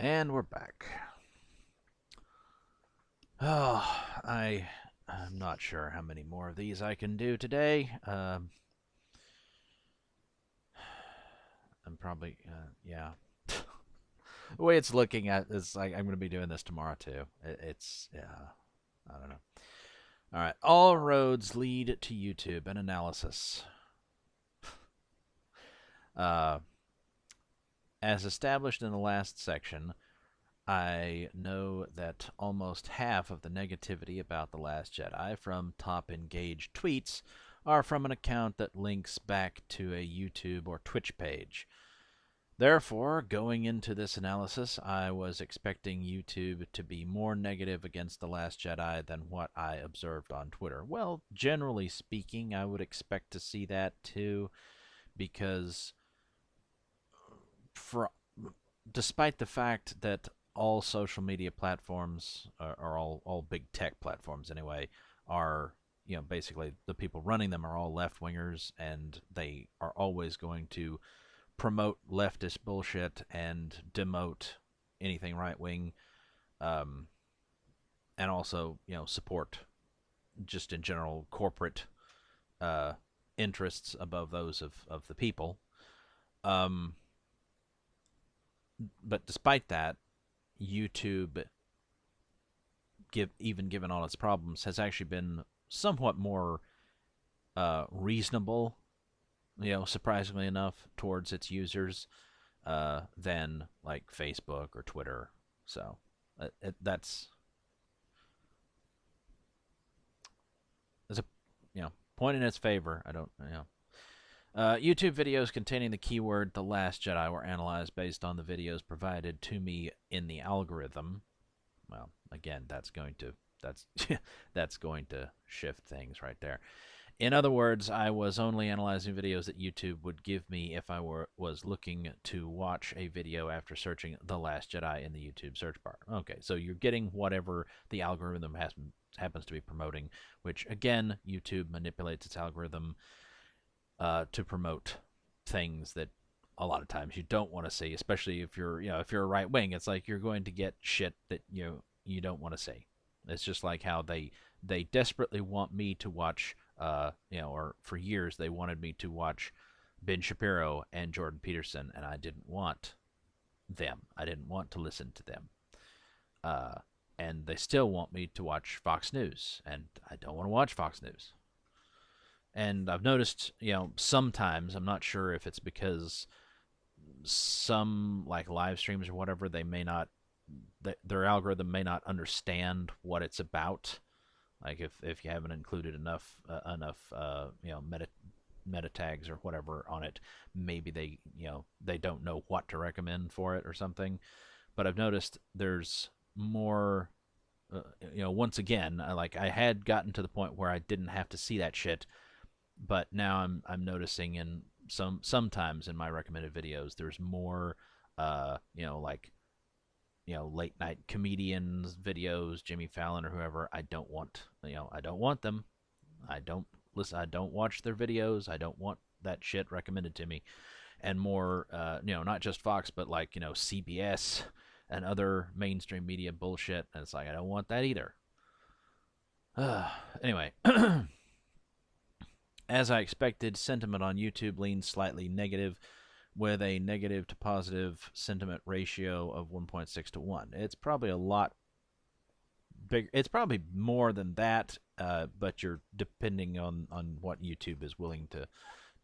And we're back. Oh, I'm not sure how many more of these I can do today. I'm probably, yeah. The way it's looking at is like I'm going to be doing this tomorrow too. It's, yeah, I don't know. All right, all roads lead to YouTube and analysis. Uh, as established in the last section, I know that almost half of the negativity about The Last Jedi from top engaged tweets are from an account that links back to a YouTube or Twitch page. Therefore, going into this analysis, I was expecting YouTube to be more negative against The Last Jedi than what I observed on Twitter. Well, generally speaking, I would expect to see that too, because for despite the fact that all social media platforms, or all big tech platforms anyway, are, basically the people running them are all left wingers, and they are always going to promote leftist bullshit and demote anything right wing, um, and also support just in general corporate uh, interests above those of the people. Um, but despite that, YouTube, even given all its problems, has actually been somewhat more reasonable, surprisingly enough, towards its users than like Facebook or Twitter. So that's a point in its favor. I don't YouTube videos containing the keyword "The Last Jedi" were analyzed based on the videos provided to me in the algorithm. Well, again, that's that's going to shift things right there. In other words, I was only analyzing videos that YouTube would give me if I was looking to watch a video after searching The Last Jedi in the YouTube search bar. Okay, so you're getting whatever the algorithm happens to be promoting, which again, YouTube manipulates its algorithm to promote things that a lot of times you don't want to see, especially if you're a right wing. It's like you're going to get shit that you don't want to see. It's just like how they desperately want me to watch, or for years they wanted me to watch Ben Shapiro and Jordan Peterson, and I didn't want them. I didn't want to listen to them. Uh, and they still want me to watch Fox News, and I don't want to watch Fox News. And I've noticed, sometimes, I'm not sure if it's because some like live streams or whatever, they may not, their algorithm may not understand what it's about. Like if you haven't included enough meta tags or whatever on it, maybe they don't know what to recommend for it or something. But I've noticed there's more. Once again, I had gotten to the point where I didn't have to see that shit, but now I'm noticing in sometimes in my recommended videos there's more late night comedians videos, Jimmy Fallon or whoever. I don't want them. I don't listen. I don't watch their videos. I don't want that shit recommended to me. And more, not just Fox, but like CBS and other mainstream media bullshit. And it's like I don't want that either. Anyway, as I expected, sentiment on YouTube leans slightly negative, with a negative to positive sentiment ratio of 1.6 to 1. It's probably a lot big. It's probably more than that, but you're depending on what YouTube is willing to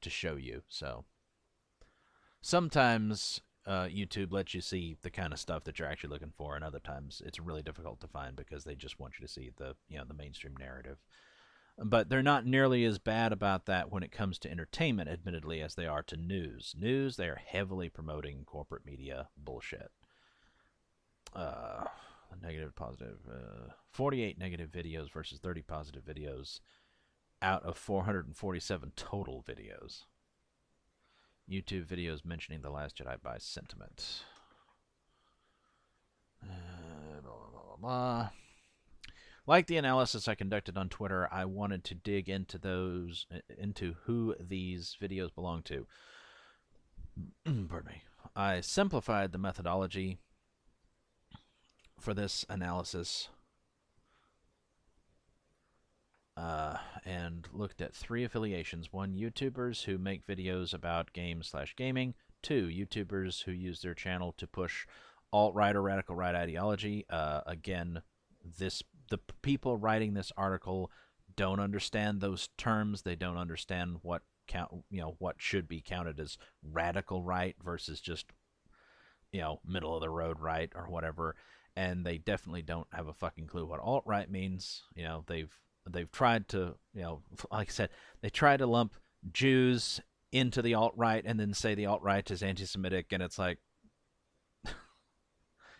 show you. So sometimes YouTube lets you see the kind of stuff that you're actually looking for, and other times it's really difficult to find because they just want you to see the mainstream narrative. But they're not nearly as bad about that when it comes to entertainment, admittedly, as they are to news. News, they are heavily promoting corporate media bullshit. Negative, positive. 48 negative videos versus 30 positive videos out of 447 total videos. YouTube videos mentioning The Last Jedi by sentiment. Blah, blah, blah, blah. Like the analysis I conducted on Twitter, I wanted to dig into who these videos belong to. Pardon me. I simplified the methodology for this analysis and looked at 3 affiliations. 1, YouTubers who make videos about games/gaming. 2, YouTubers who use their channel to push alt-right or radical right ideology. Again, the people writing this article don't understand those terms. They don't understand what what should be counted as radical right versus just middle of the road right or whatever. And they definitely don't have a fucking clue what alt-right means. They've tried to, like I said, they try to lump Jews into the alt-right and then say the alt-right is anti-Semitic, and it's like,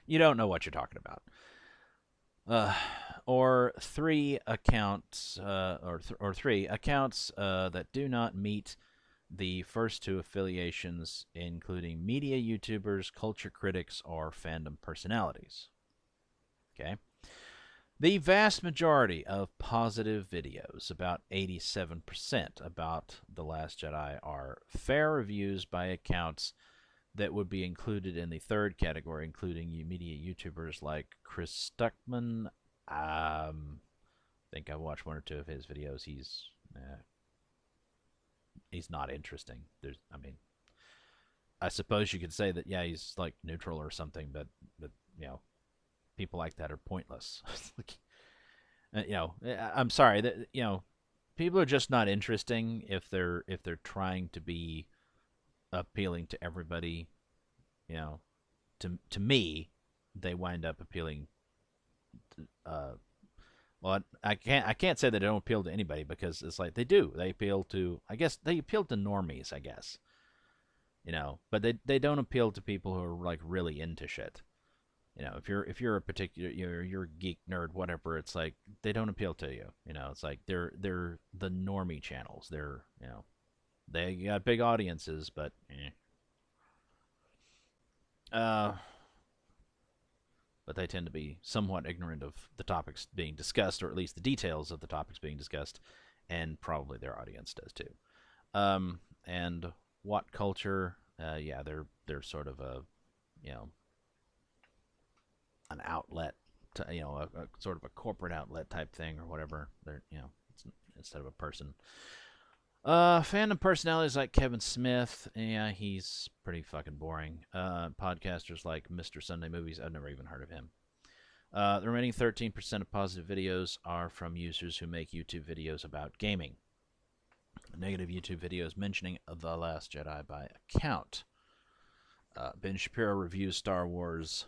you don't know what you're talking about. Or 3 accounts, or 3 accounts that do not meet the first 2 affiliations, including media YouTubers, culture critics, or fandom personalities. Okay. The vast majority of positive videos, about 87% about The Last Jedi, are fair reviews by accounts that would be included in the 3rd category, including media YouTubers like Chris Stuckman. I think I've watched 1 or 2 of his videos. He's not interesting. I suppose you could say that, yeah, he's like neutral or something, but people like that are pointless. I'm sorry that people are just not interesting if they're trying to be appealing to everybody. To me, they wind up appealing. Well, I can't say that they don't appeal to anybody, because it's like they do. They appeal to, I guess, they appeal to normies, I guess. But they don't appeal to people who are like really into shit. If you're a particular, you're a geek, nerd, whatever, it's like they don't appeal to you. It's like they're the normie channels. They're they got big audiences, but but they tend to be somewhat ignorant of the topics being discussed, or at least the details of the topics being discussed, and probably their audience does too. And what culture? Yeah, they're sort of a an outlet, to, a sort of a corporate outlet type thing or whatever. They're instead of a person. Fandom personalities like Kevin Smith, yeah, he's pretty fucking boring. Podcasters like Mr. Sunday Movies, I've never even heard of him. The remaining 13% of positive videos are from users who make YouTube videos about gaming. Negative YouTube videos mentioning The Last Jedi by account. Ben Shapiro reviews Star Wars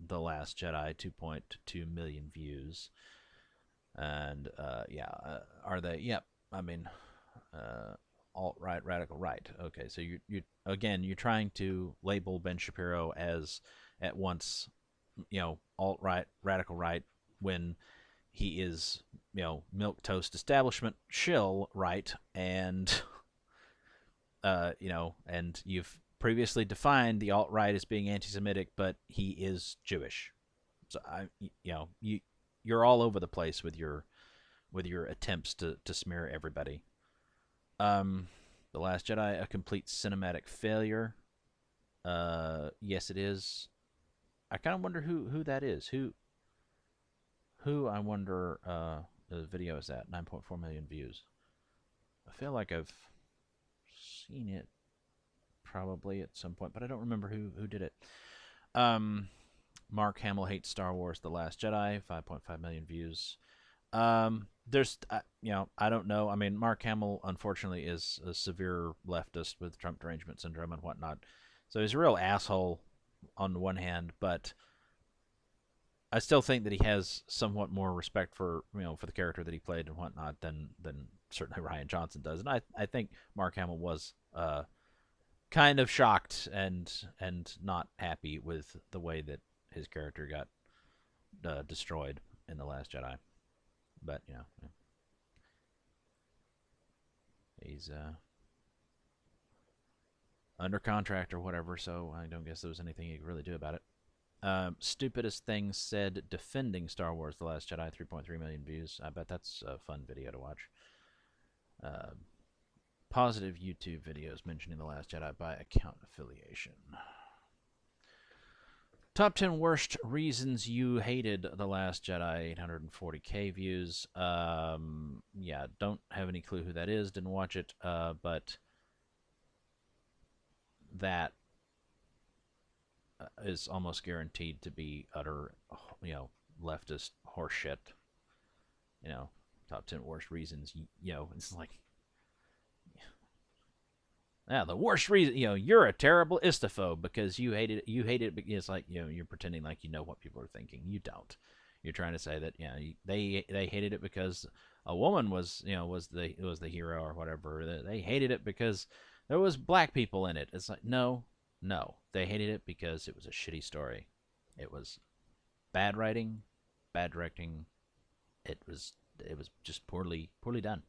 The Last Jedi, 2.2 million views. And, are they? Yep. I mean, alt-right, radical right. Okay, so you're trying to label Ben Shapiro as at once, alt-right, radical right, when he is, milquetoast establishment shill right, and and you've previously defined the alt-right as being anti-Semitic, but he is Jewish. So you're all over the place with your attempts to smear everybody. The Last Jedi, a complete cinematic failure. Yes, it is. I kind of wonder who that is. Who I wonder. The video is at 9.4 million views. I feel like I've seen it probably at some point, but I don't remember who did it. Mark Hamill hates Star Wars: The Last Jedi. 5.5 million views. There's, I don't know. I mean, Mark Hamill, unfortunately, is a severe leftist with Trump derangement syndrome and whatnot. So he's a real asshole on the one hand, but I still think that he has somewhat more respect for, for the character that he played and whatnot than certainly Rian Johnson does. And I think Mark Hamill was kind of shocked and not happy with the way that his character got destroyed in The Last Jedi. But, he's under contract or whatever, so I don't guess there was anything he could really do about it. Stupidest things said defending Star Wars: The Last Jedi, 3.3 million views. I bet that's a fun video to watch. Positive YouTube videos mentioning The Last Jedi by account affiliation. Top 10 worst reasons you hated The Last Jedi, 840k views. Yeah, don't have any clue who that is. Didn't watch it, but that is almost guaranteed to be utter, leftist horseshit. Top 10 worst reasons. It's like, yeah, the worst reason, you're a terrible istaphobe because you hate it. You hate it. It's like, you're pretending like you know what people are thinking. You don't. You're trying to say that, they hated it because a woman was the hero or whatever. They hated it because there was black people in it. It's like, no, they hated it because it was a shitty story. It was bad writing, bad directing. It was just poorly done.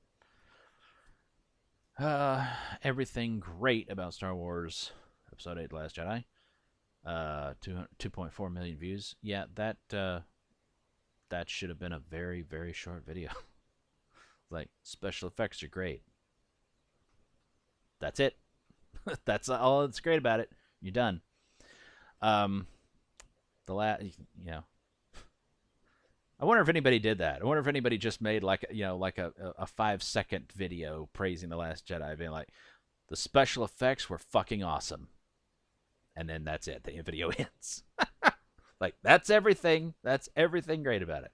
Everything great about Star Wars Episode 8: The Last Jedi. 2.4 million views. Yeah, that should have been a very, very short video. Like, special effects are great. That's it. That's all that's great about it. You're done. I wonder if anybody did that. I wonder if anybody just made like a 5-second video praising The Last Jedi, being like, the special effects were fucking awesome, and then that's it. The video ends. Like, that's everything. That's everything great about it.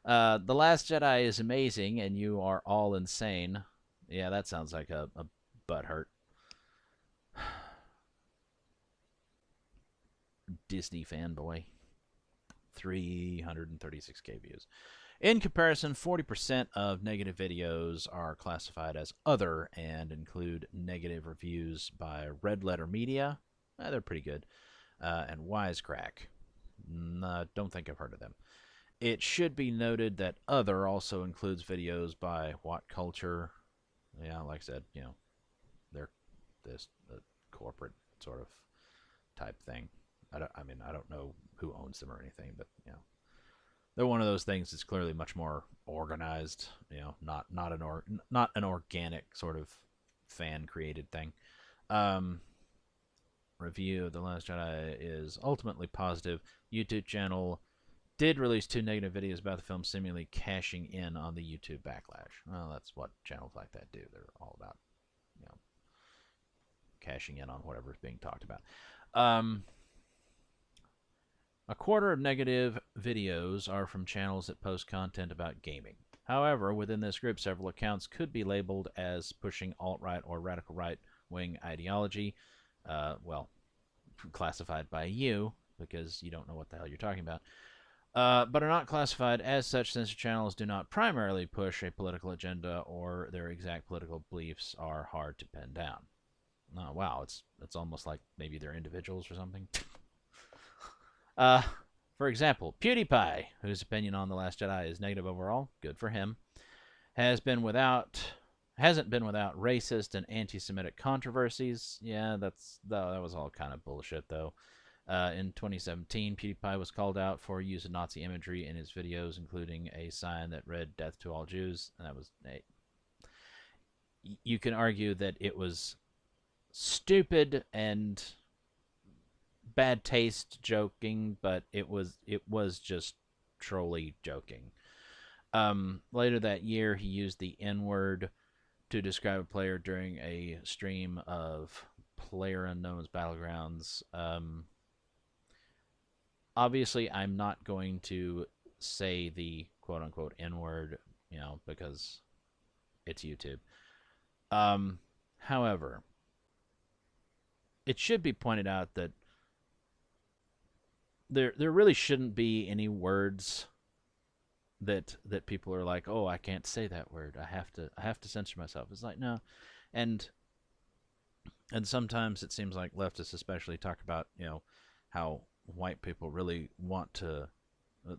The Last Jedi is amazing, and you are all insane. Yeah, that sounds like a butt hurt. Disney fanboy. 336k views. In comparison, 40% of negative videos are classified as other and include negative reviews by Red Letter Media. They're pretty good. And Wisecrack. Don't think I've heard of them. It should be noted that other also includes videos by What Culture. Yeah, like I said, they're this corporate sort of type thing. I don't know who owns them or anything, but they're one of those things that's clearly much more organized. Not an organic sort of fan created thing. Review of The Last Jedi is ultimately positive. YouTube channel did release 2 negative videos about the film, seemingly cashing in on the YouTube backlash. Well, that's what channels like that do. They're all about cashing in on whatever's being talked about. A quarter of negative videos are from channels that post content about gaming. However, within this group, several accounts could be labeled as pushing alt-right or radical right-wing ideology. Well, classified by you, because you don't know what the hell you're talking about. But are not classified as such since the channels do not primarily push a political agenda or their exact political beliefs are hard to pin down. Oh, wow, it's almost like maybe they're individuals or something. For example, PewDiePie, whose opinion on The Last Jedi is negative overall, good for him, hasn't been without racist and anti-Semitic controversies. Yeah, that was all kind of bullshit, though. In 2017, PewDiePie was called out for use of Nazi imagery in his videos, including a sign that read "Death to all Jews," and that was. You can argue that it was stupid and bad taste joking, but it was just trolly joking. Later that year, he used the N-word to describe a player during a stream of PlayerUnknown's Battlegrounds. Obviously, I'm not going to say the quote-unquote N-word, because it's YouTube. However, it should be pointed out that there really shouldn't be any words that people are like, oh, I can't say that word. I have to censor myself. It's like, no. And sometimes it seems like leftists especially talk about, how white people really want to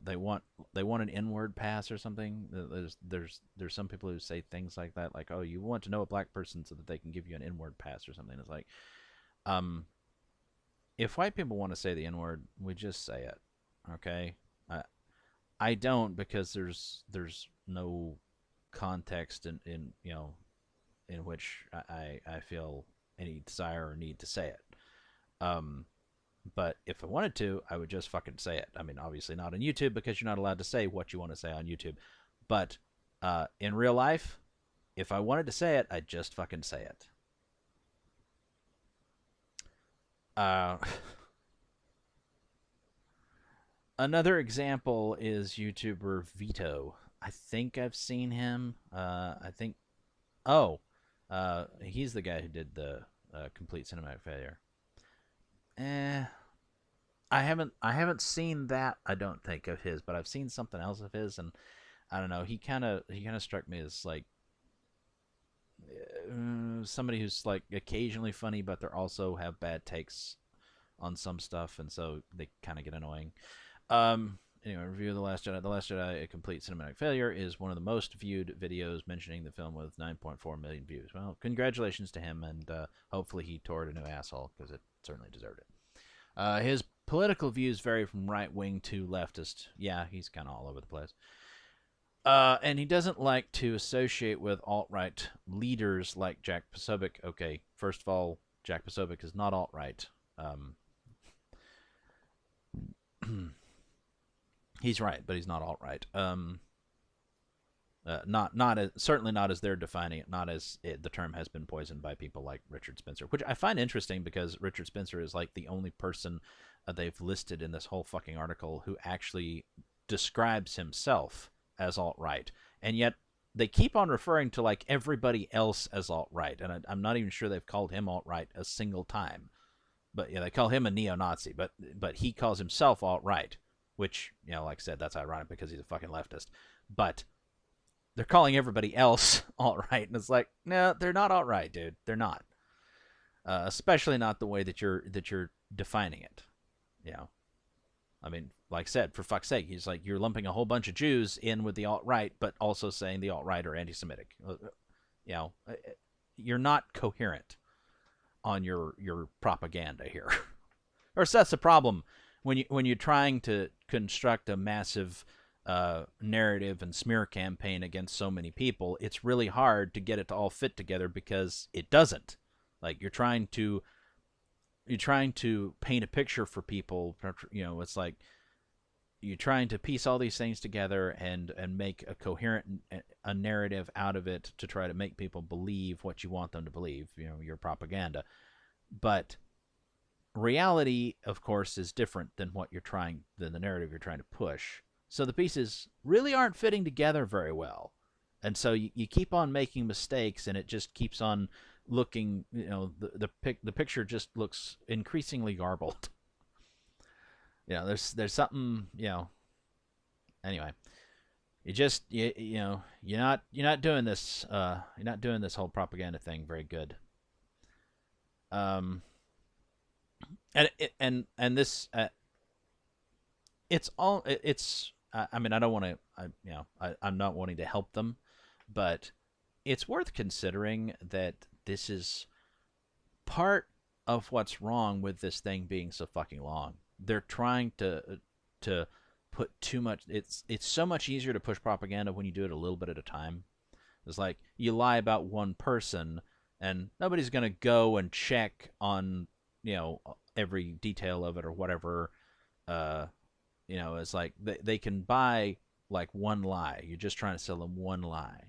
they want an N-word pass or something. There's some people who say things like that, like, oh, you want to know a black person so that they can give you an N-word pass or something. It's like, if white people want to say the N-word, we just say it, okay? I don't, because there's no context in which I feel any desire or need to say it. But if I wanted to, I would just fucking say it. I mean, obviously not on YouTube because you're not allowed to say what you want to say on YouTube. But in real life, if I wanted to say it, I'd just fucking say it. Uh, Another example is YouTuber Vito. I think I've seen him. I think. Oh, he's the guy who did the complete cinematic failure. Eh, I haven't seen that. I don't think of his, but I've seen something else of his, and I don't know. He kind of struck me as like somebody who's like occasionally funny, but they also have bad takes on some stuff, and so they kind of get annoying. Anyway, review of The Last Jedi. The Last Jedi, a complete cinematic failure, is one of the most viewed videos mentioning the film with 9.4 million views. Well, congratulations to him, and hopefully he tore a new asshole, because it certainly deserved it. His political views vary from right-wing to leftist. Yeah, he's kind of all over the place. And he doesn't like to associate with alt-right leaders like Jack Posobiec. Okay, first of all, Jack Posobiec is not alt-right. He's right, but he's not alt-right. Certainly not as they're defining it. Not as the term has been poisoned by people like Richard Spencer, which I find interesting because Richard Spencer is like the only person they've listed in this whole fucking article who actually describes himself as alt-right, and yet they keep on referring to like everybody else as alt-right, and I'm not even sure they've called him alt-right a single time. But yeah, they call him a neo-Nazi, but he calls himself alt-right, which, like I said, that's ironic because he's a fucking leftist. But they're calling everybody else alt-right, and it's like, no, they're not alt-right, dude. They're not. Especially not the way that you're defining it. I mean, like I said, for fuck's sake, he's like, you're lumping a whole bunch of Jews in with the alt-right, but also saying the alt-right are anti-Semitic. You're not coherent on your propaganda here. Or so that's the problem when you're trying to construct a massive narrative and smear campaign against so many people. It's really hard to get it to all fit together because it doesn't. Like you're trying to paint a picture for people. It's like you're trying to piece all these things together and make a coherent a narrative out of it to try to make people believe what you want them to believe. Your propaganda. But reality, of course, is different than than the narrative you're trying to push. So the pieces really aren't fitting together very well. And so you keep on making mistakes, and it just keeps on looking, the picture just looks increasingly garbled. There's something, anyway. You're not doing this whole propaganda thing very good. And this it's I mean, I don't want to I'm not wanting to help them, but it's worth considering that this is part of what's wrong with this thing being so fucking long. They're trying to put too much. It's so much easier to push propaganda when you do it a little bit at a time. It's like you lie about one person and nobody's going to go and check on every detail of it or whatever. It's like they can buy like one lie. You're just trying to sell them one lie.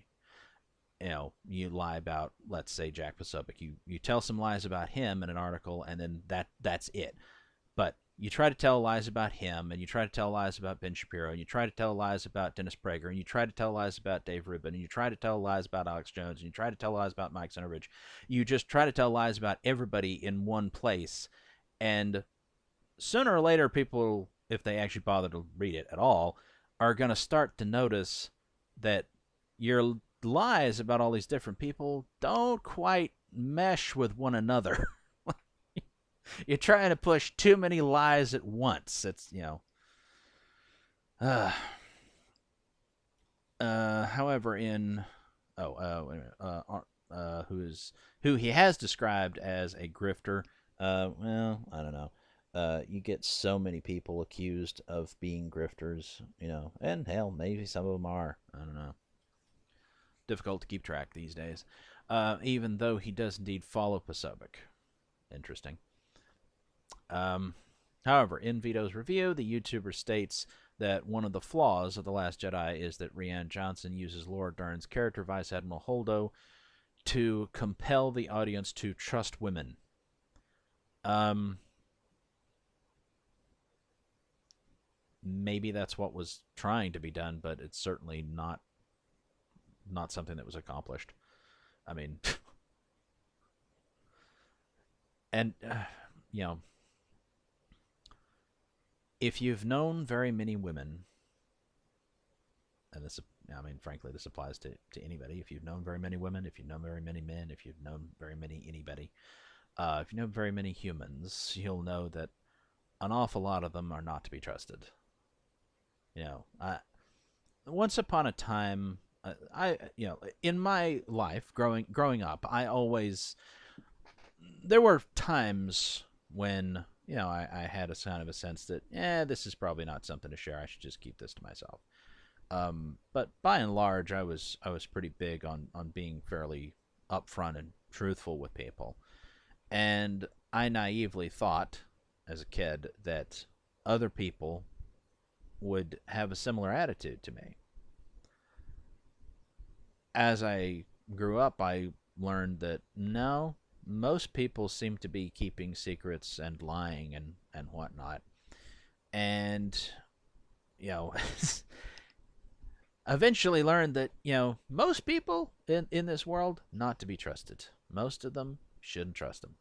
You lie about, let's say, Jack Posobiec. You tell some lies about him in an article, and then that's it. But you try to tell lies about him, and you try to tell lies about Ben Shapiro, and you try to tell lies about Dennis Prager, and you try to tell lies about Dave Rubin, and you try to tell lies about Alex Jones, and you try to tell lies about Mike Cernovich. You just try to tell lies about everybody in one place, and sooner or later, people, if they actually bother to read it at all, are going to start to notice that your lies about all these different people don't quite mesh with one another. You're trying to push too many lies at once. It's, however, in wait a minute, who he has described as a grifter. Well, I don't know. You get so many people accused of being grifters, and hell, maybe some of them are. I don't know. Difficult to keep track these days. Even though he does indeed follow Posobiec. Interesting. However, in Vito's review, the YouTuber states that one of the flaws of The Last Jedi is that Rian Johnson uses Laura Dern's character, Vice Admiral Holdo, to compel the audience to trust women. Maybe that's what was trying to be done, but it's certainly not something that was accomplished. I mean, and you know, if you've known very many women, and this, I mean, frankly, this applies to anybody. If you've known very many women, if you've known very many men, if you've known very many anybody, if you know very many humans, you'll know that an awful lot of them are not to be trusted. You know, once upon a time, in my life, growing up, there were times when, I had a kind of a sense that, this is probably not something to share. I should just keep this to myself. But by and large, I was pretty big on being fairly upfront and truthful with people. And I naively thought as a kid that other people would have a similar attitude to me. As I grew up, I learned that no, most people seem to be keeping secrets and lying and whatnot. And, eventually learned that, most people in this world, not to be trusted. Most of them, shouldn't trust them.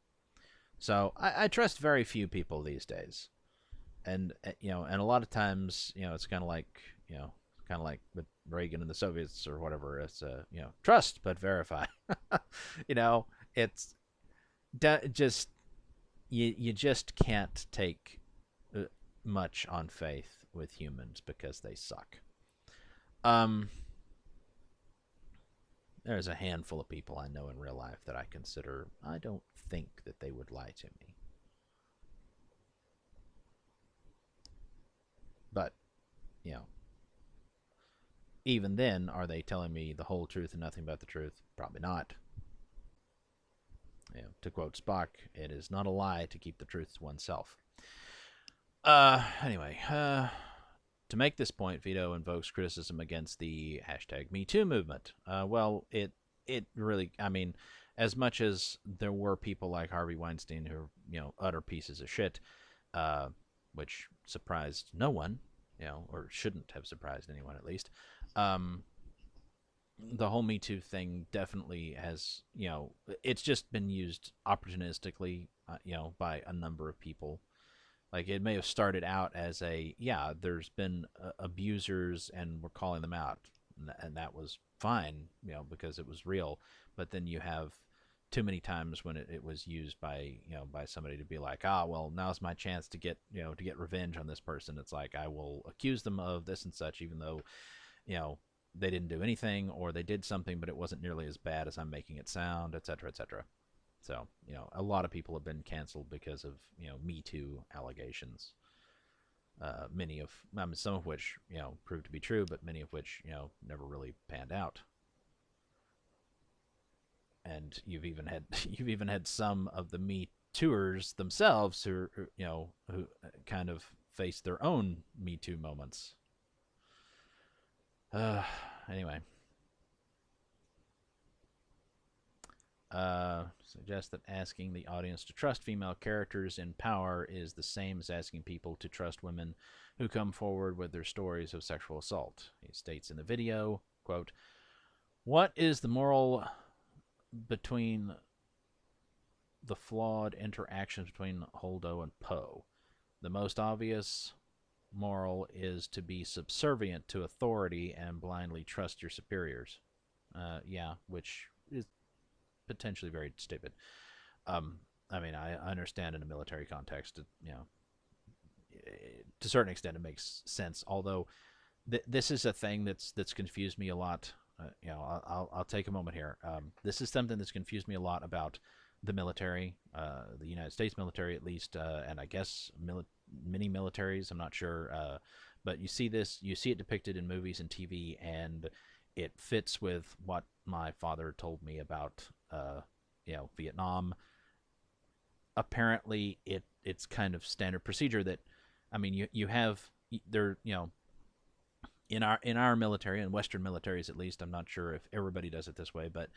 So I trust very few people these days. And, and a lot of times, it's kind of like with Reagan and the Soviets or whatever. It's, trust but verify. It's just, you just can't take much on faith with humans because they suck. There's a handful of people I know in real life that I consider, I don't think that they would lie to me. But, even then, are they telling me the whole truth and nothing but the truth? Probably not. To quote Spock, it is not a lie to keep the truth to oneself. Anyway, to make this point, Vito invokes criticism against the hashtag #MeToo movement. Well, it really, I mean, as much as there were people like Harvey Weinstein who, utter pieces of shit, which surprised no one, or shouldn't have surprised anyone at least. The whole Me Too thing definitely has, it's just been used opportunistically, by a number of people. Like, it may have started out as there's been abusers and we're calling them out. And that was fine, because it was real. But then you have too many times when it was used by, by somebody to be like, well, now's my chance to get, to get revenge on this person. It's like, I will accuse them of this and such, even though, they didn't do anything, or they did something, but it wasn't nearly as bad as I'm making it sound, etc., etc. So, a lot of people have been canceled because of, Me Too allegations. Some of which, proved to be true, but many of which, never really panned out. And you've even had some of the Me Tooers themselves who kind of faced their own Me Too moments. Anyway. Suggests that asking the audience to trust female characters in power is the same as asking people to trust women who come forward with their stories of sexual assault. He states in the video, quote, "What is the moral between the flawed interactions between Holdo and Poe? The most obvious moral is to be subservient to authority and blindly trust your superiors." Which is potentially very stupid. I mean, I understand in a military context, to a certain extent it makes sense. Although this is a thing that's confused me a lot. I'll take a moment here. This is something that's confused me a lot about the military, the United States military at least, and I guess many militaries. I'm not sure, but you see it depicted in movies and TV, and it fits with what my father told me about, Vietnam. apparently it's kind of standard procedure that, I mean, you have there, in our military, in Western militaries at least, I'm not sure if everybody does it this way, but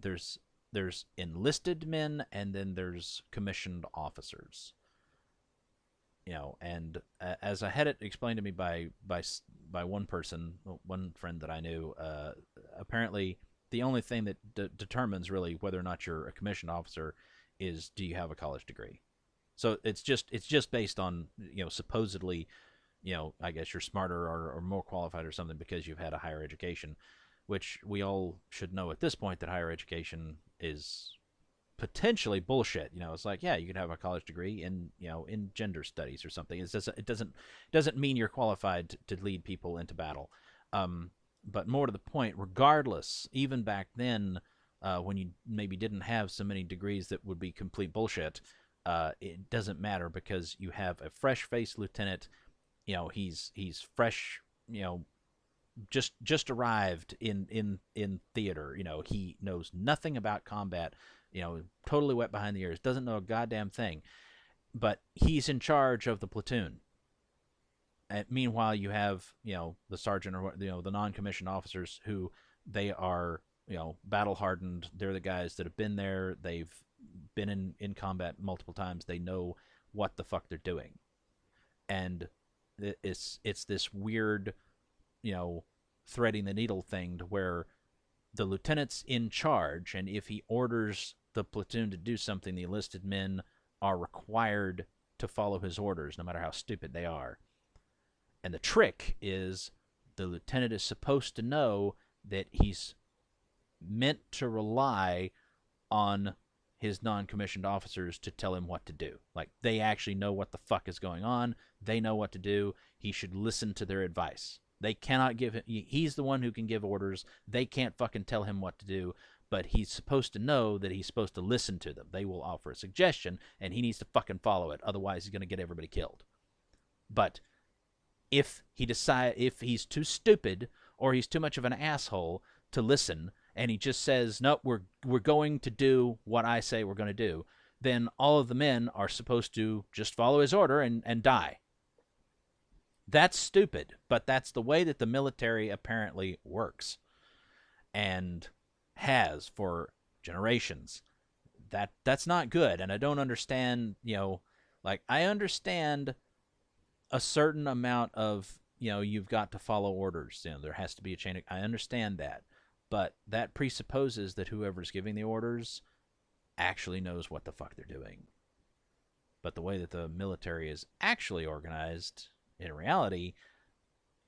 there's enlisted men and then there's commissioned officers. And as I had it explained to me by one person, one friend that I knew, apparently the only thing that determines really whether or not you're a commissioned officer is, do you have a college degree? So it's just based on, supposedly, I guess you're smarter or more qualified or something because you've had a higher education, which we all should know at this point that higher education is potentially bullshit. It's like, yeah, you could have a college degree in, in gender studies or something. It doesn't mean you're qualified to lead people into battle. But more to the point, regardless, even back then, when you maybe didn't have so many degrees that would be complete bullshit, it doesn't matter because you have a fresh-faced lieutenant. He's fresh, just arrived in theater. He knows nothing about combat. Totally wet behind the ears, doesn't know a goddamn thing, but he's in charge of the platoon. And meanwhile, you have, the sergeant or, the non-commissioned officers who they are, battle hardened. They're the guys that have been there. They've been in combat multiple times. They know what the fuck they're doing. And it's this weird, threading the needle thing to where the lieutenant's in charge, and if he orders the platoon to do something, the enlisted men are required to follow his orders, no matter how stupid they are. And the trick is the lieutenant is supposed to know that he's meant to rely on his non-commissioned officers to tell him what to do. Like, they actually know what the fuck is going on. They know what to do. He should listen to their advice. They cannot give him... He's the one who can give orders. They can't fucking tell him what to do, but he's supposed to know that he's supposed to listen to them. They will offer a suggestion, and he needs to fucking follow it. Otherwise, he's going to get everybody killed. But if he's too stupid or he's too much of an asshole to listen, and he just says, nope, we're going to do what I say we're going to do, then all of the men are supposed to just follow his order and die. That's stupid, but that's the way that the military apparently works and has for generations. That's not good, and I don't understand, I understand a certain amount of, you've got to follow orders. There has to be a chain of... I understand that. But that presupposes that whoever's giving the orders actually knows what the fuck they're doing. But the way that the military is actually organized, in reality,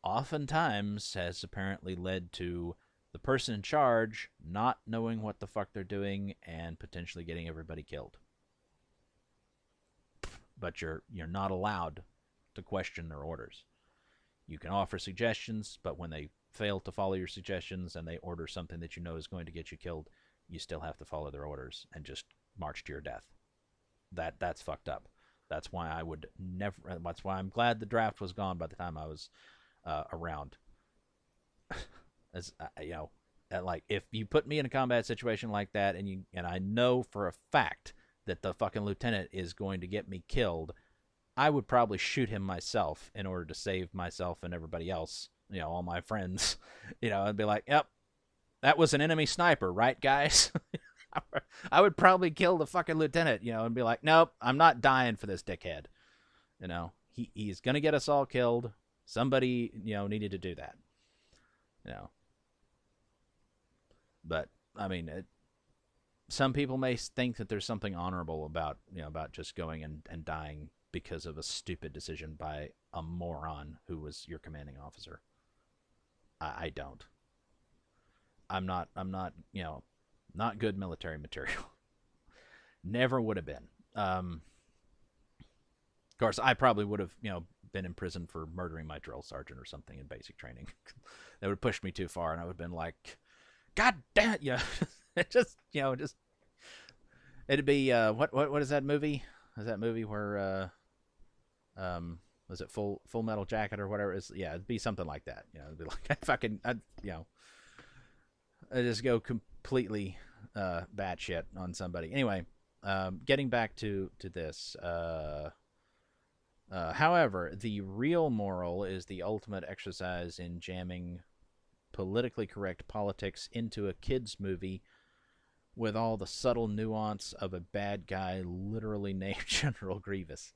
oftentimes has apparently led to the person in charge not knowing what the fuck they're doing and potentially getting everybody killed. But you're not allowed to question their orders. You can offer suggestions, but when they fail to follow your suggestions and they order something that you know is going to get you killed, you still have to follow their orders and just march to your death. That's fucked up. That's why I would never... That's why I'm glad the draft was gone by the time I was around. As like, if you put me in a combat situation like that and I know for a fact that the fucking lieutenant is going to get me killed, I would probably shoot him myself in order to save myself and everybody else, all my friends. I'd be like, yep, that was an enemy sniper, right, guys? I would probably kill the fucking lieutenant, and be like, nope, I'm not dying for this dickhead. He's going to get us all killed. Somebody, needed to do that. But, I mean, some people may think that there's something honorable about, about just going and dying because of a stupid decision by a moron who was your commanding officer. I don't. I'm not, not good military material. Never would have been. Of course, I probably would have, been in prison for murdering my drill sergeant or something in basic training. That would have pushed me too far, and I would have been like, God damn it, it'd be, what is that movie? Is that movie where, was it Full Metal Jacket or whatever? Yeah, it'd be something like that. It'd be like, I just go completely batshit on somebody. Anyway, Getting back to this. However, the real moral is the ultimate exercise in jamming politically correct politics into a kids' movie with all the subtle nuance of a bad guy literally named General Grievous.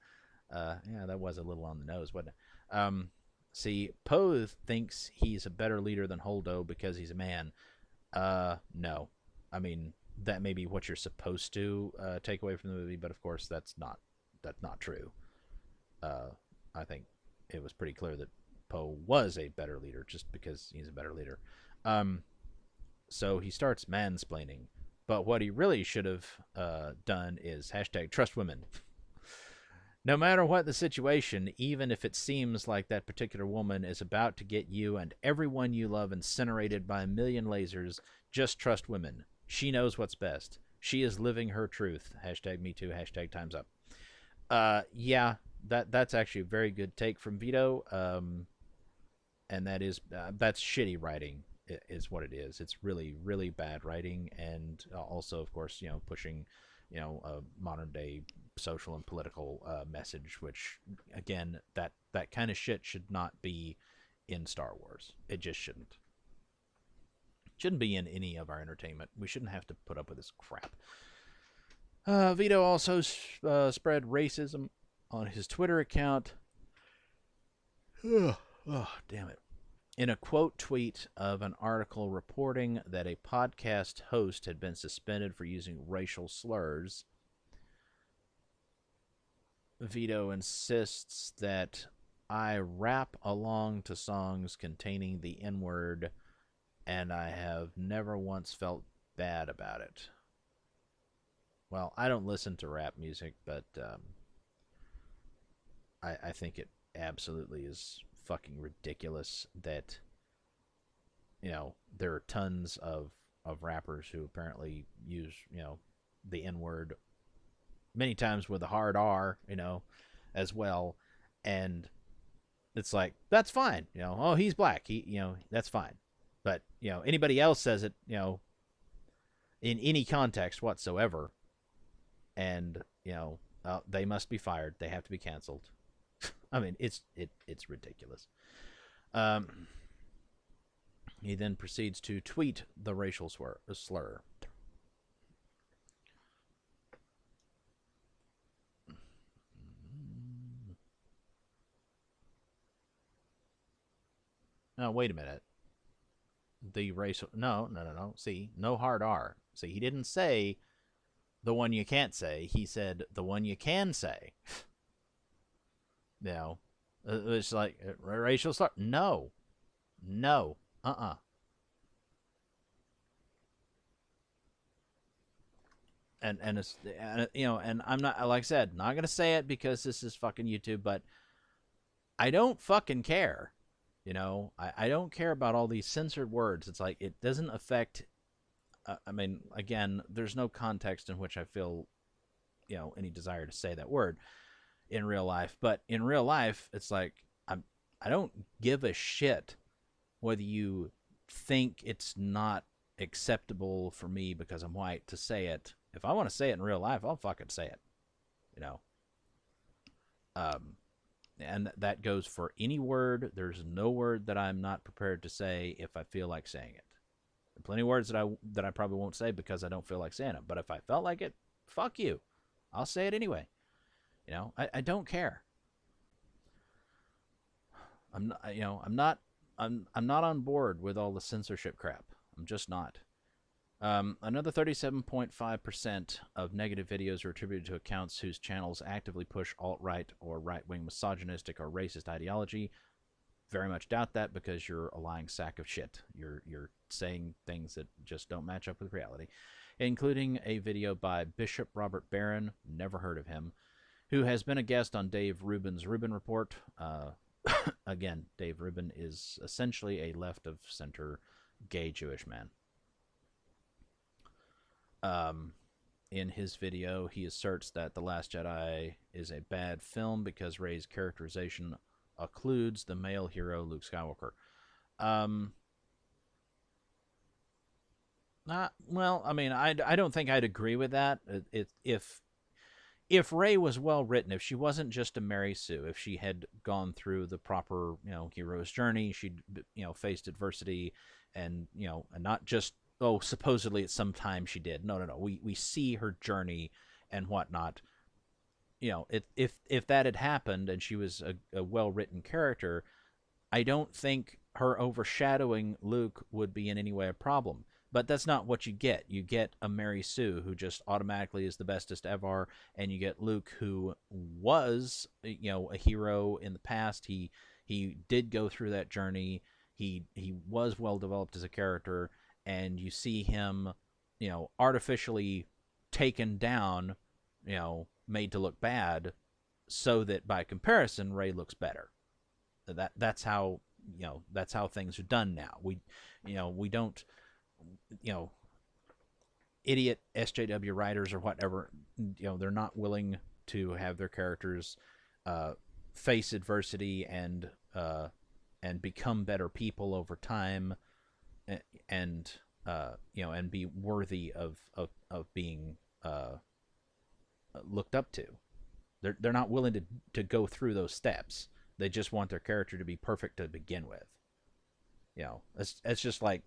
Yeah, that was a little on the nose, wasn't it? See, Poe thinks he's a better leader than Holdo because he's a man. No. I mean, that may be what you're supposed to take away from the movie, but of course that's not true. I think it was pretty clear that Poe was a better leader just because he's a better leader. So he starts mansplaining, but what he really should have done is hashtag trust women. No matter what the situation, even if it seems like that particular woman is about to get you and everyone you love incinerated by a million lasers, just trust women. She knows what's best. She is living her truth. Hashtag me too. Hashtag time's up. Yeah, that's actually a very good take from Vito. And that is that's shitty writing is what it is. It's really, really bad writing, and also, of course, pushing, a modern day social and political message, which again, that kind of shit should not be in Star Wars. It just shouldn't. Shouldn't be in any of our entertainment. We shouldn't have to put up with this crap. Vito also spread racism on his Twitter account. Oh, damn it. In a quote tweet of an article reporting that a podcast host had been suspended for using racial slurs, Vito insists that I rap along to songs containing the N-word, and I have never once felt bad about it. Well, I don't listen to rap music, but I think it absolutely is fucking ridiculous that there are tons of rappers who apparently use the N-word many times with a hard R as well, and it's like, that's fine, oh, he's black, he that's fine, but anybody else says it in any context whatsoever, and they must be fired, they have to be canceled. I mean, it's ridiculous. He then proceeds to tweet the racial slur. No, wait a minute. The racial... No. See, no hard R. See, he didn't say the one you can't say. He said the one you can say. It's like racial slur. No. And it's and I'm not, like I said, not gonna say it because this is fucking YouTube, but I don't fucking care. I don't care about all these censored words. It's like, it doesn't affect. I mean, again, there's no context in which I feel any desire to say that word in real life, but in real life, it's like, I don't give a shit whether you think it's not acceptable for me because I'm white to say it. If I want to say it in real life, I'll fucking say it. And that goes for any word. There's no word that I'm not prepared to say if I feel like saying it. There are plenty of words that I probably won't say because I don't feel like saying it. But if I felt like it, fuck you, I'll say it anyway. I don't care. I'm not on board with all the censorship crap. I'm just not. Another 37.5% of negative videos are attributed to accounts whose channels actively push alt-right or right-wing misogynistic or racist ideology. Very much doubt that, because you're a lying sack of shit. You're saying things that just don't match up with reality, including a video by Bishop Robert Barron, never heard of him, who has been a guest on Dave Rubin's Rubin Report. Again, Dave Rubin is essentially a left-of-center gay Jewish man. In his video, he asserts that The Last Jedi is a bad film because Rey's characterization occludes the male hero Luke Skywalker. Well, I mean, I don't think I'd agree with that. If Rey was well written, if she wasn't just a Mary Sue, if she had gone through the proper, hero's journey, she'd, faced adversity, and, and not just, oh, supposedly at some time she did. No, no, no. We see her journey and whatnot. If that had happened and she was a well written character, I don't think her overshadowing Luke would be in any way a problem. But that's not what you get. You get a Mary Sue who just automatically is the bestest ever, and you get Luke who was, a hero in the past. He did go through that journey. He was well developed as a character, and you see him, artificially taken down, made to look bad, so that by comparison, Rey looks better. That's how things are done now. We don't, idiot SJW writers or whatever, they're not willing to have their characters face adversity and become better people over time, and and be worthy of being looked up to. They're not willing to go through those steps. They just want their character to be perfect to begin with. It's just like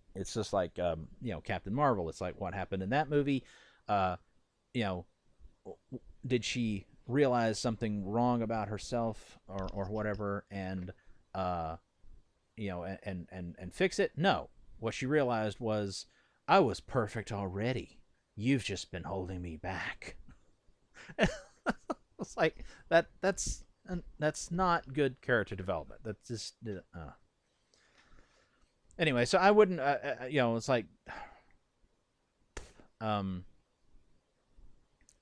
Captain Marvel. It's like what happened in that movie. You know, did she realize something wrong about herself or whatever, and and fix it? No. What she realized was, I was perfect already. You've just been holding me back. It's like that's not good character development. That's just anyway. So I wouldn't. It's like the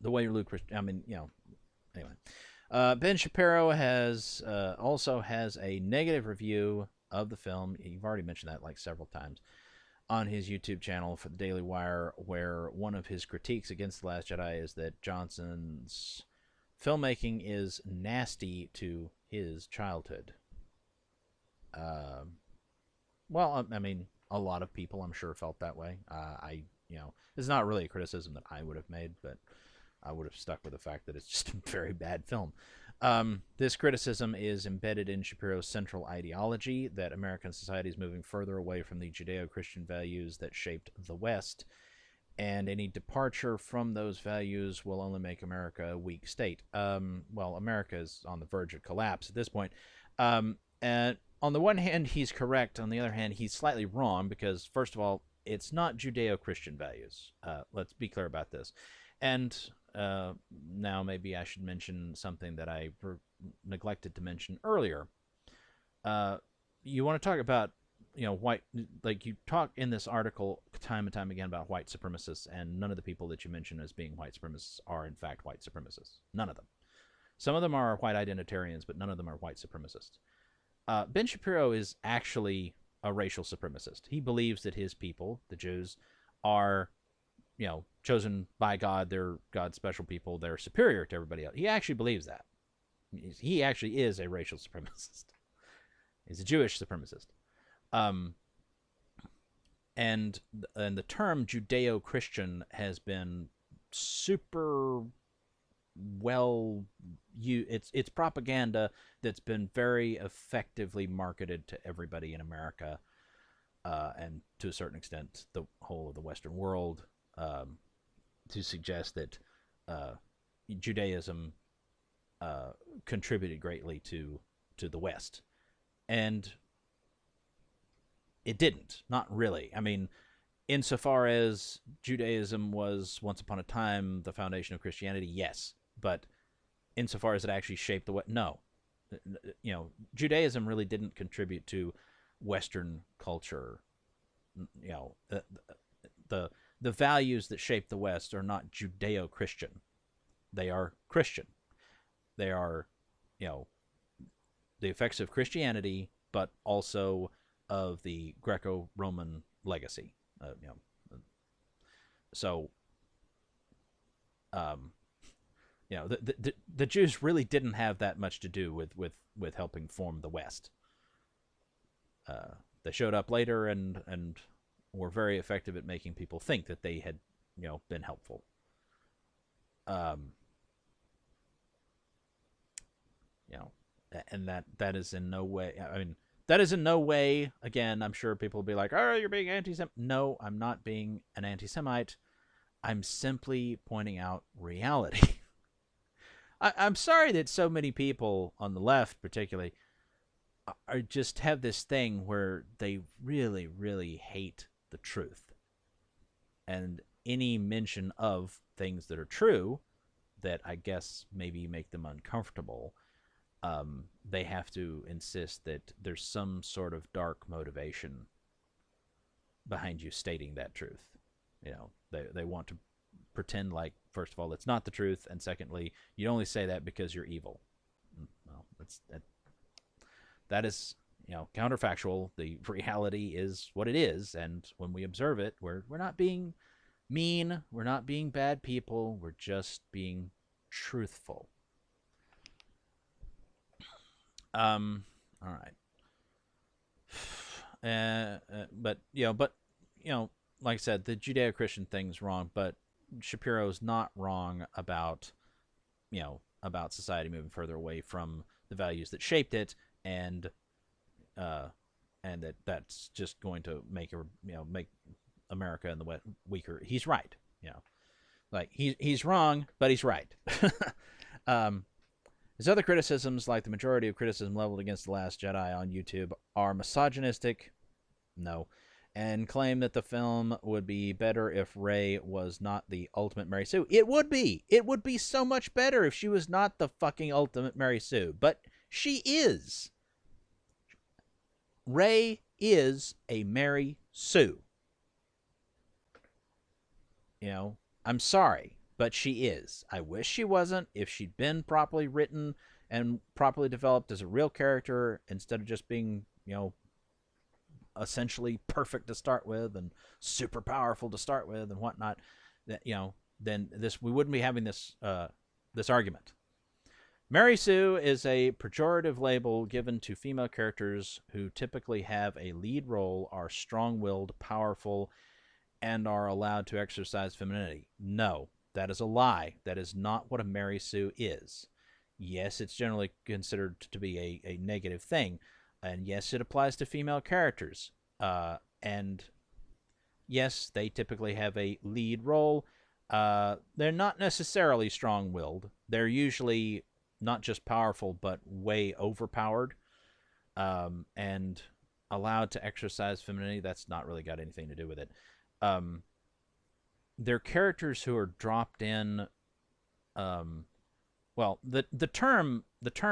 way Luke. I mean, anyway. Ben Shapiro also has a negative review of the film. You've already mentioned that like several times on his YouTube channel for the Daily Wire, where one of his critiques against The Last Jedi is that Johnson's filmmaking is nasty to his childhood. Well, I mean, a lot of people, I'm sure, felt that way. It's not really a criticism that I would have made, but I would have stuck with the fact that it's just a very bad film. This criticism is embedded in Shapiro's central ideology that American society is moving further away from the Judeo-Christian values that shaped the West, and any departure from those values will only make America a weak state. Well, America is on the verge of collapse at this point. And on the one hand, he's correct. On the other hand, he's slightly wrong because, first of all, it's not Judeo-Christian values. Let's be clear about this. And now maybe I should mention something that I neglected to mention earlier. You want to talk about, white, like you talk in this article time and time again about white supremacists, and none of the people that you mention as being white supremacists are in fact white supremacists. None of them. Some of them are white identitarians, but none of them are white supremacists. Ben Shapiro is actually a racial supremacist. He believes that his people, the Jews, are chosen by God. They're God's special people. They're superior to everybody else. He actually believes that. He actually is a racial supremacist. He's a Jewish supremacist. And the term Judeo-Christian has been super well used. It's propaganda that's been very effectively marketed to everybody in America, and to a certain extent the whole of the Western world, to suggest that Judaism contributed greatly to the West. And it didn't. Not really. I mean, insofar as Judaism was once upon a time the foundation of Christianity, yes. But insofar as it actually shaped the West, no. Judaism really didn't contribute to Western culture. The values that shape the West are not Judeo-Christian. They are Christian. They are, the effects of Christianity, but also of the Greco-Roman legacy. So, the Jews really didn't have that much to do with helping form the West. They showed up later and were very effective at making people think that they had, been helpful. Um, you know, and that is in no way. I mean, that is in no way. Again, I'm sure people will be like, "Oh, you're being anti-Semite." No, I'm not being an anti-Semite. I'm simply pointing out reality. I'm sorry that so many people on the left, particularly, are just have this thing where they really, really hate the truth, and any mention of things that are true that I guess maybe make them uncomfortable, they have to insist that there's some sort of dark motivation behind you stating that truth. They want to pretend like, first of all, it's not the truth, and secondly, you only say that because you're evil. Well, that is, counterfactual. The reality is what it is, and when we observe it, we're not being mean, we're not being bad people, we're just being truthful. All right. But like I said, the Judeo-Christian thing's wrong, but Shapiro's not wrong about about society moving further away from the values that shaped it, and that's just going to make America and the West weaker. He's right. Like he's wrong, but he's right. His other criticisms, like the majority of criticism leveled against The Last Jedi on YouTube, are misogynistic. No. And claim that the film would be better if Rey was not the ultimate Mary Sue. It would be. It would be so much better if she was not the fucking ultimate Mary Sue. But she is. Rey is a Mary Sue. I'm sorry, but she is. I wish she wasn't. If she'd been properly written and properly developed as a real character, instead of just being, essentially perfect to start with and super powerful to start with and whatnot, that then we wouldn't be having this argument. Mary Sue is a pejorative label given to female characters who typically have a lead role, are strong-willed, powerful, and are allowed to exercise femininity. No, that is a lie. That is not what a Mary Sue is. Yes, it's generally considered to be a negative thing, and yes, it applies to female characters. And yes, they typically have a lead role. They're not necessarily strong-willed. They're usually not just powerful, but way overpowered, and allowed to exercise femininity. That's not really got anything to do with it. They're characters who are dropped in. Well, the term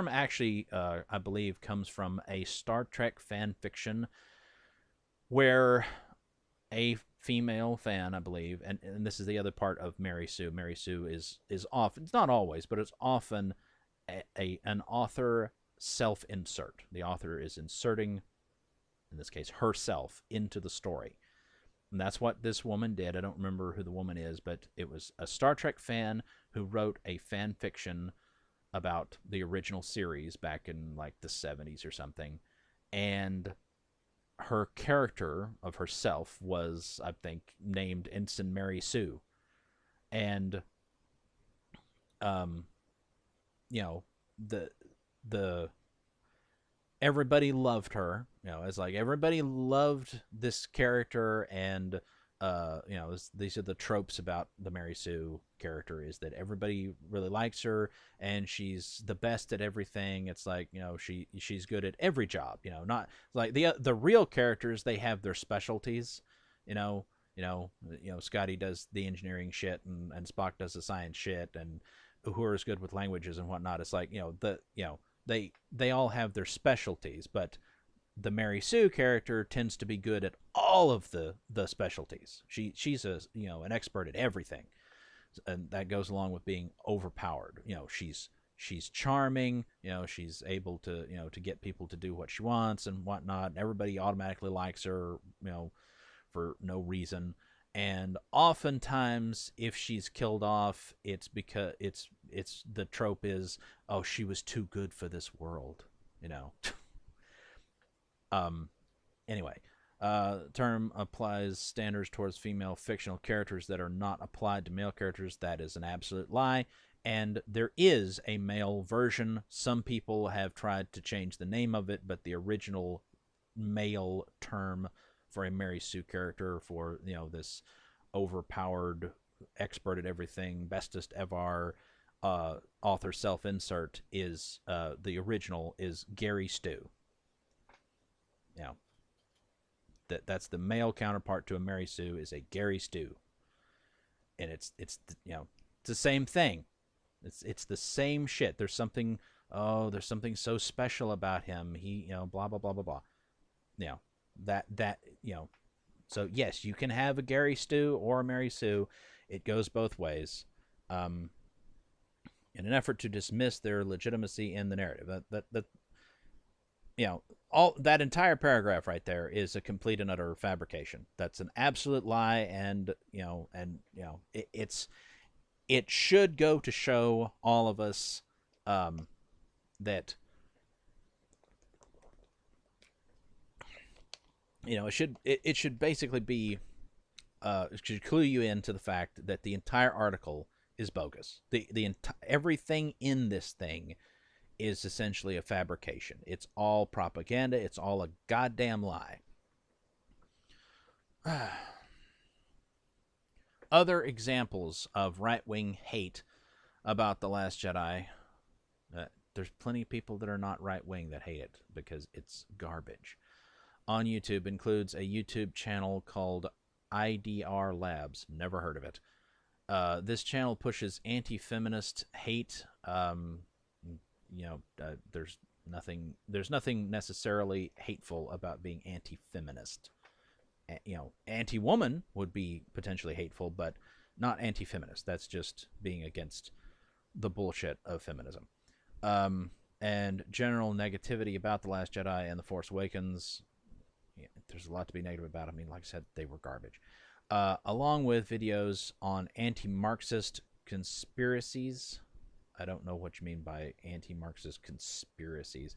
actually, I believe, comes from a Star Trek fan fiction where a female fan, I believe, and this is the other part of Mary Sue. Mary Sue is often, it's not always, but it's often an author self-insert. The author is inserting, in this case, herself into the story. And that's what this woman did. I don't remember who the woman is, but it was a Star Trek fan who wrote a fan fiction about the original series back in like the 70s or something. And her character of herself was, I think, named Ensign Mary Sue. And, the everybody loved her. It's like everybody loved this character, and these are the tropes about the Mary Sue character, is that everybody really likes her and she's the best at everything. It's like, she's good at every job. Not like the real characters, they have their specialties. Scotty does the engineering shit, and Spock does the science shit, and Uhura is good with languages and whatnot. It's like, they all have their specialties, but the Mary Sue character tends to be good at all of the specialties. She's an expert at everything, and that goes along with being overpowered. She's charming. She's able to to get people to do what she wants and whatnot. Everybody automatically likes her, for no reason. And oftentimes, if she's killed off, it's because it's the trope is, oh, she was too good for this world. Anyway, Term applies standards towards female fictional characters that are not applied to male characters. That is an absolute lie. And there is a male version. Some people have tried to change the name of it, but the original male term for a Mary Sue character, for this overpowered expert at everything, bestest ever, author self-insert, is the original is Gary Stu. That's the male counterpart to a Mary Sue, is a Gary Stu, and it's the same thing. It's the same shit. There's something so special about him. He blah blah blah blah blah. So yes, you can have a Gary Stu or a Mary Sue. It goes both ways. In an effort to dismiss their legitimacy in the narrative. All that entire paragraph right there is a complete and utter fabrication. That's an absolute lie, and it should go to show all of us that it should basically be it should clue you into the fact that the entire article is bogus. Everything in this thing is essentially a fabrication. It's all propaganda. It's all a goddamn lie. Other examples of right-wing hate about The Last Jedi. There's plenty of people that are not right-wing that hate it because it's garbage. On YouTube includes a YouTube channel called IDR Labs. Never heard of it. This channel pushes anti-feminist hate. There's nothing necessarily hateful about being anti-feminist. Anti-woman would be potentially hateful, but not anti-feminist. That's just being against the bullshit of feminism. And general negativity about The Last Jedi and The Force Awakens. There's a lot to be negative about. I mean, like I said, they were garbage. Along with videos on anti-Marxist conspiracies. I don't know what you mean by anti-Marxist conspiracies.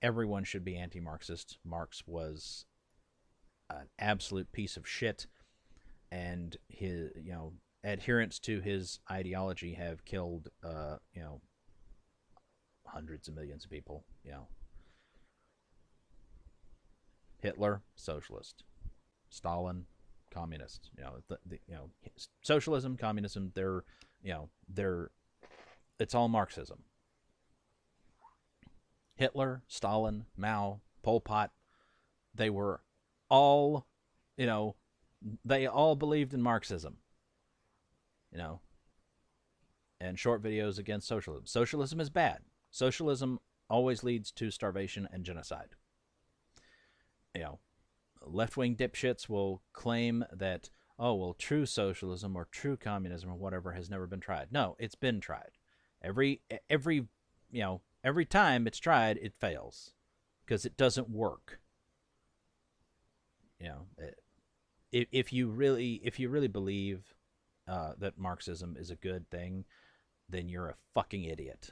Everyone should be anti-Marxist. Marx was an absolute piece of shit, and his adherents to his ideology have killed hundreds of millions of people. Hitler, socialist. Stalin, communist. Socialism, communism. It's all Marxism. Hitler, Stalin, Mao, Pol Pot, they were all, they all believed in Marxism. And short videos against socialism. Socialism is bad. Socialism always leads to starvation and genocide. Left-wing dipshits will claim that, true socialism or true communism or whatever has never been tried. No, it's been tried. Every time it's tried, it fails because it doesn't work. If you really believe that Marxism is a good thing, then you're a fucking idiot,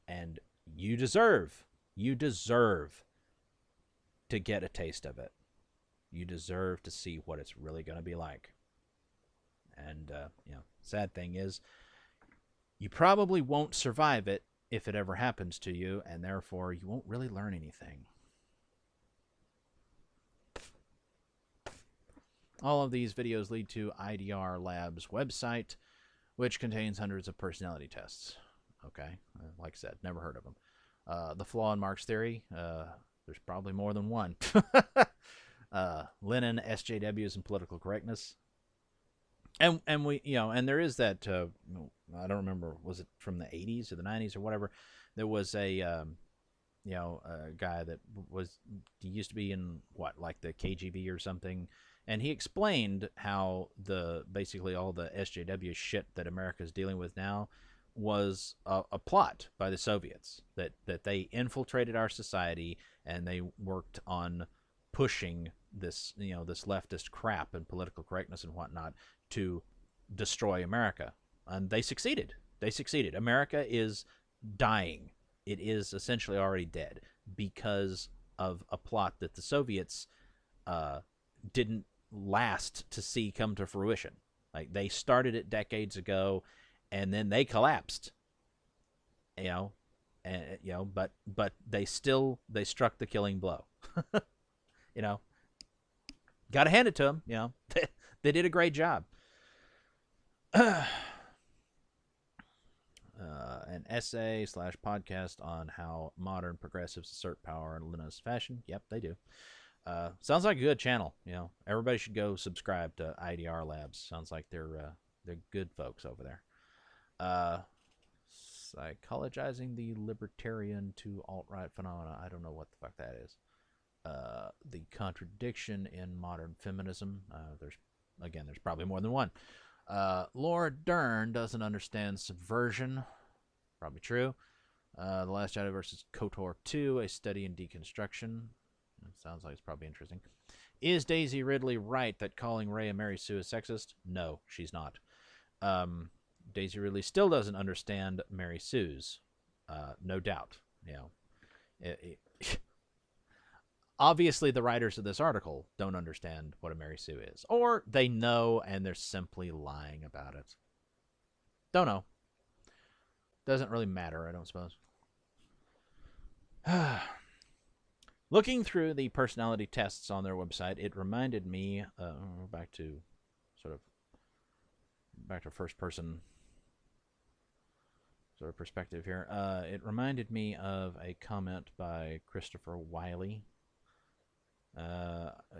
and you deserve to get a taste of it. You deserve to see what it's really going to be like. And sad thing is, you probably won't survive it if it ever happens to you, and therefore you won't really learn anything. All of these videos lead to IDR Labs website, which contains hundreds of personality tests. Okay, like I said, never heard of them. The flaw in Marx theory, there's probably more than one. Lenin, SJWs, and political correctness. And we, and there is that, I don't remember, was it from the 80s or the 90s or whatever? There was a guy that he used to be in like the KGB or something, and he explained how basically all the SJW shit that America is dealing with now was a plot by the Soviets, that they infiltrated our society and they worked on pushing this this leftist crap and political correctness and whatnot to destroy America, and they succeeded. America is dying. It is essentially already dead because of a plot that the Soviets didn't last to see come to fruition. Like, they started it decades ago, and then they collapsed. But they struck the killing blow. Got to hand it to them. They did a great job. An essay / podcast on how modern progressives assert power in a Leninist fashion. Yep, they do. Sounds like a good channel. Everybody should go subscribe to IDR Labs. Sounds like they're good folks over there. Psychologizing the libertarian to alt-right phenomena. I don't know what the fuck that is. The contradiction in modern feminism. There's probably more than one. Laura Dern doesn't understand subversion. Probably true. The Last Jedi versus KOTOR 2, a study in deconstruction. It sounds like it's probably interesting. Is Daisy Ridley right that calling Rey and Mary Sue is sexist? No, she's not. Daisy Ridley still doesn't understand Mary Sue's. No doubt. Obviously, the writers of this article don't understand what a Mary Sue is. Or they know and they're simply lying about it. Don't know. Doesn't really matter, I don't suppose. Looking through the personality tests on their website, it reminded me, back to first person sort of perspective here. It reminded me of a comment by Christopher Wiley.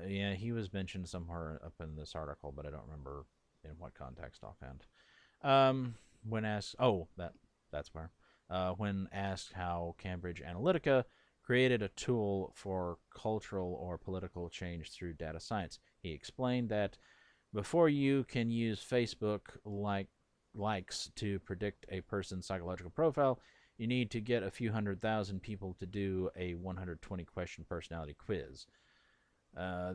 He was mentioned somewhere up in this article, but I don't remember in what context offhand. When asked, that's where. When asked how Cambridge Analytica created a tool for cultural or political change through data science, he explained that before you can use Facebook likes to predict a person's psychological profile, you need to get a few 100,000 people to do a 120-question personality quiz.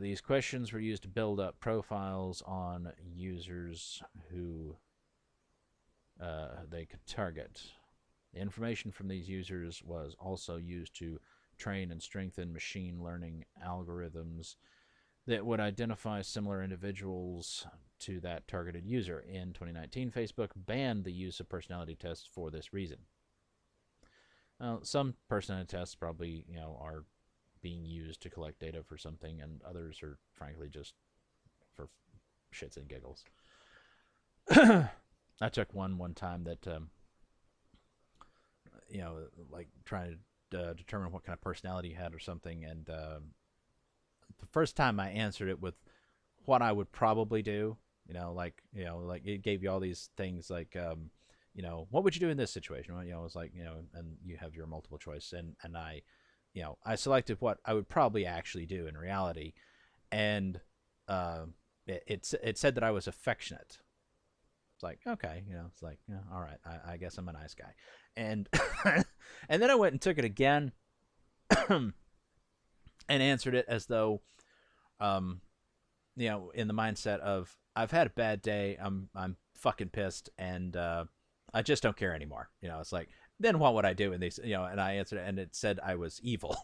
These questions were used to build up profiles on users who they could target. The information from these users was also used to train and strengthen machine learning algorithms that would identify similar individuals to that targeted user. In 2019, Facebook banned the use of personality tests for this reason. Some personality tests probably, are being used to collect data for something, and others are frankly just for shits and giggles. I took one time that, like trying to determine what kind of personality you had or something, and the first time I answered it with what I would probably do, like it gave you all these things like, what would you do in this situation? Well, it's like, and you have your multiple choice, and I selected what I would probably actually do in reality, and it said that I was affectionate. It's like, okay, it's like, all right, I guess I'm a nice guy, and and then I went and took it again, and answered it as though, in the mindset of, I've had a bad day, I'm fucking pissed, and I just don't care anymore. It's like, then what would I do? And and I answered it, and it said I was evil.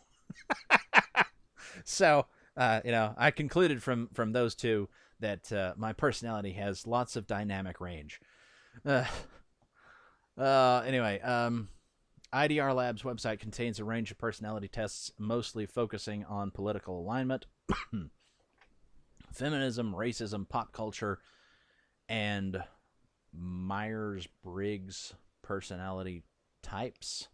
So, I concluded from those two that my personality has lots of dynamic range. Anyway, IDR Labs website contains a range of personality tests, mostly focusing on political alignment, feminism, racism, pop culture, and Myers-Briggs personality types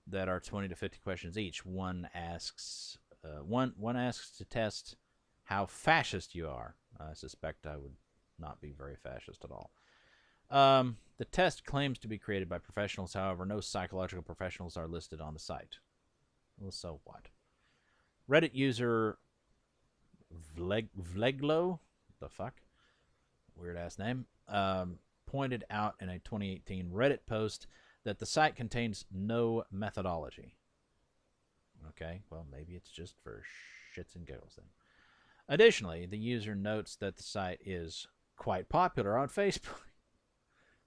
that are 20 to 50 questions each. One asks to test how fascist you are. I suspect I would not be very fascist at all. The test claims to be created by professionals. However, no psychological professionals are listed on the site. Well, so what? Reddit user Vleglo, the fuck? Weird ass name. Pointed out in a 2018 Reddit post that the site contains no methodology. Okay, well, maybe it's just for shits and giggles then. Additionally, the user notes that the site is quite popular on Facebook.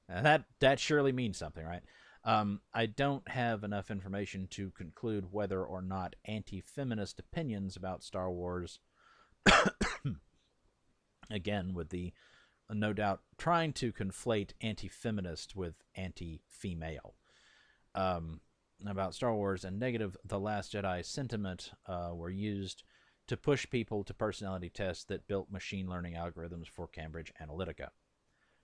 And that surely means something, right? I don't have enough information to conclude whether or not anti-feminist opinions about Star Wars, again, with the no doubt trying to conflate anti-feminist with anti-female, about Star Wars and negative The Last Jedi sentiment were used to push people to personality tests that built machine learning algorithms for Cambridge Analytica.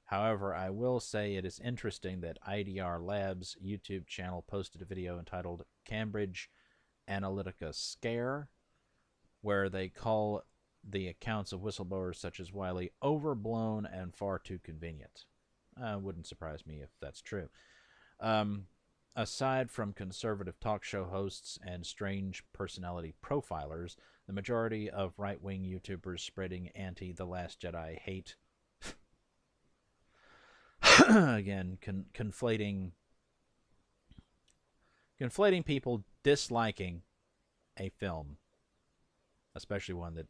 However, I will say it is interesting that IDR Labs' YouTube channel posted a video entitled Cambridge Analytica Scare, where they call the accounts of whistleblowers such as Wiley overblown and far too convenient. Wouldn't surprise me if that's true. Aside from conservative talk show hosts and strange personality profilers, the majority of right-wing YouTubers spreading anti-The Last Jedi hate again, conflating people disliking a film, especially one that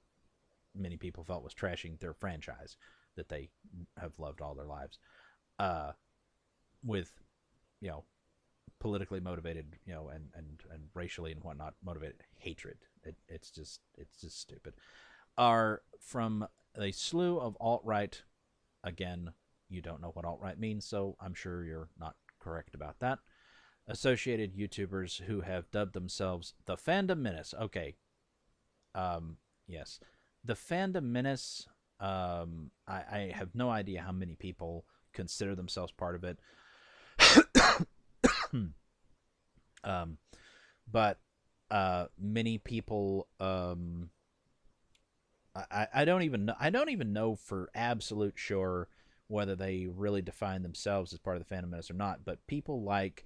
many people felt was trashing their franchise that they have loved all their lives, with, politically motivated, and racially and whatnot motivated hatred. It's just stupid. Are from a slew of alt-right. Again, you don't know what alt-right means, so I'm sure you're not correct about that. Associated YouTubers who have dubbed themselves the Fandom Menace. Okay. Yes. The Fandom Menace, I have no idea how many people consider themselves part of it. But many people, I don't even know for absolute sure whether they really define themselves as part of the Fandom Menace or not. But people like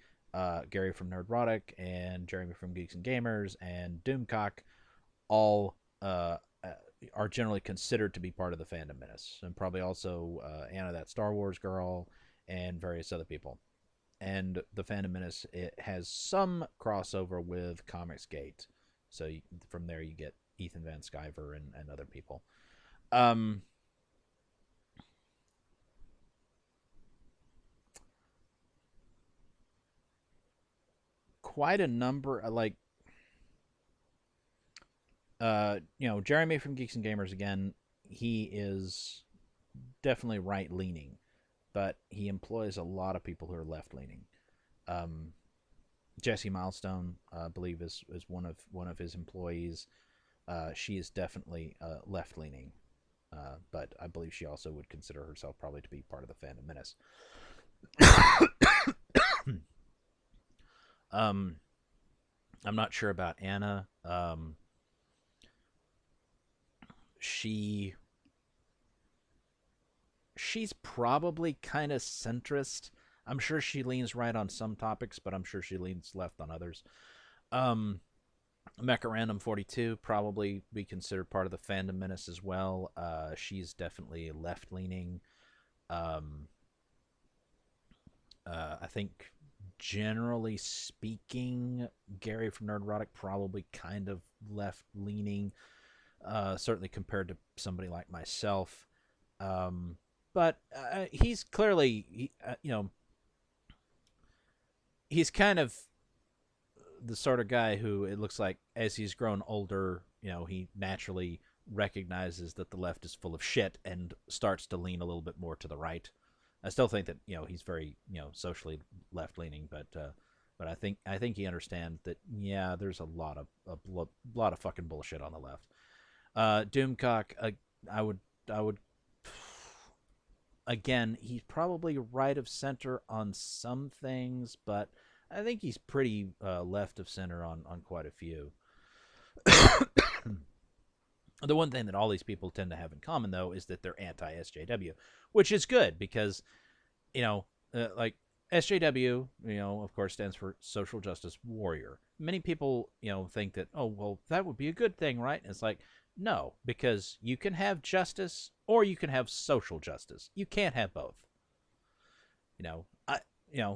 Gary from Nerdrotic and Jeremy from Geeks and Gamers and Doomcock all are generally considered to be part of the Fandom Menace, and probably also Anna, that Star Wars girl, and various other people. And the Fandom Menace, it has some crossover with Comicsgate, so from there you get Ethan Van Sciver and other people. Quite a number, Jeremy from Geeks and Gamers, again, he is definitely right-leaning, but he employs a lot of people who are left-leaning. Jesse Milestone, I believe, is one of his employees. She is definitely left-leaning, but I believe she also would consider herself probably to be part of the Fandom Menace. I'm not sure about Anna. She's probably kind of centrist. I'm sure she leans right on some topics, but I'm sure she leans left on others. Mecha Random 42 probably be considered part of the Fandom Menace as well. She's definitely left-leaning. I think, generally speaking, Gary from Nerdrotic probably kind of left-leaning, certainly compared to somebody like myself. But he's clearly, he's kind of the sort of guy who, it looks like, as he's grown older, he naturally recognizes that the left is full of shit and starts to lean a little bit more to the right. I still think that he's very socially left leaning, but I think he understands that there's a lot of fucking bullshit on the left. Doomcock, I would again, he's probably right of center on some things, but I think he's pretty left of center on quite a few. The one thing that all these people tend to have in common, though, is that they're anti-SJW, which is good because, like SJW, of course, stands for Social Justice Warrior. Many people, think that, oh, well, that would be a good thing, right? And it's like, no, because you can have justice or you can have social justice. You can't have both.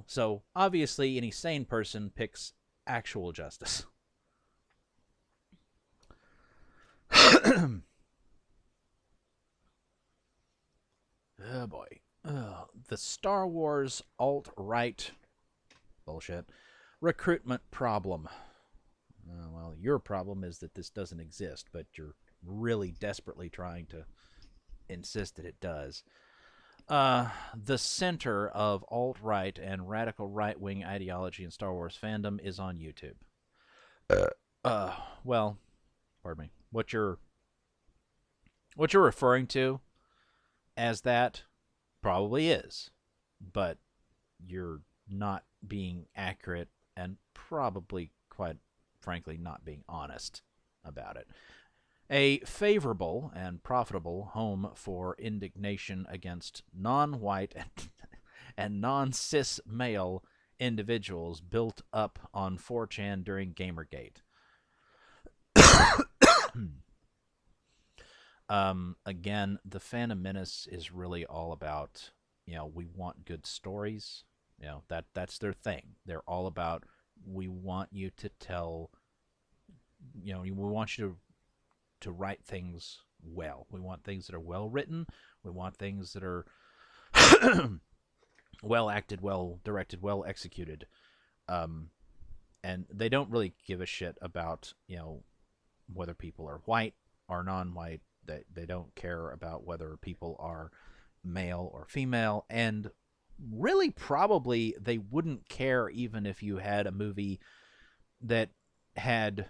So obviously any sane person picks actual justice. Oh boy. The Star Wars alt-right Bullshit. Recruitment problem. Well, your problem is that this doesn't exist, but you're really desperately trying to insist that it does. The center of alt-right and radical right-wing ideology in Star Wars fandom is on YouTube. Well, pardon me. What you're referring to as that probably is, but you're not being accurate and probably, quite frankly, not being honest about it. A favorable and profitable home for indignation against non-white and non-cis male individuals built up on 4chan during Gamergate. Again, the Phantom Menace is really all about, we want good stories. That's their thing. They're all about, we want you to tell, we want you to write things well. We want things that are well written. We want things that are well acted, well directed, well executed. And they don't really give a shit about, whether people are white or non-white. They don't care about whether people are male or female. And really, probably, they wouldn't care even if you had a movie that had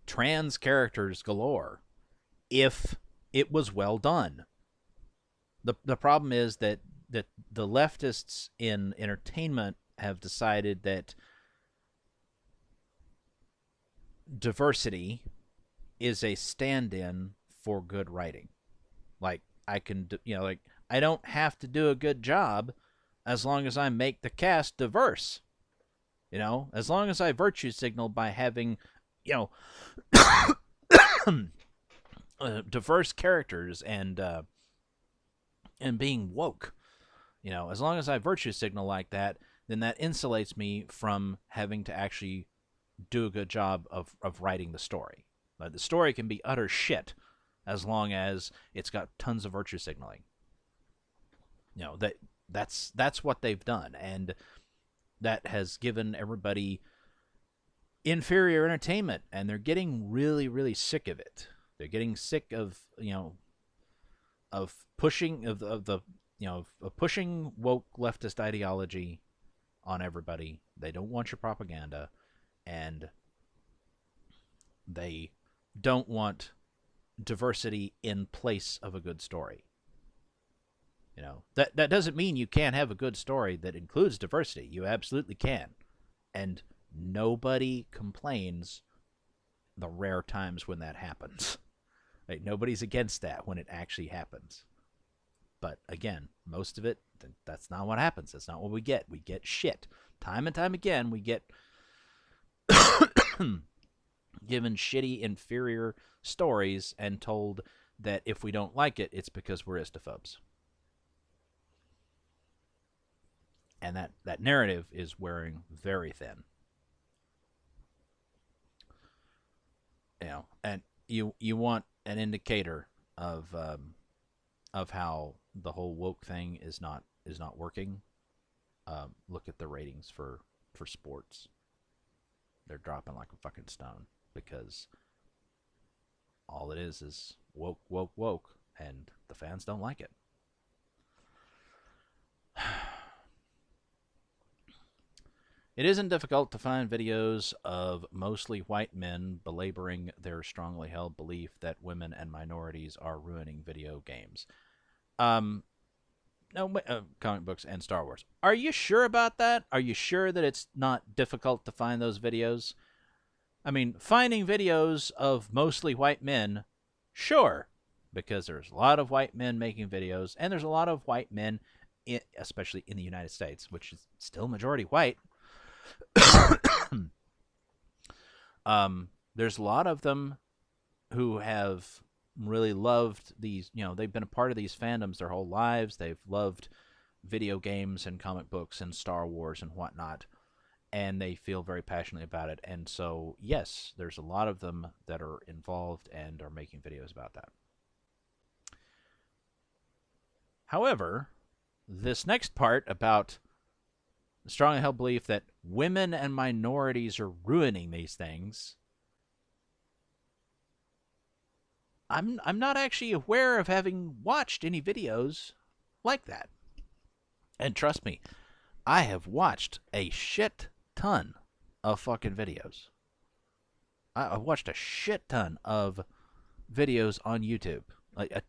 trans characters galore, if it was well done. The problem is that the leftists in entertainment have decided that diversity is a stand-in for good writing. Like, I don't have to do a good job as long as I make the cast diverse. As long as I virtue signal by having, diverse characters and being woke. As long as I virtue signal like that, then that insulates me from having to actually do a good job of writing the story. The story can be utter shit as long as it's got tons of virtue signaling. That's what they've done, and that has given everybody inferior entertainment, and they're getting really, really sick of it. They're getting sick of pushing pushing woke leftist ideology on everybody. They don't want your propaganda, and they don't want diversity in place of a good story. That doesn't mean you can't have a good story that includes diversity. You absolutely can. And nobody complains the rare times when that happens. Like, nobody's against that when it actually happens. But again, most of it, that's not what happens. That's not what we get. We get shit. Time and time again, we get given shitty, inferior stories and told that if we don't like it, it's because we're istophobes. And that narrative is wearing very thin. And you want an indicator of how the whole woke thing is not working. Look at the ratings for sports. They're dropping like a fucking stone because all it is woke, woke, woke, and the fans don't like it. It isn't difficult to find videos of mostly white men belaboring their strongly held belief that women and minorities are ruining video games. Comic books and Star Wars. Are you sure about that? Are you sure that it's not difficult to find those videos? I mean, finding videos of mostly white men, sure, because there's a lot of white men making videos, and there's a lot of white men, especially in the United States, which is still majority white. There's a lot of them who have really loved these, they've been a part of these fandoms their whole lives. They've loved video games and comic books and Star Wars and whatnot, and they feel very passionately about it. And so, yes, there's a lot of them that are involved and are making videos about that. However, this next part about strongly held belief that women and minorities are ruining these things. I'm not actually aware of having watched any videos like that. And trust me, I have watched a shit ton of fucking videos. I've watched a shit ton of videos on YouTube, like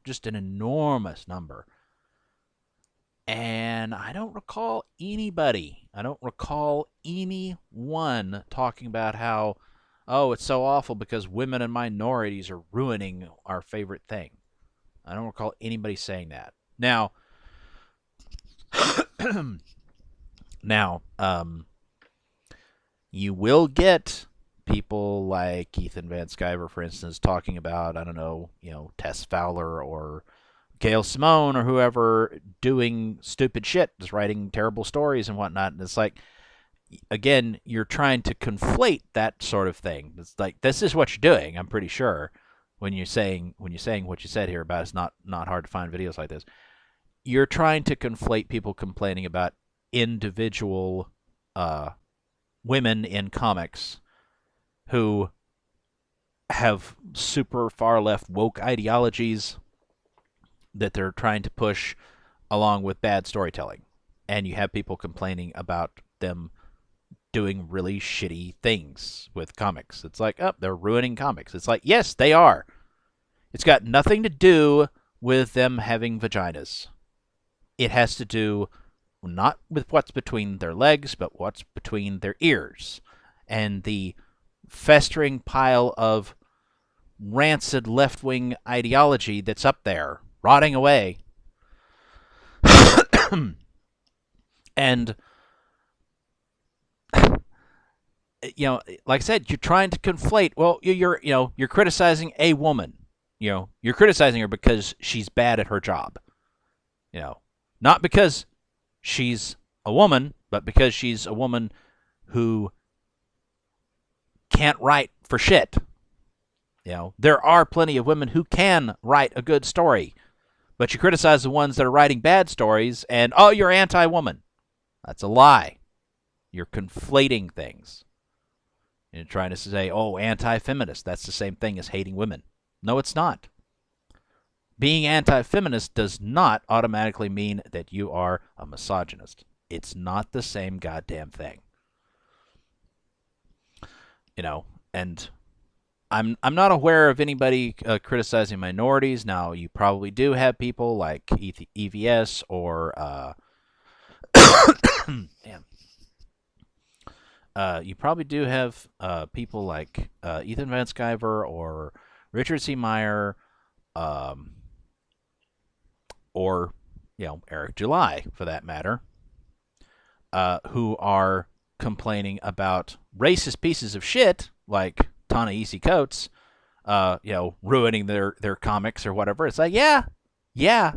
just an enormous number. And I don't recall anyone talking about how, oh, it's so awful because women and minorities are ruining our favorite thing. I don't recall anybody saying that. Now, you will get people like Ethan Van Sciver, for instance, talking about, I don't know, Tess Fowler or Gail Simone or whoever doing stupid shit, just writing terrible stories and whatnot. And it's like, again, you're trying to conflate that sort of thing. It's like, this is what you're doing, I'm pretty sure, when you're saying what you said here about it's not hard to find videos like this. You're trying to conflate people complaining about individual women in comics who have super far left woke ideologies that they're trying to push along with bad storytelling. And you have people complaining about them doing really shitty things with comics. It's like, oh, they're ruining comics. It's like, yes, they are. It's got nothing to do with them having vaginas. It has to do not with what's between their legs, but what's between their ears. And the festering pile of rancid left-wing ideology that's up there, rotting away. And, like I said, you're trying to conflate. Well, you're criticizing a woman. You're criticizing her because she's bad at her job. Not because she's a woman, but because she's a woman who can't write for shit. There are plenty of women who can write a good story, but you criticize the ones that are writing bad stories, and, oh, you're anti-woman. That's a lie. You're conflating things. You're trying to say, oh, anti-feminist. That's the same thing as hating women. No, it's not. Being anti-feminist does not automatically mean that you are a misogynist. It's not the same goddamn thing. And I'm not aware of anybody criticizing minorities. Now, you probably do have people like EVS or damn. You probably do have people like Ethan Van Sciver or Richard C. Meyer, or Eric July, for that matter, who are complaining about racist pieces of shit like Ta-Nehisi Coates, ruining their comics or whatever. It's like, yeah,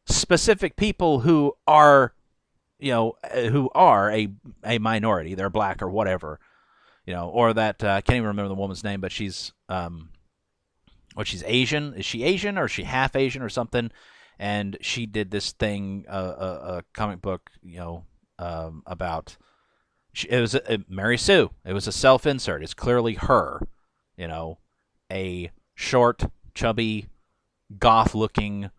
specific people who are a minority, they're black or whatever, or that I can't even remember the woman's name, but she's she's Asian. Is she Asian or is she half Asian or something? And she did this thing, a comic book, about. It was Mary Sue. It was a self-insert. It's clearly her, a short, chubby, goth-looking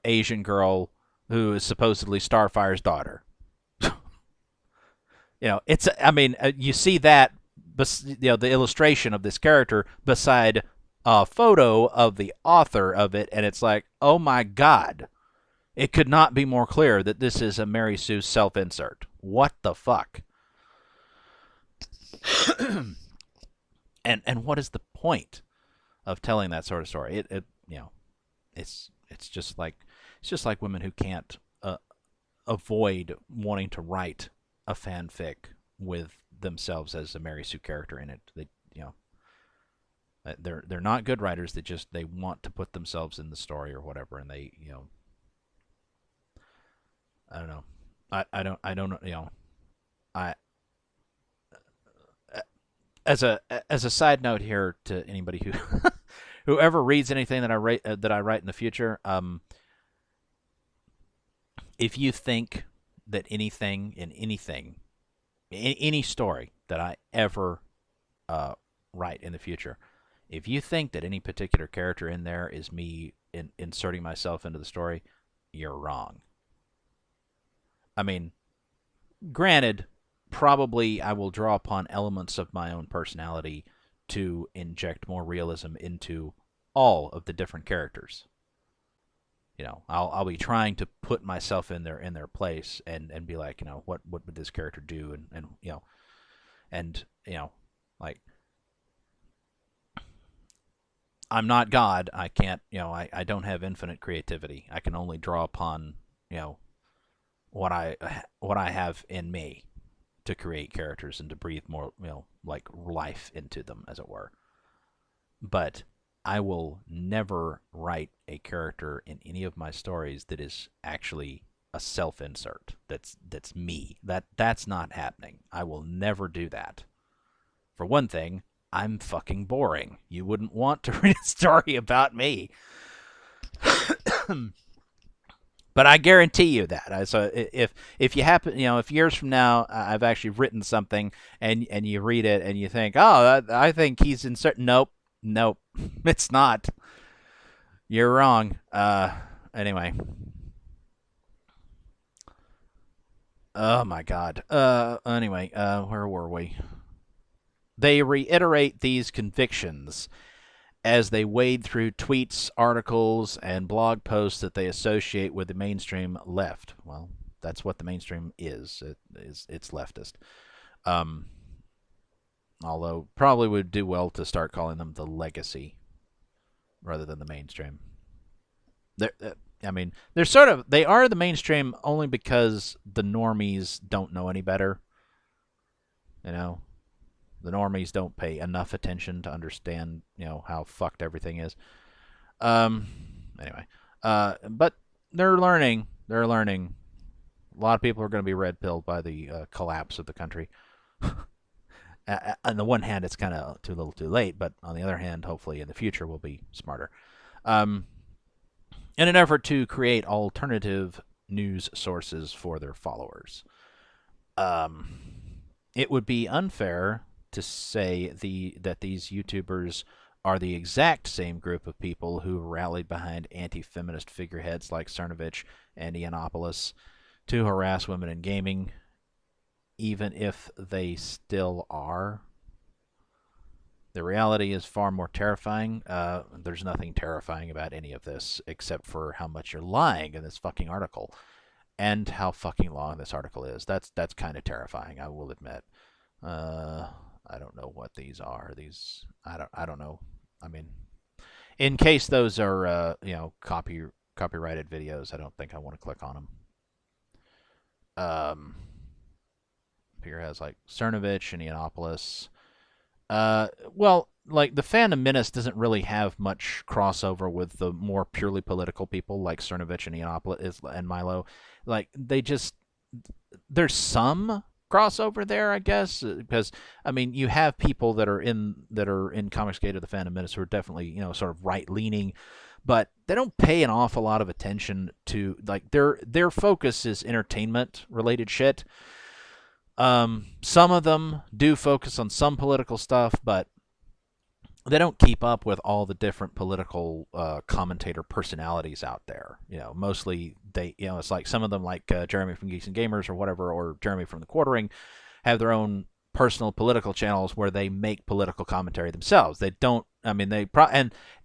Asian girl who is supposedly Starfire's daughter. It's. I mean, you see that, the illustration of this character beside a photo of the author of it, and it's like, oh my God, it could not be more clear that this is a Mary Sue self-insert. What the fuck? and what is the point of telling that sort of story? It's just like women who can't avoid wanting to write a fanfic with themselves as a Mary Sue character in it. They're not good writers. They want to put themselves in the story or whatever, and they I don't know. I don't know. As a side note here to anybody who whoever reads anything that I write in the future, if you think that anything in any story that I ever write in the future, if you think that any particular character in there is me inserting myself into the story, you're wrong. I mean, granted, probably I will draw upon elements of my own personality to inject more realism into all of the different characters. You know, I'll be trying to put myself in their place and be like, you know, what would this character do, and you know, like, I'm not God. I can't, you know, I don't have infinite creativity. I can only draw upon, you know, what I have in me to create characters and to breathe more, you know, like life into them, as it were. But I will never write a character in any of my stories that is actually a self-insert. That's me. That's not happening. I will never do that. For one thing, I'm fucking boring. You wouldn't want to read a story about me. But I guarantee you that. So if you happen, you know, if years from now I've actually written something and you read it and you think, oh, I think he's in certain. Nope, it's not. You're wrong. Anyway. Oh my God. Anyway, where were we? They reiterate these convictions as they wade through tweets, articles, and blog posts that they associate with the mainstream left. Well, that's what the mainstream is. It's leftist. Although probably would do well to start calling them the legacy rather than the mainstream. I mean, they are the mainstream only because the normies don't know any better. You know, the normies don't pay enough attention to understand, you know, how fucked everything is. Anyway, but they're learning. They're learning. A lot of people are going to be red pilled by the collapse of the country. On the one hand, it's kind of too little, too late. But on the other hand, hopefully in the future we'll be smarter. In an effort to create alternative news sources for their followers, it would be unfair to say that these YouTubers are the exact same group of people who rallied behind anti-feminist figureheads like Cernovich and Yiannopoulos to harass women in gaming, even if they still are. The reality is far more terrifying. There's nothing terrifying about any of this except for how much you're lying in this fucking article and how fucking long this article is. That's kind of terrifying, I will admit. I don't know what these are. I don't know. I mean, in case those are you know, copyrighted videos, I don't think I want to click on them. Here has like Cernovich and Yiannopoulos. Well, like the Fandom Menace doesn't really have much crossover with the more purely political people like Cernovich and Yiannopoulos and Milo. Like there's some crossover there, I guess, because I mean you have people that are in Comicsgate or the Fandom Menace who are definitely, you know, sort of right leaning, but they don't pay an awful lot of attention to, like, their focus is entertainment related shit. Some of them do focus on some political stuff, but they don't keep up with all the different political commentator personalities out there. You know, mostly you know, it's like some of them, like Jeremy from Geeks and Gamers or whatever, or Jeremy from The Quartering, have their own personal political channels where they make political commentary themselves. They don't. I mean,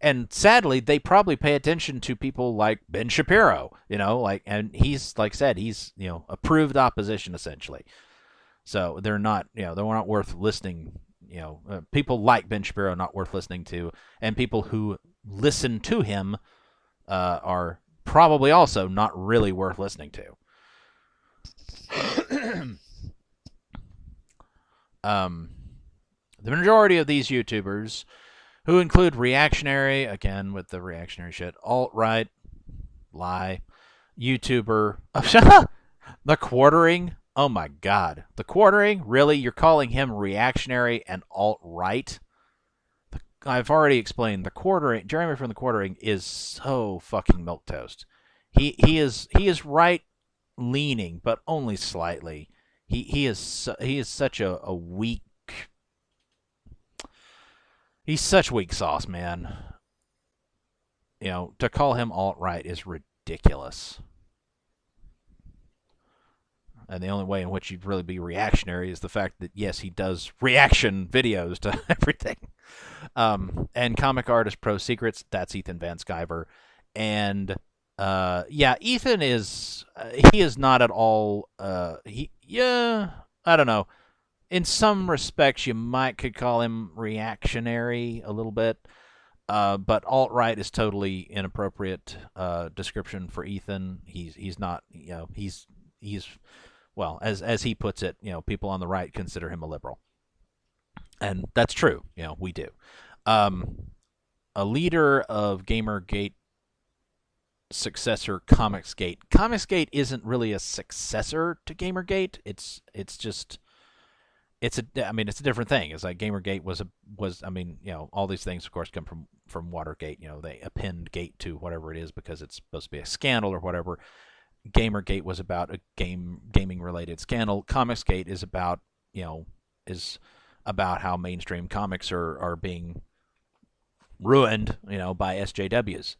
and sadly, they probably pay attention to people like Ben Shapiro. You know, like, and he's, like I said, he's, you know, approved opposition essentially. So they're not, you know, they're not worth listening. You know, people like Ben Shapiro not worth listening to, and people who listen to him are probably also not really worth listening to. The majority of these YouTubers, who include reactionary, again with the reactionary shit, alt-right, lie, YouTuber, The Quartering. Oh my God. The Quartering? Really? You're calling him reactionary and alt-right? I've already explained, The Quartering, Jeremy from The Quartering is so fucking milquetoast. He is right leaning, but only slightly. He is such a weak. He's such weak sauce, man. You know, to call him alt-right is ridiculous. And the only way in which he'd really be reactionary is the fact that, yes, he does reaction videos to everything. And comic artist Pro Secrets, that's Ethan Van Sciver. And, yeah, Ethan is, he is not at all, yeah, I don't know. In some respects, you could call him reactionary a little bit. But alt-right is totally inappropriate description for Ethan. He's not, you know, he's well, as he puts it, you know, people on the right consider him a liberal. And that's true, you know, we do. A leader of Gamergate successor Comicsgate. Comicsgate isn't really a successor to Gamergate. It's just it's a different thing. It's like Gamergate was I mean, you know, all these things of course come from Watergate. You know, they append gate to whatever it is because it's supposed to be a scandal or whatever. Gamergate was about a gaming related scandal. Comicsgate is about, you know, how mainstream comics are being ruined, you know, by SJWs.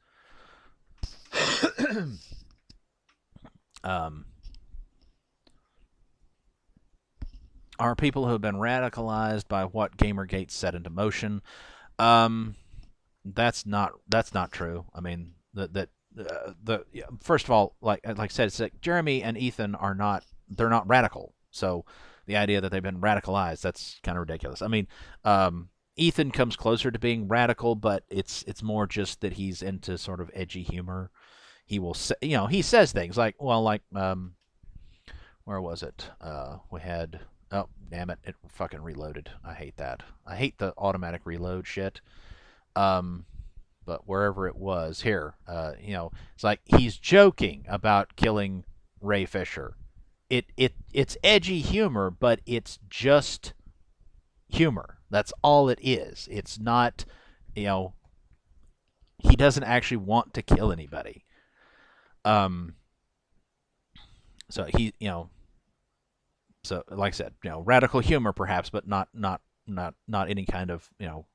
Are people who have been radicalized by what Gamergate set into motion. That's not true. I mean, first of all, like I said, it's like Jeremy and Ethan they're not radical. So the idea that they've been radicalized, that's kind of ridiculous. I mean, Ethan comes closer to being radical, but it's more just that he's into sort of edgy humor. He will say, you know, he says things like, well, like, where was it? We had, oh, damn it, it fucking reloaded. I hate that. I hate the automatic reload shit. But wherever it was, here, you know, it's like he's joking about killing Ray Fisher. It's edgy humor, but it's just humor. That's all it is. It's not, you know, he doesn't actually want to kill anybody. So he, you know, so like I said, you know, radical humor perhaps, but not any kind of, you know,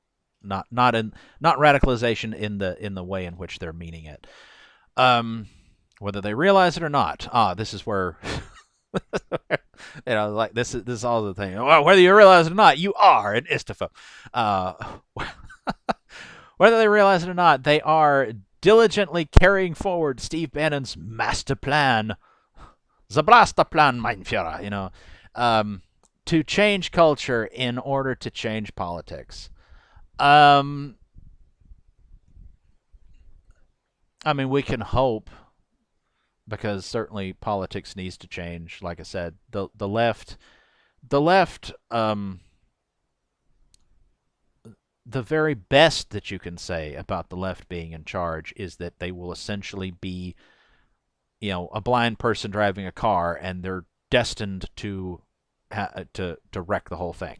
not radicalization in the way in which they're meaning it. Whether they realize it or not. This is where you know, like this is all the thing. Well, whether you realize it or not, you are an istophobe. Whether they realize it or not, they are diligently carrying forward Steve Bannon's master plan, the Blaster Plan, mein Führer, you know, to change culture in order to change politics. I mean, we can hope, because certainly politics needs to change. Like I said, the left, the very best that you can say about the left being in charge is that they will essentially be, you know, a blind person driving a car, and they're destined to wreck the whole thing,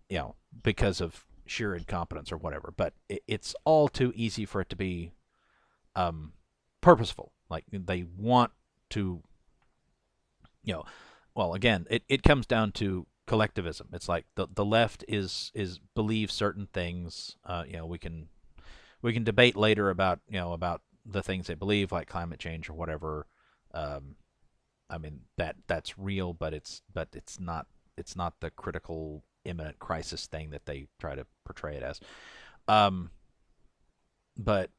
you know, because of sheer incompetence or whatever. But it's all too easy for it to be purposeful. Like, they want to, you know, well, again, it comes down to collectivism. It's like the left is believes certain things. You know, we can debate later about, you know, about the things they believe, like climate change or whatever. I mean, that's real, but it's not the critical imminent crisis thing that they try to portray it as. But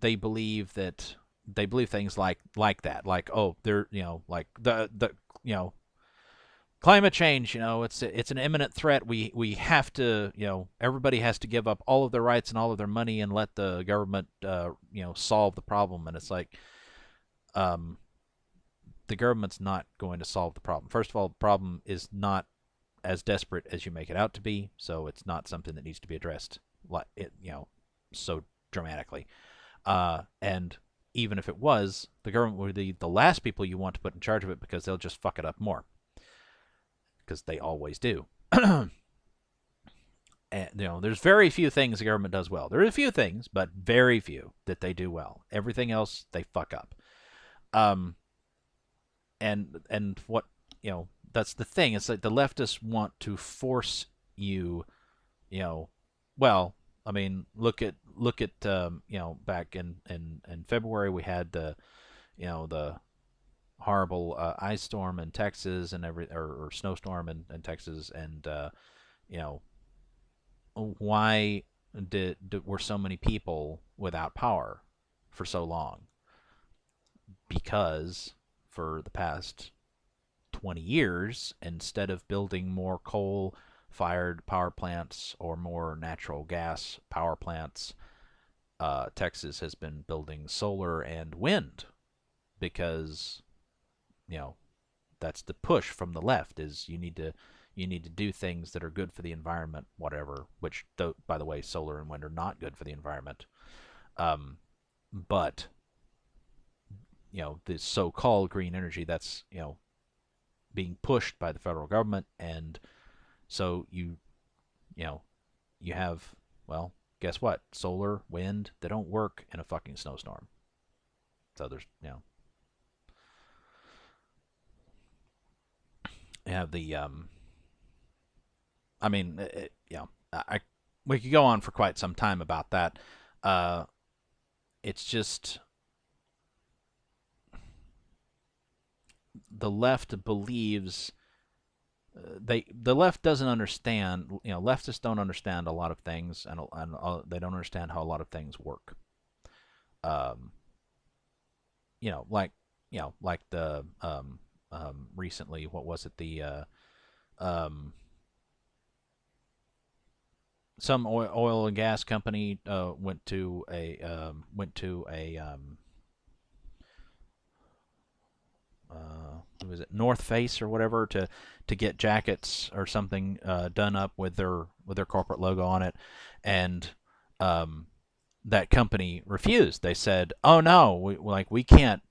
they believe things like that, like, oh, they're, you know, like the you know, climate change, you know, it's an imminent threat. We have to, you know, everybody has to give up all of their rights and all of their money and let the government, you know, solve the problem. And it's like, the government's not going to solve the problem. First of all, the problem is not as desperate as you make it out to be, so it's not something that needs to be addressed, like it, you know, so dramatically. And even if it was, the government would be the last people you want to put in charge of it, because they'll just fuck it up more, because they always do. And, you know, there's very few things the government does well. There are a few things, but very few that they do well. Everything else they fuck up. Um, and what, that's the thing. It's like the leftists want to force you, you know, well, I mean, look at back in February we had the horrible ice storm in Texas and or snowstorm in Texas, and you know why were so many people without power for so long? Because for the past 20 years, instead of building more coal fired power plants or more natural gas power plants, Texas has been building solar and wind because, you know, that's the push from the left is you need to do things that are good for the environment, whatever, which, by the way, solar and wind are not good for the environment. But, the so-called green energy, that's, being pushed by the federal government, and so you know you have, well, guess what? Solar, wind, they don't work in a fucking snowstorm. So there's, you have the I mean, we could go on for quite some time about that. Uh, it's just the left believes the left doesn't understand. Leftists don't understand a lot of things, and they don't understand how a lot of things work. Um, like the recently, what was it? The some oil and gas company went to a who was it, North Face or whatever, to get jackets or something done up with their corporate logo on it, and that company refused. They said, "Oh no, we can't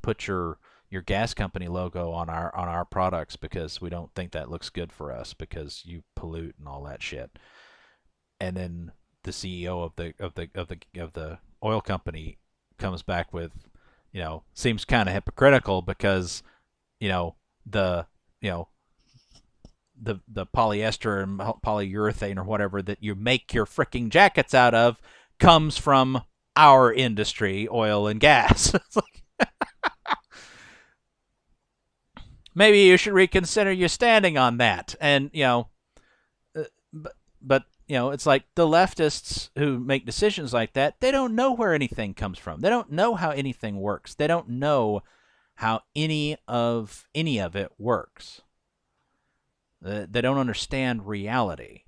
put your gas company logo on our products because we don't think that looks good for us because you pollute and all that shit." And then the CEO of the oil company comes back with, seems kind of hypocritical because, the you know the polyester and polyurethane or whatever that you make your freaking jackets out of comes from our industry, oil and gas. It's like, maybe you should reconsider your standing on that. And but it's like the leftists who make decisions like that, they don't know where anything comes from. They don't know how anything works. They don't know how any of it works. They don't understand reality.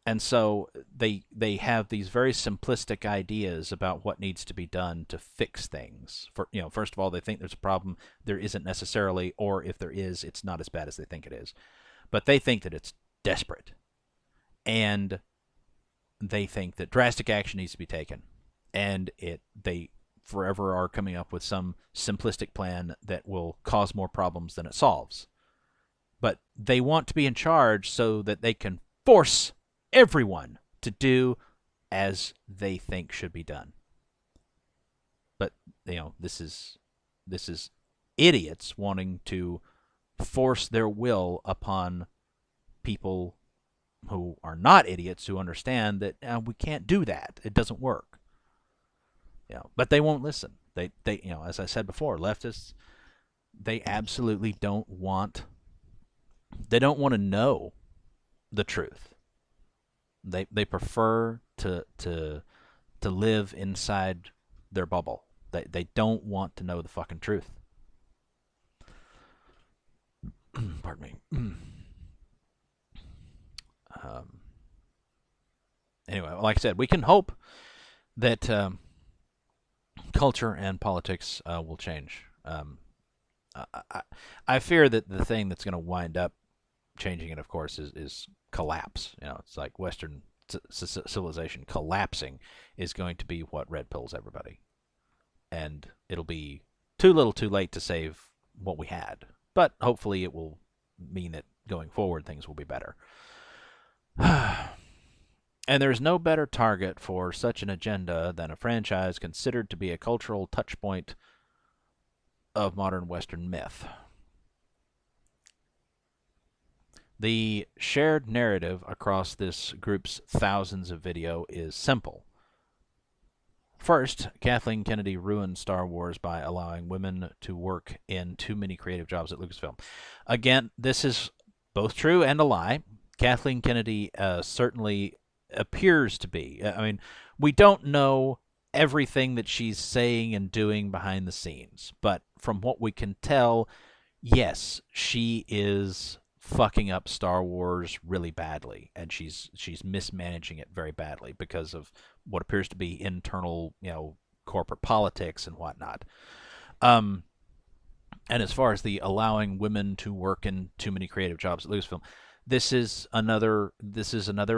And so they have these very simplistic ideas about what needs to be done to fix things. First of all, they think there's a problem there isn't necessarily, or if there is, it's not as bad as they think it is. But they think that it's desperate, and they think that drastic action needs to be taken, and they forever are coming up with some simplistic plan that will cause more problems than it solves. But they want to be in charge so that they can force everyone to do as they think should be done. But this is idiots wanting to force their will upon people who are not idiots, who understand that we can't do that. It doesn't work. But they won't listen. They as I said before, leftists, they absolutely don't want to know the truth. They prefer to live inside their bubble. They don't want to know the fucking truth. Pardon me. Anyway, like I said, we can hope that culture and politics will change. I fear that the thing that's going to wind up changing it, of course, is collapse. It's like Western civilization collapsing is going to be what red pills everybody. And it'll be too little too late to save what we had. But hopefully it will mean that going forward things will be better. And there's no better target for such an agenda than a franchise considered to be a cultural touchpoint of modern Western myth. The shared narrative across this group's thousands of video is simple. First, Kathleen Kennedy ruined Star Wars by allowing women to work in too many creative jobs at Lucasfilm. Again, this is both true and a lie. Kathleen Kennedy certainly appears to be. I mean, we don't know everything that she's saying and doing behind the scenes, but from what we can tell, yes, she is fucking up Star Wars really badly, and she's mismanaging it very badly because of what appears to be internal, corporate politics and whatnot. And as far as the allowing women to work in too many creative jobs at Lucasfilm, this is another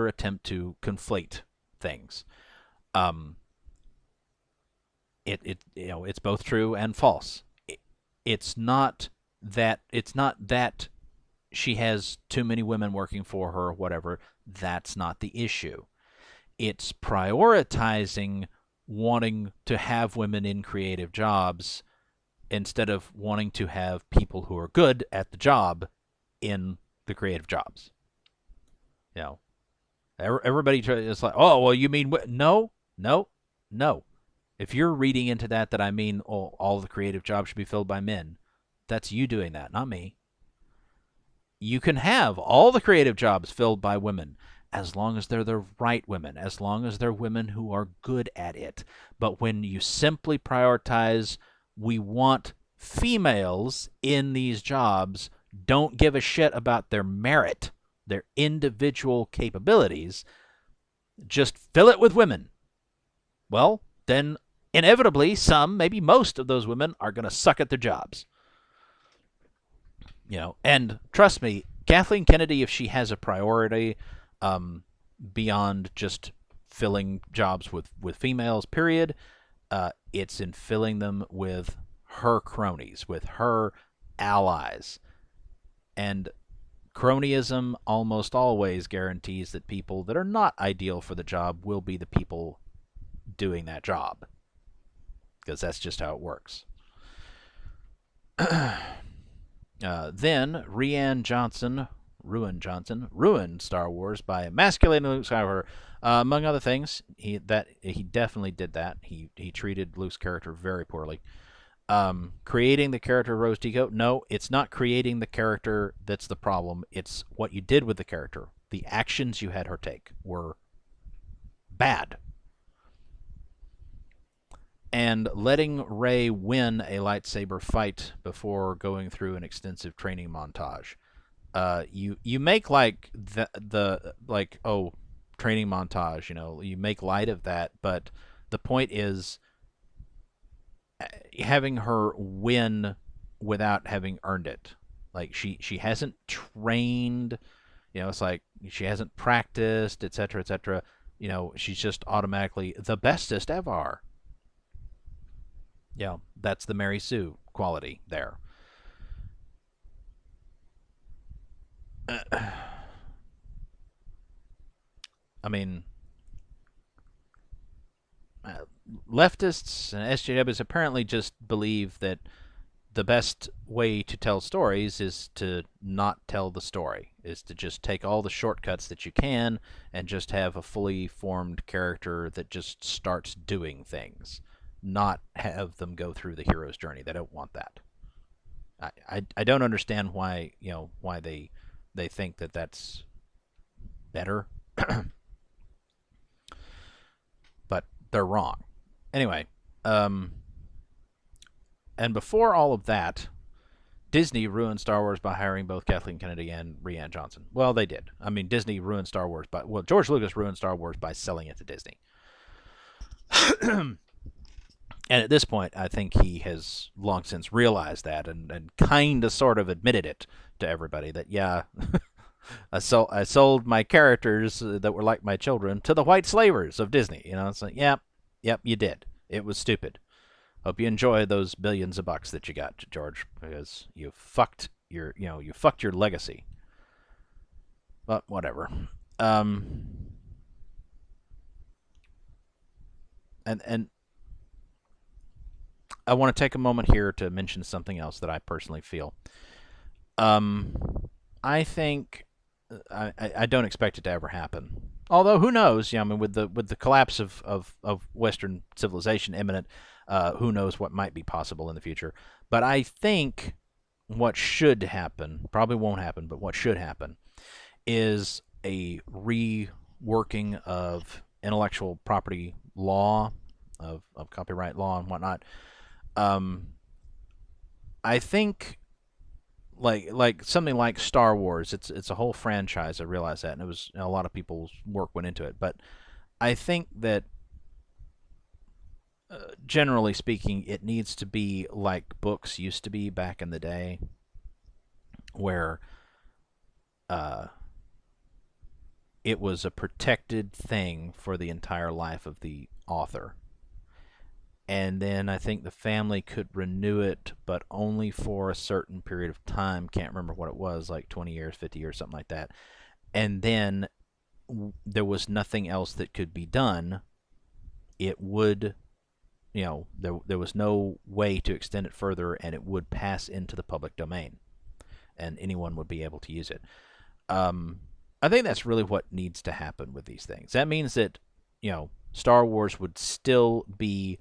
attempt to conflate things. It's both true and false. It's not that she has too many women working for her or whatever. That's not the issue. It's prioritizing wanting to have women in creative jobs instead of wanting to have people who are good at the job in the creative jobs. Everybody is like, oh, well, you mean no. If you're reading into that I mean all the creative jobs should be filled by men, that's you doing that, not me. You can have all the creative jobs filled by women as long as they're the right women, as long as they're women who are good at it. But when you simply prioritize, we want females in these jobs, don't give a shit about their merit, their individual capabilities, just fill it with women. Well, then inevitably some, maybe most of those women are going to suck at their jobs. And trust me, Kathleen Kennedy, if she has a priority beyond just filling jobs with females, period, it's in filling them with her cronies, with her allies. And cronyism almost always guarantees that people that are not ideal for the job will be the people doing that job. Because that's just how it works. Then Rian Johnson ruined Star Wars by emasculating Luke Skywalker. Among other things, he definitely did that. He treated Luke's character very poorly. Creating the character Rose Tico, no, it's not creating the character that's the problem. It's what you did with the character. The actions you had her take were bad. And letting Rey win a lightsaber fight before going through an extensive training montage. You make like the training montage, you make light of that, but the point is having her win without having earned it. Like she hasn't trained, it's like she hasn't practiced, etc., etc. She's just automatically the bestest ever. That's the Mary Sue quality there. I mean, leftists and SJWs apparently just believe that the best way to tell stories is to not tell the story, is to just take all the shortcuts that you can and just have a fully formed character that just starts doing things. Not have them go through the hero's journey. They don't want that. I don't understand why they think that that's better, but they're wrong. Anyway, and before all of that, Disney ruined Star Wars by hiring both Kathleen Kennedy and Rian Johnson. Well, they did. I mean, Disney ruined Star Wars George Lucas ruined Star Wars by selling it to Disney. And at this point, I think he has long since realized that and kind of sort of admitted it to everybody that, yeah, I sold my characters that were like my children to the white slavers of Disney. It's like, yep, you did. It was stupid. Hope you enjoy those billions of bucks that you got, George, because you fucked your legacy. But whatever. and I want to take a moment here to mention something else that I personally feel. Um, I think I don't expect it to ever happen. Although who knows? Yeah, I mean, with the collapse of Western civilization imminent, who knows what might be possible in the future. But I think what should happen, probably won't happen, but what should happen is a reworking of intellectual property law, of copyright law and whatnot. Um, I think like something like Star Wars. It's a whole franchise. I realize that, and it was, a lot of people's work went into it. But I think that generally speaking, it needs to be like books used to be back in the day, where uh, it was a protected thing for the entire life of the author. And then I think the family could renew it, but only for a certain period of time. Can't remember what it was, like 20 years, 50 years, something like that. And then there was nothing else that could be done. It would, there was no way to extend it further, and it would pass into the public domain, and anyone would be able to use it. I think that's really what needs to happen with these things. That means that, Star Wars would still be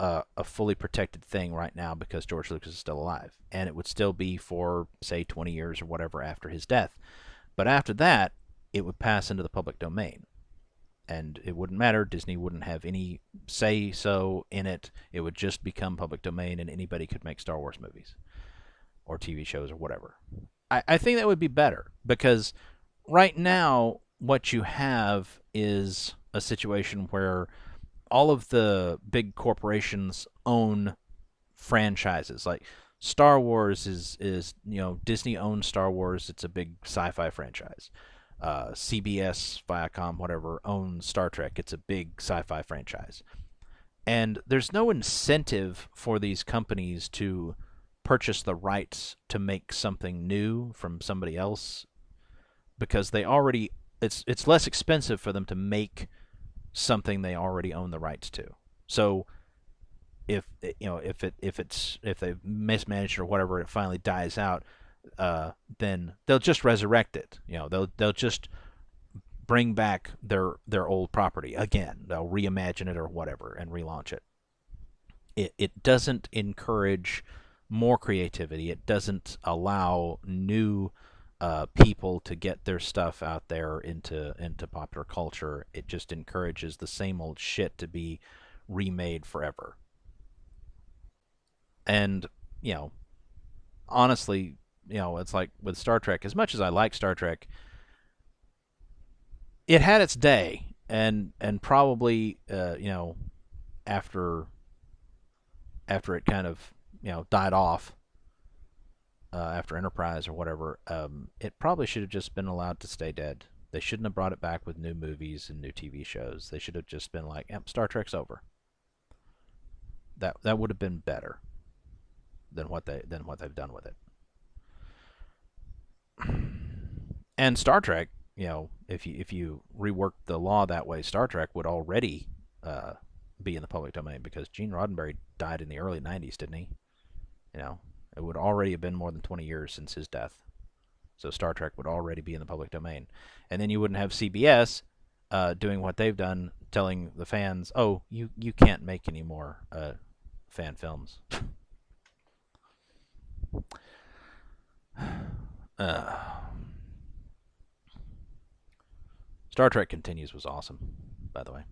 a fully protected thing right now because George Lucas is still alive, and it would still be for, say, 20 years or whatever after his death. But after that, it would pass into the public domain, and it wouldn't matter. Disney wouldn't have any say so in it. It would just become public domain, and anybody could make Star Wars movies or TV shows or whatever. I think that would be better, because right now what you have is a situation where all of the big corporations own franchises. Like Star Wars is Disney owns Star Wars. It's a big sci-fi franchise. CBS, Viacom, whatever, owns Star Trek. It's a big sci-fi franchise. And there's no incentive for these companies to purchase the rights to make something new from somebody else, because they already, it's less expensive for them to make something they already own the rights to. So if if they've mismanaged or whatever, it finally dies out, then they'll just resurrect it. They'll just bring back their old property again. They'll reimagine it or whatever and relaunch it. It doesn't encourage more creativity. It doesn't allow new people to get their stuff out there into popular culture. It just encourages the same old shit to be remade forever. And honestly, it's like with Star Trek. As much as I like Star Trek, it had its day, and probably after it kind of died off, after Enterprise or whatever, it probably should have just been allowed to stay dead. They shouldn't have brought it back with new movies and new TV shows. They should have just been like, yep, Star Trek's over. That would have been better than what they've done with it. And Star Trek, if you rework the law that way, Star Trek would already be in the public domain, because Gene Roddenberry died in the early '90s, didn't he? It would already have been more than 20 years since his death. So Star Trek would already be in the public domain. And then you wouldn't have CBS doing what they've done, telling the fans, oh, you can't make any more fan films. Star Trek Continues was awesome, by the way.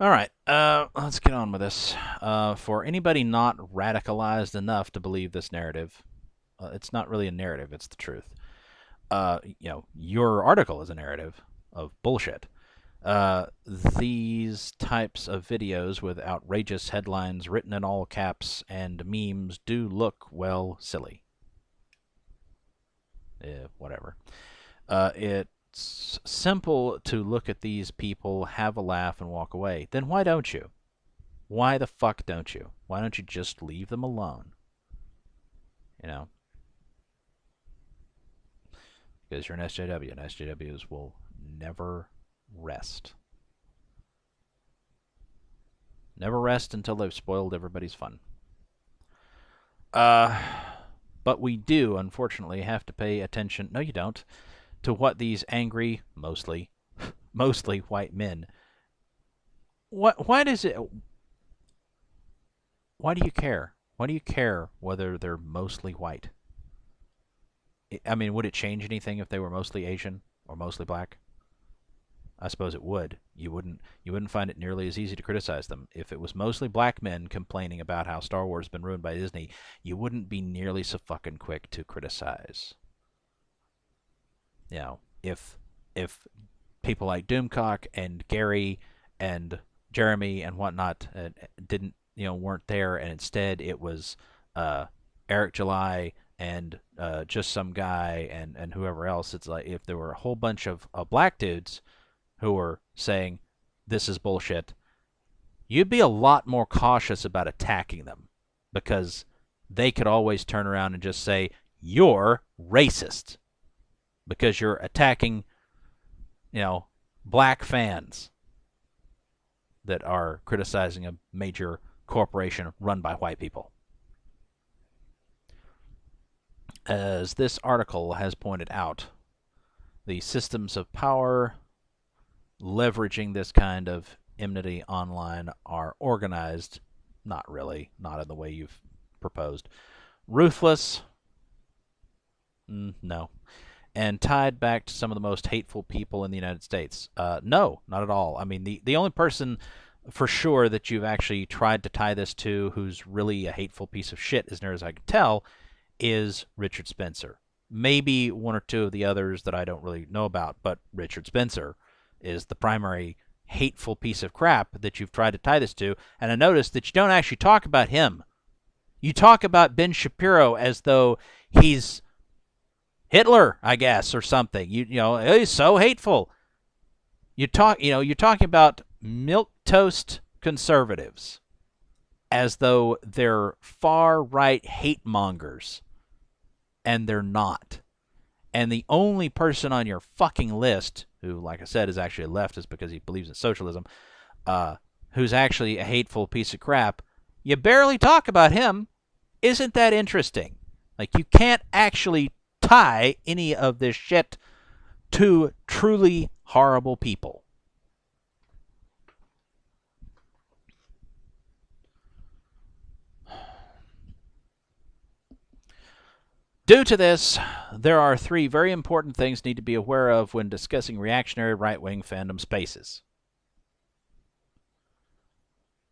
All right, let's get on with this. For anybody not radicalized enough to believe this narrative, it's not really a narrative, it's the truth. Your article is a narrative of bullshit. These types of videos with outrageous headlines written in all caps and memes do look, well, silly. Whatever. It's simple to look at these people, have a laugh, and walk away. Then why don't you? Why the fuck don't you? Why don't you just leave them alone? Because you're an SJW, and SJWs will never rest. Never rest until they've spoiled everybody's fun. But we do, unfortunately, have to pay attention. No, you don't. To what these angry, mostly white men. Why does it? Why do you care? Why do you care whether they're mostly white? I mean, would it change anything if they were mostly Asian or mostly black? I suppose it would. You wouldn't find it nearly as easy to criticize them. If it was mostly black men complaining about how Star Wars has been ruined by Disney, you wouldn't be nearly so fucking quick to criticize. You know, if people like Doomcock and Gary and Jeremy and whatnot didn't, weren't there, and instead it was Eric July and just some guy and whoever else, it's like if there were a whole bunch of black dudes who were saying this is bullshit, you'd be a lot more cautious about attacking them, because they could always turn around and just say, you're racist, because you're attacking, black fans that are criticizing a major corporation run by white people. As this article has pointed out, the systems of power leveraging this kind of enmity online are organized, not really, not in the way you've proposed, ruthless, no, and tied back to some of the most hateful people in the United States. No, not at all. I mean, the only person for sure that you've actually tried to tie this to who's really a hateful piece of shit, as near as I can tell, is Richard Spencer. Maybe one or two of the others that I don't really know about, but Richard Spencer is the primary hateful piece of crap that you've tried to tie this to. And I noticed that you don't actually talk about him. You talk about Ben Shapiro as though he's Hitler, I guess, or something. He's so hateful. You're talking about milquetoast conservatives as though they're far-right hate mongers, and they're not. And the only person on your fucking list who, like I said, is actually a leftist because he believes in socialism, who's actually a hateful piece of crap, you barely talk about him. Isn't that interesting? Like, you can't actually tie any of this shit to truly horrible people. Due to this, there are 3 very important things need to be aware of when discussing reactionary right-wing fandom spaces.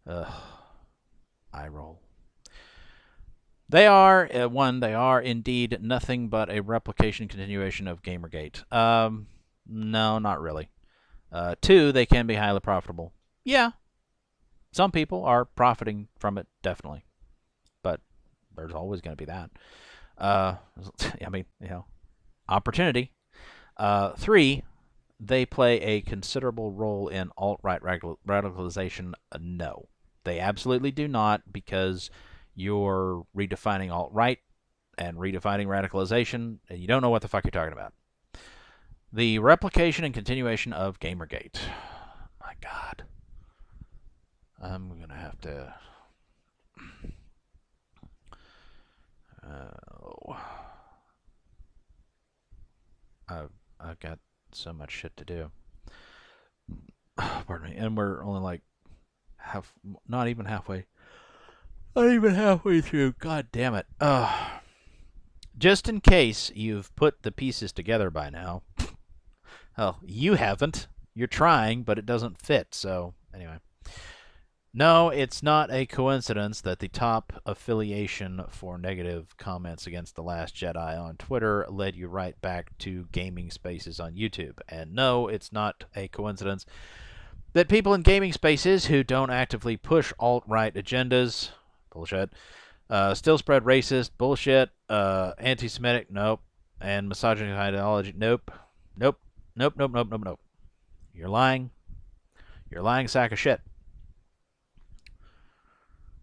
Eye roll. They are, they are indeed nothing but a replication continuation of Gamergate. No, not really. 2, they can be highly profitable. Yeah, some people are profiting from it, definitely. But there's always going to be that. Opportunity. 3, they play a considerable role in alt-right radicalization. No, they absolutely do not, because you're redefining alt-right and redefining radicalization, and you don't know what the fuck you're talking about. The replication and continuation of Gamergate. My God. I'm going to have to... I've got so much shit to do. Pardon me. And we're only like not even halfway through. God damn it. Just in case you've put the pieces together by now. Well, you haven't. You're trying, but it doesn't fit. So, anyway. No, it's not a coincidence that the top affiliation for negative comments against The Last Jedi on Twitter led you right back to gaming spaces on YouTube. And no, it's not a coincidence that people in gaming spaces who don't actively push alt-right agendas, bullshit, still spread racist, bullshit, anti-Semitic, nope, and misogynistic ideology, nope. You're lying. You're a lying sack of shit.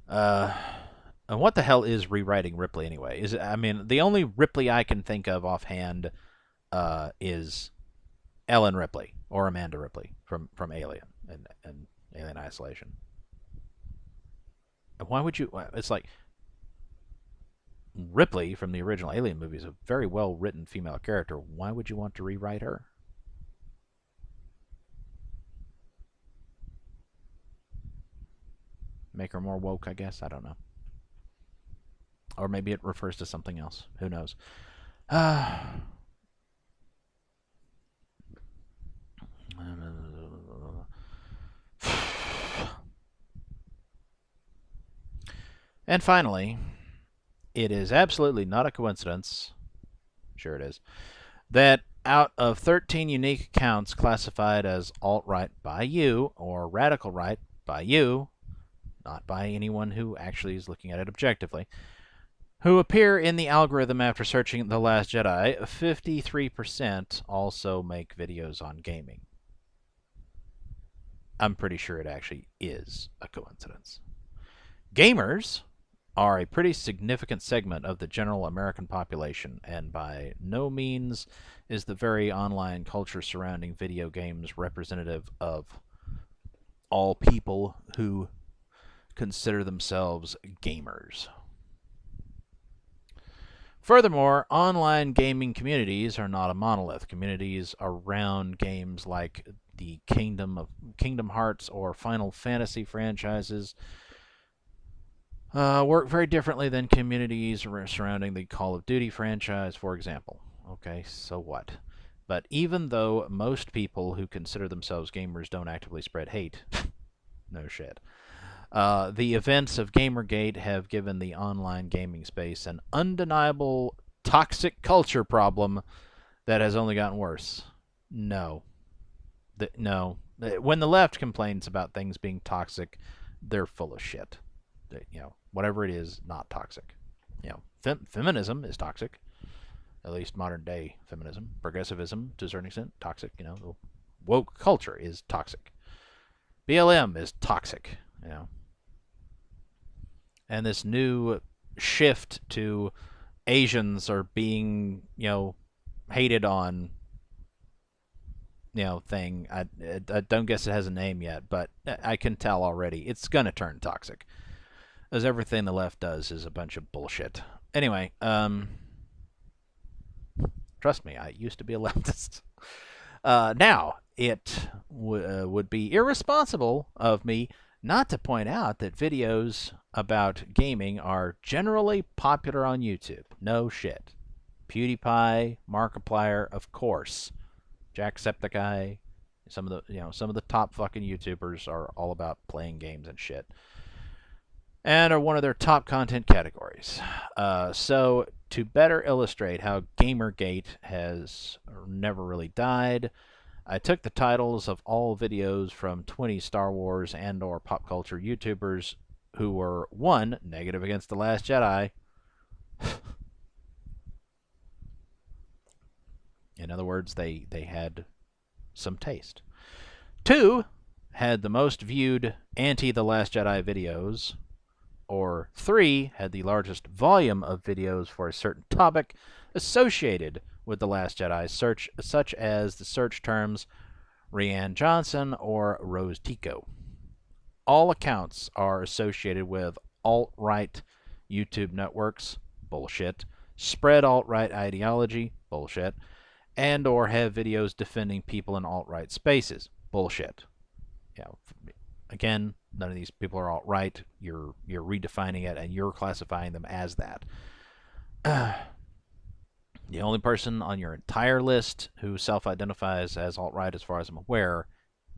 And what the hell is rewriting Ripley anyway? The only Ripley I can think of offhand is Ellen Ripley. or Amanda Ripley from Alien and Alien Isolation. And why would you? It's like Ripley from the original Alien movie is a very well written female character. Why would you want to rewrite her? Make her more woke, I guess. I don't know. Or maybe it refers to something else. Who knows? And finally, it is absolutely not a coincidence, sure it is, that out of 13 unique accounts classified as alt-right by you, or radical right by you, not by anyone who actually is looking at it objectively, who appear in the algorithm after searching The Last Jedi, 53% also make videos on gaming. I'm pretty sure it actually is a coincidence. Gamers are a pretty significant segment of the general American population, and by no means is the very online culture surrounding video games representative of all people who consider themselves gamers. Furthermore, online gaming communities are not a monolith. Communities around games like the Kingdom Hearts or Final Fantasy franchises work very differently than communities surrounding the Call of Duty franchise, for example. Okay, so what? But even though most people who consider themselves gamers don't actively spread hate, no shit, the events of Gamergate have given the online gaming space an undeniable toxic culture problem that has only gotten worse. No. No. When the left complains about things being toxic, they're full of shit. Whatever it is, not toxic. Feminism is toxic. At least modern day feminism. Progressivism, to a certain extent, toxic. Woke culture is toxic. BLM is toxic. And this new shift to Asians are being, hated on, thing. I don't guess it has a name yet, but I can tell already it's going to turn toxic. As everything the left does is a bunch of bullshit. Anyway, trust me, I used to be a leftist. Now, it would be irresponsible of me not to point out that videos about gaming are generally popular on YouTube. No shit. PewDiePie, Markiplier, of course. Jacksepticeye, some of the top fucking YouTubers are all about playing games and shit, and are one of their top content categories. So to better illustrate how Gamergate has never really died, I took the titles of all videos from 20 Star Wars and or pop culture YouTubers who were, 1, negative against The Last Jedi. In other words, they had some taste. 2, had the most viewed anti-The Last Jedi videos. Or 3, had the largest volume of videos for a certain topic associated with The Last Jedi, such as the search terms Rian Johnson or Rose Tico. All accounts are associated with alt-right YouTube networks, bullshit, spread alt-right ideology, bullshit, and or have videos defending people in alt-right spaces, bullshit. Again, none of these people are alt-right. You're redefining it, and you're classifying them as that. The only person on your entire list who self-identifies as alt-right, as far as I'm aware,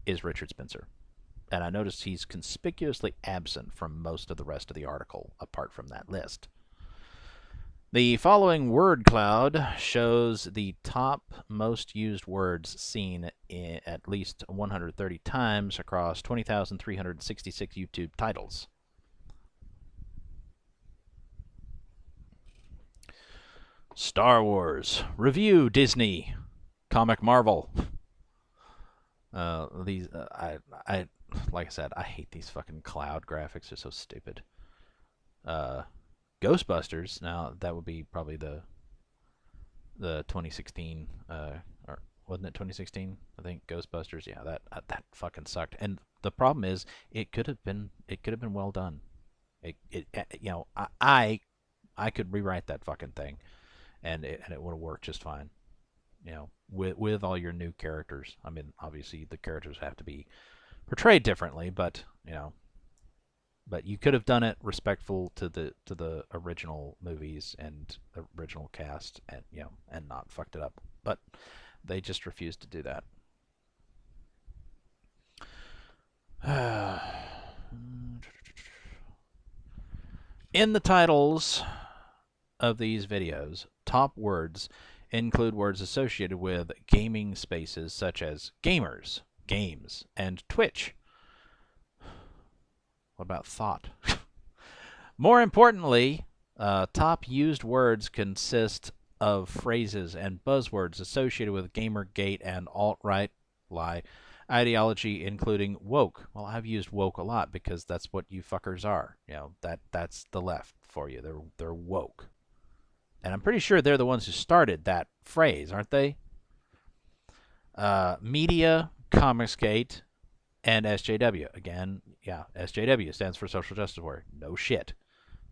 is Richard Spencer. And I noticed he's conspicuously absent from most of the rest of the article, apart from that list. The following word cloud shows the top most used words seen at least 130 times across 20,366 YouTube titles. Star Wars, review Disney, comic Marvel. I like I said, I hate these fucking cloud graphics. They're so stupid. Ghostbusters. Now that would be probably the 2016 or wasn't it 2016? I think Ghostbusters. Yeah, that fucking sucked. And the problem is, it could have been well done. You know, I could rewrite that fucking thing, and it would have worked just fine. You know, with all your new characters. I mean, obviously the characters have to be portrayed differently, but you know, but you could have done it respectful to the original movies and original cast, and you know, and not fucked it up. But they just refused to do that. In the titles of these videos, top words include words associated with gaming spaces such as gamers, games, and Twitch. What about thought? More importantly, top used words consist of phrases and buzzwords associated with Gamergate and alt-right lie ideology, including woke. Well, I've used woke a lot because that's what you fuckers are. You know, that's the left for you. They're woke. And I'm pretty sure they're the ones who started that phrase, aren't they? Media, Comicsgate, and SJW. Again, yeah, SJW stands for Social Justice Warrior. No shit.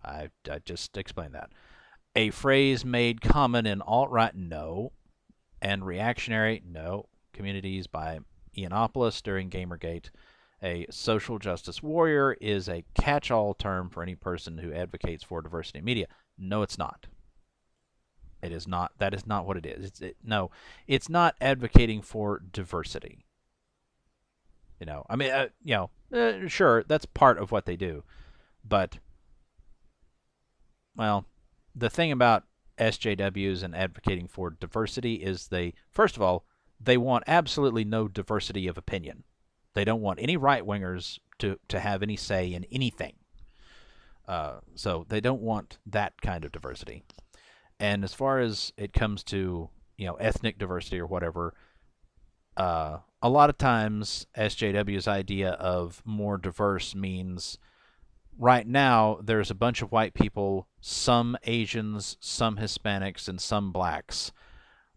I just explained that. A phrase made common in alt-right, no. And reactionary, no. Communities by Ianopoulos during Gamergate. A social justice warrior is a catch-all term for any person who advocates for diversity in media. No, it's not. It is not. That is not what it is. No, it's not advocating for diversity. You know, I mean, you know, sure, that's part of what they do, but, well, the thing about SJWs and advocating for diversity is first of all, they want absolutely no diversity of opinion. They don't want any right-wingers to have any say in anything. So they don't want that kind of diversity. And as far as it comes to, you know, ethnic diversity or whatever, a lot of times SJW's idea of more diverse means right now there's a bunch of white people, some Asians, some Hispanics, and some blacks.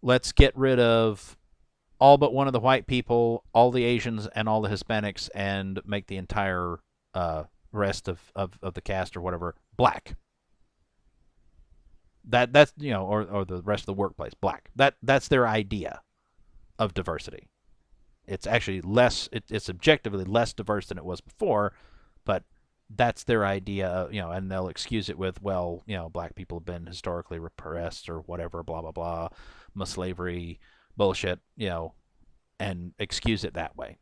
Let's get rid of all but one of the white people, all the Asians, and all the Hispanics, and make the entire rest of the cast or whatever black. That's, you know, or the rest of the workplace black. That's their idea of diversity. It's actually less. It's objectively less diverse than it was before, but that's their idea of, you know, and they'll excuse it with, well, you know, black people have been historically repressed or whatever, blah blah blah, slavery bullshit, you know, and excuse it that way.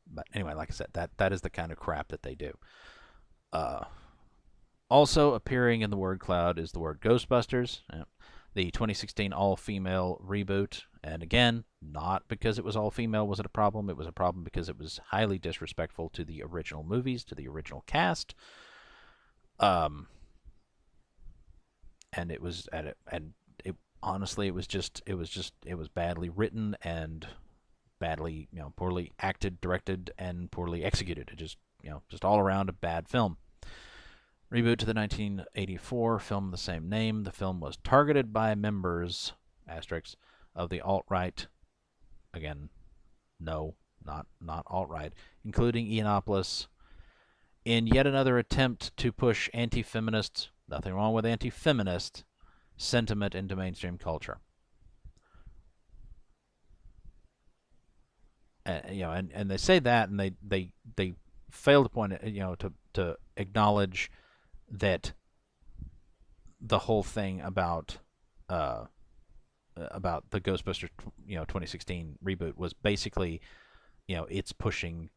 But anyway, like I said, that is the kind of crap that they do. Also appearing in the word cloud is the word Ghostbusters, the 2016 all-female reboot. And again, not because it was all-female was it a problem. It was a problem because it was highly disrespectful to the original movies, to the original cast. And it was honestly, it was badly written and badly, you know, poorly acted, directed, and poorly executed. It just, you know, just all around a bad film. Reboot to the 1984 film of the same name. The film was targeted by members, asterisks, of the alt-right. Again, no, not alt-right, including Ianopoulos, in yet another attempt to push anti-feminist, nothing wrong with anti-feminist, sentiment into mainstream culture. You know, and they say that, and they fail to point, you know, to acknowledge that the whole thing about the Ghostbusters, you know, 2016 reboot was basically, you know, it's pushing,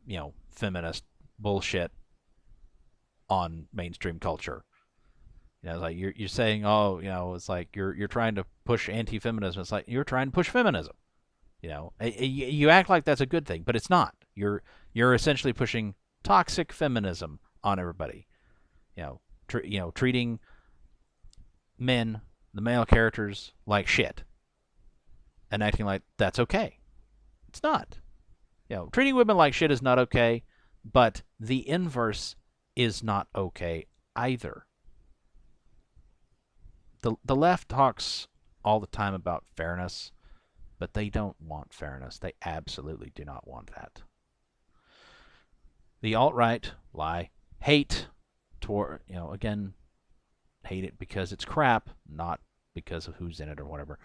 you know, feminist bullshit on mainstream culture. You know, it's like you're saying, oh, you know, it's like you're trying to push anti-feminism. It's like you're trying to push feminism. You know, you act like that's a good thing, but it's not. You're essentially pushing toxic feminism on everybody. You know, treating men, the male characters, like shit, and acting like that's okay. It's not. You know, treating women like shit is not okay, but the inverse is not okay either. The left talks all the time about fairness, but they don't want fairness. They absolutely do not want that. The alt-right lie, hate toward, again, hate it because it's crap, not because of who's in it or whatever.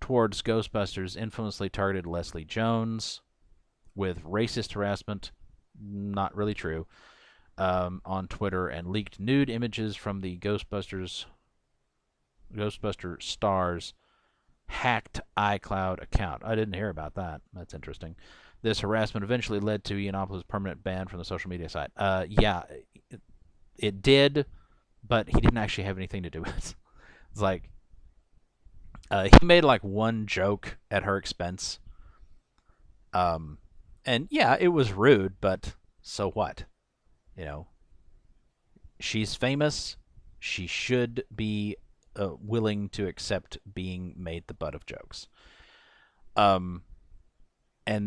Towards Ghostbusters infamously targeted Leslie Jones with racist harassment, not really true, on Twitter, and leaked nude images from the Ghostbuster stars hacked iCloud account. I didn't hear about that. That's interesting. This harassment eventually led to Yiannopoulos' permanent ban from the social media site. Yeah, it did, but he didn't actually have anything to do with it. It's like, he made like one joke at her expense. And yeah, it was rude, but so what? She's famous. She should be willing to accept being made the butt of jokes. And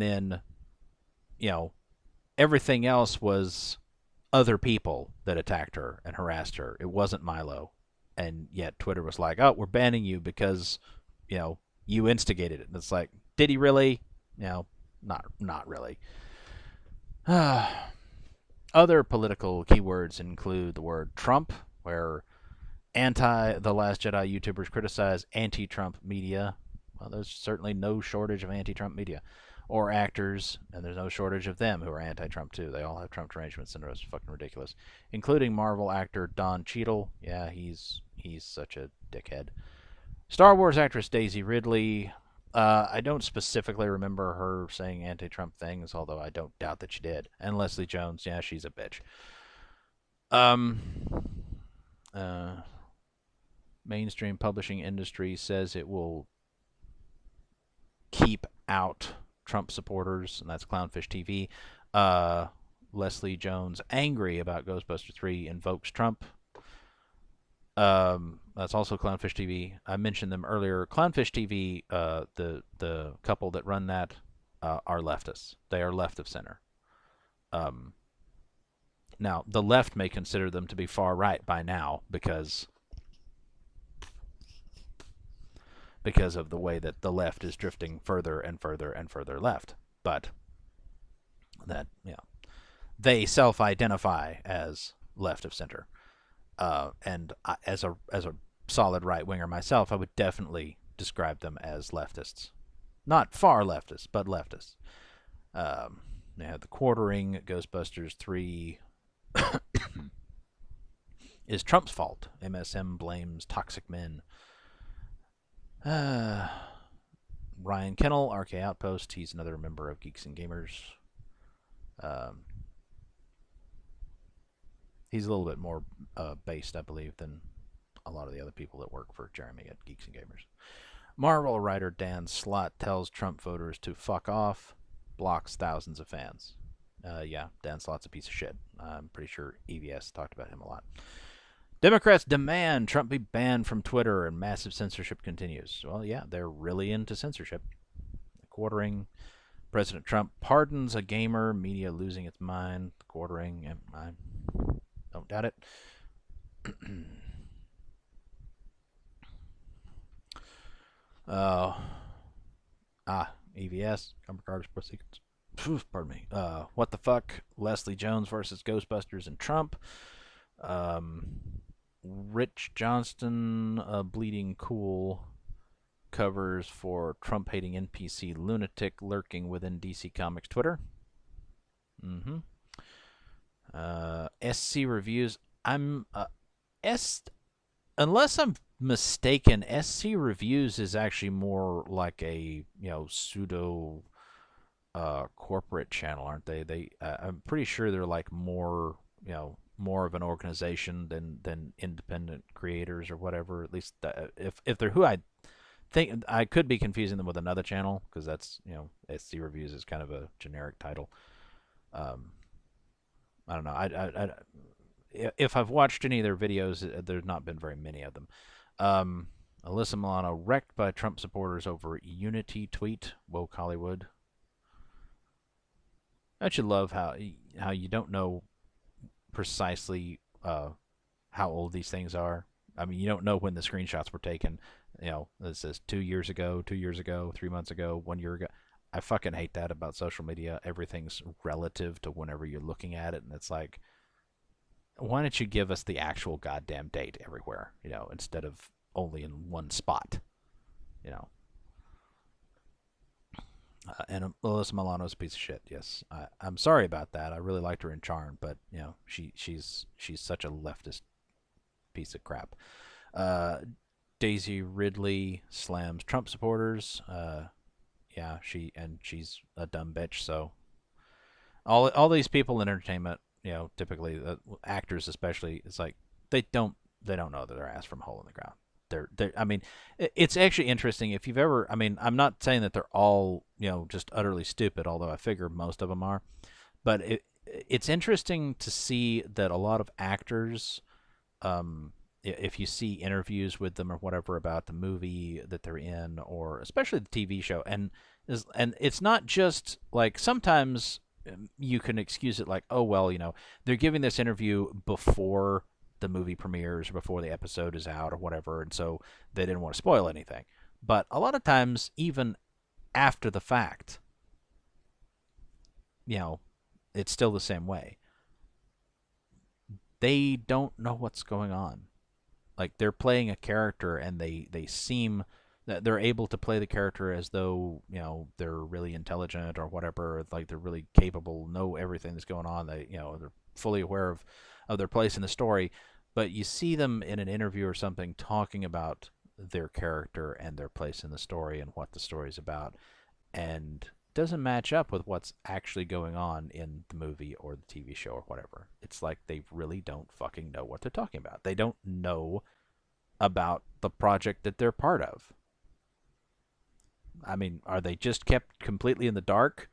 then, everything else was other people that attacked her and harassed her. It wasn't Milo. And yet Twitter was like, oh, we're banning you because, you instigated it. And it's like, did he really? Not really. Other political keywords include the word Trump, where The Last Jedi YouTubers criticize anti-Trump media. Well, there's certainly no shortage of anti-Trump media. Or actors, and there's no shortage of them who are anti-Trump too. They all have Trump arrangements, and it's fucking ridiculous. Including Marvel actor Don Cheadle. Yeah, he's such a dickhead. Star Wars actress Daisy Ridley. I don't specifically remember her saying anti-Trump things, although I don't doubt that she did. And Leslie Jones, yeah, she's a bitch. Mainstream publishing industry says it will keep out Trump supporters, and that's Clownfish TV. Leslie Jones, angry about Ghostbusters 3, invokes Trump. That's also Clownfish TV. I mentioned them earlier. Clownfish TV, the couple that run that, are leftists. They are left of center. Now, the left may consider them to be far right by now because of the way that the left is drifting further and further and further left. But that, they self-identify as left of center. And as a solid right-winger myself, I would definitely describe them as leftists. Not far leftists, but leftists. They have the quartering. Ghostbusters 3 is Trump's fault. MSM blames toxic men. Ryan Kennel, RK Outpost. He's another member of Geeks and Gamers. He's a little bit more based, I believe, than a lot of the other people that work for Jeremy at Geeks and Gamers. Marvel writer Dan Slott tells Trump voters to fuck off, blocks thousands of fans. Yeah, Dan Slott's a piece of shit. I'm pretty sure EVS talked about him a lot. Democrats demand Trump be banned from Twitter, and massive censorship continues. Well, yeah, they're really into censorship. Quartering. President Trump pardons a gamer, media losing its mind. Quartering. I don't doubt it. EVS. Cover garbage plus secrets. Pardon me. What the fuck? Leslie Jones versus Ghostbusters and Trump. Rich Johnston, Bleeding Cool, covers for Trump-hating NPC lunatic lurking within DC Comics Twitter. SC Reviews. Unless I'm mistaken, SC Reviews is actually more like a pseudo corporate channel, aren't they? I'm pretty sure they're like more of an organization than independent creators or whatever. At least if they're who I think, I could be confusing them with another channel because that's SC Reviews is kind of a generic title. I don't know. If I've watched any of their videos, there's not been very many of them. Alyssa Milano wrecked by Trump supporters over Unity tweet. Woke Hollywood. I should love how you don't know precisely how old these things are. I mean, you don't know when the screenshots were taken. This says 2 years ago, 2 years ago, 3 months ago, 1 year ago. I fucking hate that about social media. Everything's relative to whenever you're looking at it, and it's like, why don't you give us the actual goddamn date everywhere, instead of only in one spot, you know? And Alyssa Milano's a piece of shit. Yes, I'm sorry about that. I really liked her in Charm, but she's such a leftist piece of crap. Daisy Ridley slams Trump supporters. Yeah, she's a dumb bitch. So all these people in entertainment, typically actors especially, it's like they don't know their ass from a hole in the ground. I mean, it's actually interesting if you've ever. I mean, I'm not saying that they're all just utterly stupid, although I figure most of them are. But it's interesting to see that a lot of actors, if you see interviews with them or whatever about the movie that they're in, or especially the TV show, and it's not just like sometimes you can excuse it like, oh well, they're giving this interview before the movie premieres or before the episode is out or whatever, and so they didn't want to spoil anything. But a lot of times, even after the fact, it's still the same way. They don't know what's going on. Like, they're playing a character, and they seem that they're able to play the character as though they're really intelligent or whatever, like they're really capable, know everything that's going on. They're fully aware of their place in the story, but you see them in an interview or something talking about their character and their place in the story and what the story's about, and it doesn't match up with what's actually going on in the movie or the TV show or whatever. It's like they really don't fucking know what they're talking about. They don't know about the project that they're part of. I mean, are they just kept completely in the dark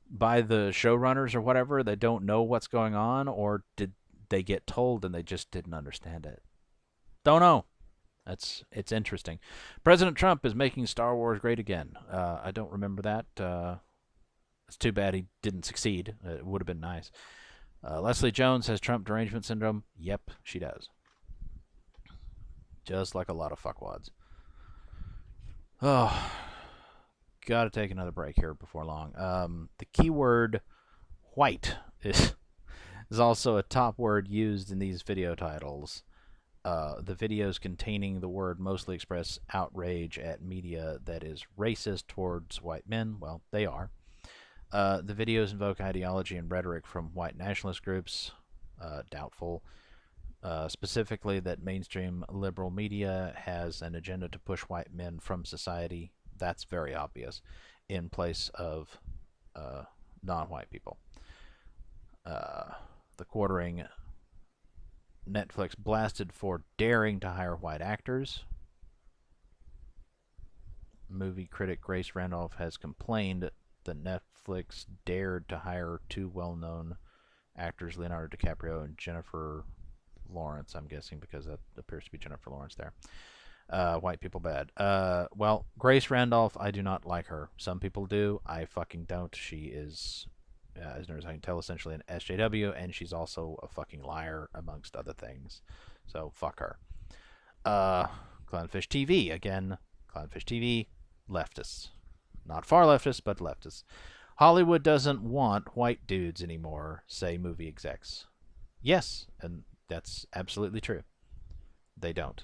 by the showrunners or whatever? They don't know what's going on, or did they get told and they just didn't understand it? Don't know. It's interesting. President Trump is making Star Wars great again. I don't remember that. It's too bad he didn't succeed. It would have been nice. Leslie Jones has Trump derangement syndrome. Yep, she does. Just like a lot of fuckwads. Oh, gotta take another break here before long. The keyword white is also a top word used in these video titles. The videos containing the word mostly express outrage at media that is racist towards white men. Well, they are. The videos invoke ideology and rhetoric from white nationalist groups. Doubtful. Specifically that mainstream liberal media has an agenda to push white men from society. That's very obvious, in place of non-white people. The quartering, Netflix blasted for daring to hire white actors. Movie critic Grace Randolph has complained that Netflix dared to hire two well-known actors, Leonardo DiCaprio and Jennifer Lawrence, I'm guessing, because that appears to be Jennifer Lawrence there. White people bad. Well, Grace Randolph, I do not like her. Some people do. I fucking don't. She is, as near as I can tell, essentially an SJW, and she's also a fucking liar, amongst other things. So, fuck her. Clownfish TV, again. Clownfish TV, leftists. Not far leftists, but leftists. Hollywood doesn't want white dudes anymore, say movie execs. Yes, and that's absolutely true. They don't.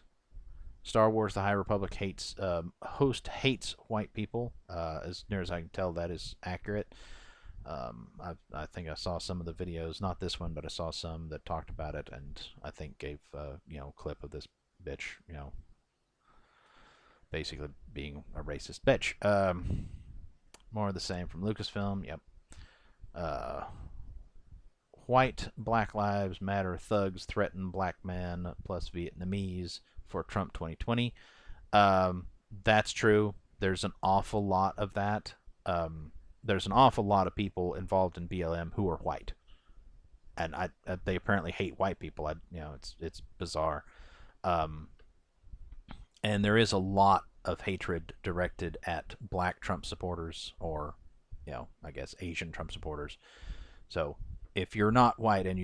Star Wars: The High Republic host hates white people. As near as I can tell, that is accurate. I think I saw some of the videos, not this one, but I saw some that talked about it, and I think gave a clip of this bitch, basically being a racist bitch. More of the same from Lucasfilm. Yep. White Black Lives Matter thugs threaten black man plus Vietnamese for Trump 2020. That's true. There's an awful lot of that. There's an awful lot of people involved in BLM who are white, and they apparently hate white people. It's bizarre. And there is a lot of hatred directed at black Trump supporters, or I guess Asian Trump supporters. So if you're not white and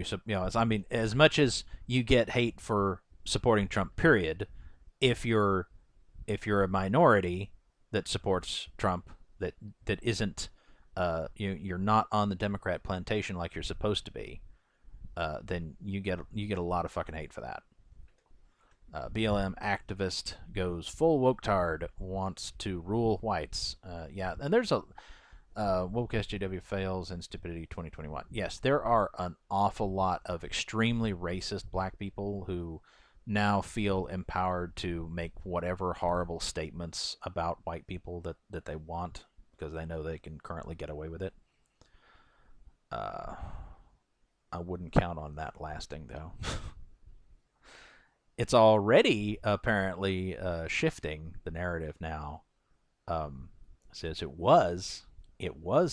as much as you get hate for supporting Trump, period, if you're if you're a minority that supports Trump, that isn't, you're not on the Democrat plantation like you're supposed to be, then you get a lot of fucking hate for that. BLM activist goes full woke-tard, wants to rule whites. Yeah, and there's a woke SJW fails and stupidity 2021. Yes, there are an awful lot of extremely racist black people who now feel empowered to make whatever horrible statements about white people that they want because they know they can currently get away with it. I wouldn't count on that lasting, though. It's already apparently shifting the narrative now. Says it was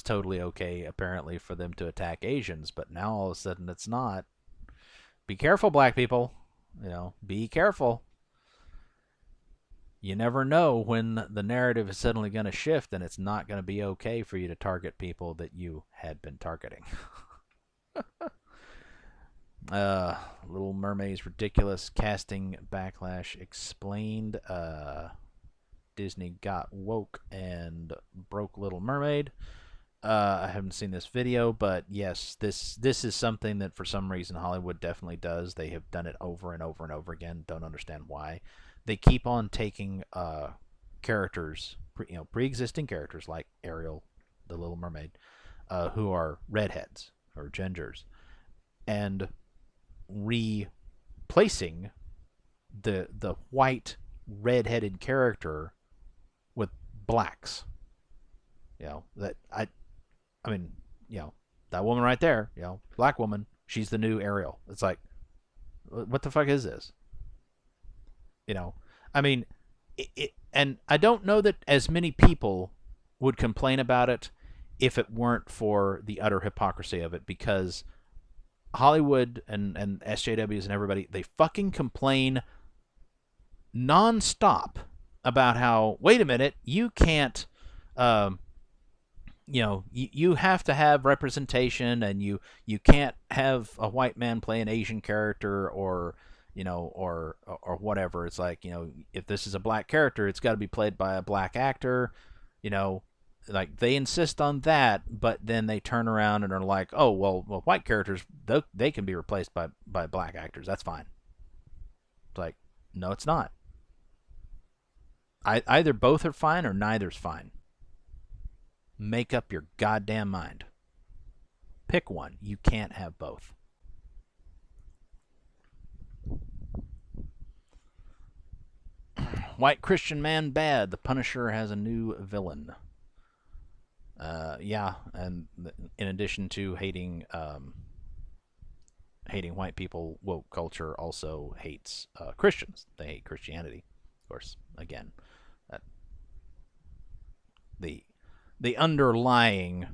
totally okay apparently for them to attack Asians, but now all of a sudden it's not. Be careful, black people. Be careful. You never know when the narrative is suddenly going to shift and it's not going to be okay for you to target people that you had been targeting. Little Mermaid's ridiculous casting backlash explained. Disney got woke and broke Little Mermaid. I haven't seen this video, but yes, this is something that for some reason Hollywood definitely does. They have done it over and over and over again. Don't understand why. They keep on taking characters, pre-existing characters like Ariel, the Little Mermaid, who are redheads or gingers, and replacing the white redheaded character with blacks. That that woman right there, black woman, she's the new Ariel. It's like, what the fuck is this? And I don't know that as many people would complain about it if it weren't for the utter hypocrisy of it, because Hollywood and SJWs and everybody, they fucking complain nonstop about how, wait a minute, you can't, you have to have representation, and you can't have a white man play an Asian character or whatever. It's like, if this is a black character, it's got to be played by a black actor, like they insist on that, but then they turn around and are like, oh, well white characters, they can be replaced by black actors. That's fine. It's like, no, it's not. Either both are fine or neither's fine. Make up your goddamn mind. Pick one. You can't have both. White Christian man bad. The Punisher has a new villain. Yeah, and in addition to hating white people, woke culture also hates Christians. They hate Christianity, of course. Again, that the underlying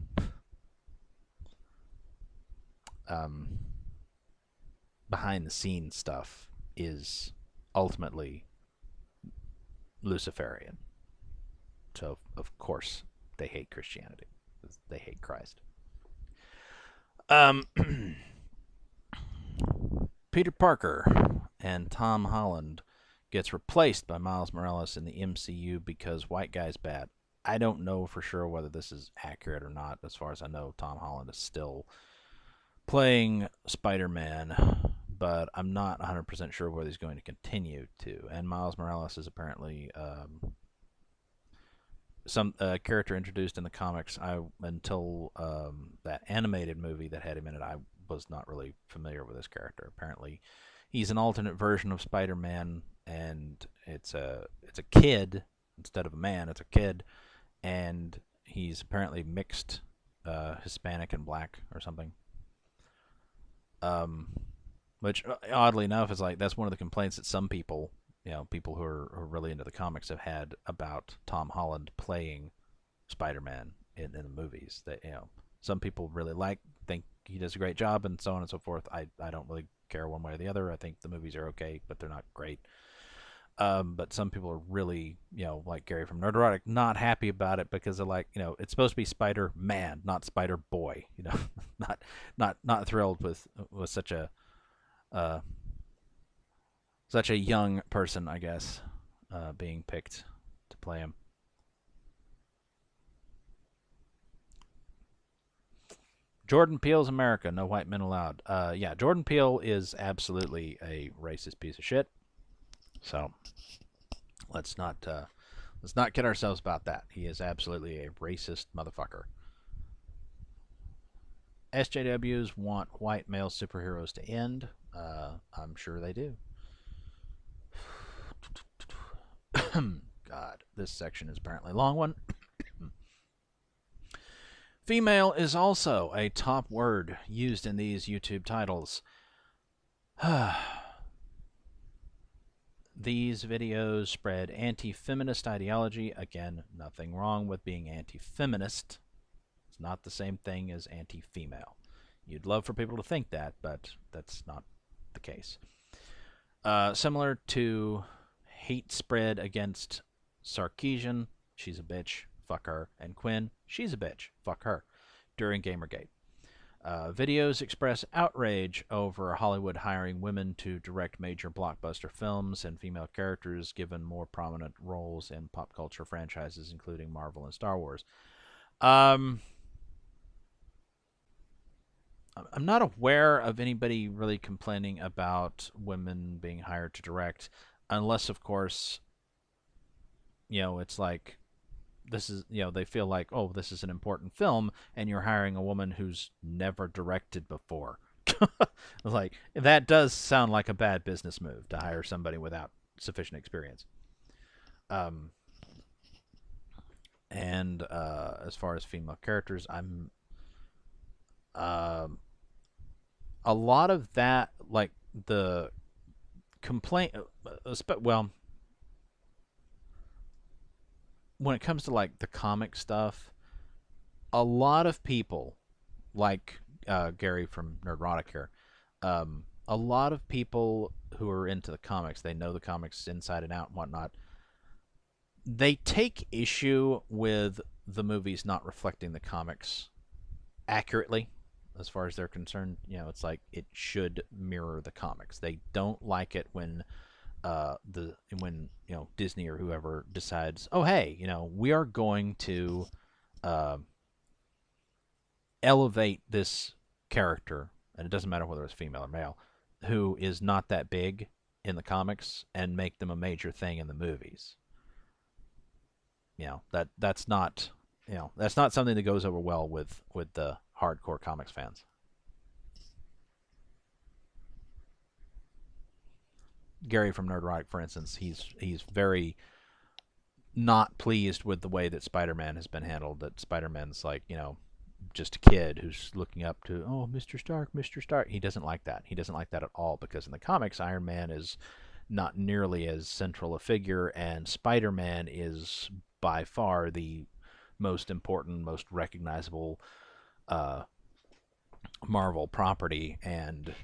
behind the scenes stuff is ultimately Luciferian. So of course they hate Christianity. They hate Christ. Peter Parker and Tom Holland gets replaced by Miles Morales in the MCU because white guy's bad. I don't know for sure whether this is accurate or not. As far as I know, Tom Holland is still playing Spider-Man, but I'm not 100% sure whether he's going to continue to. And Miles Morales is apparently some character introduced in the comics. Until that animated movie that had him in it, I was not really familiar with this character. Apparently, he's an alternate version of Spider-Man, and it's a kid instead of a man. It's a kid, and he's apparently mixed Hispanic and black or something. Which oddly enough is like, that's one of the complaints that some people, people who are really into the comics have had about Tom Holland playing Spider-Man in the movies. That some people really think he does a great job, and so on and so forth. I don't really care one way or the other. I think the movies are okay, but they're not great. But some people are really, like Gary from Nerderotic, not happy about it because they're like, it's supposed to be Spider-Man, not Spider-Boy. Not thrilled with such a young person, I guess, being picked to play him. Jordan Peele's America, no white men allowed. Yeah, Jordan Peele is absolutely a racist piece of shit. So let's not kid ourselves about that. He is absolutely a racist motherfucker. SJWs want white male superheroes to end. I'm sure they do. God, this section is apparently a long one. Female is also a top word used in these YouTube titles. These videos spread anti-feminist ideology. Again, nothing wrong with being anti-feminist. It's not the same thing as anti-female. You'd love for people to think that, but that's not the case. Similar to hate spread against Sarkeesian, she's a bitch, fuck her, and Quinn, she's a bitch, fuck her, during Gamergate. Videos express outrage over Hollywood hiring women to direct major blockbuster films and female characters given more prominent roles in pop culture franchises, including Marvel and Star Wars. I'm not aware of anybody really complaining about women being hired to direct, unless, of course, it's like, this is, they feel like, oh, this is an important film, and you're hiring a woman who's never directed before. Like, that does sound like a bad business move to hire somebody without sufficient experience. And as far as female characters, I'm a lot of that, like the complaint, well, when it comes to like the comic stuff, a lot of people, like Gary from Nerdrotic here, a lot of people who are into the comics, they know the comics inside and out and whatnot, they take issue with the movies not reflecting the comics accurately. As far as they're concerned, it's like it should mirror the comics. They don't like it when Disney or whoever decides, oh hey, we are going to elevate this character, and it doesn't matter whether it's female or male, who is not that big in the comics, and make them a major thing in the movies. That's not something that goes over well with the hardcore comics fans. Gary from Nerdrotic, for instance, he's very not pleased with the way that Spider-Man has been handled. That Spider-Man's like, just a kid who's looking up to, oh, Mr. Stark, Mr. Stark. He doesn't like that. He doesn't like that at all, because in the comics, Iron Man is not nearly as central a figure, and Spider-Man is by far the most important, most recognizable Marvel property, and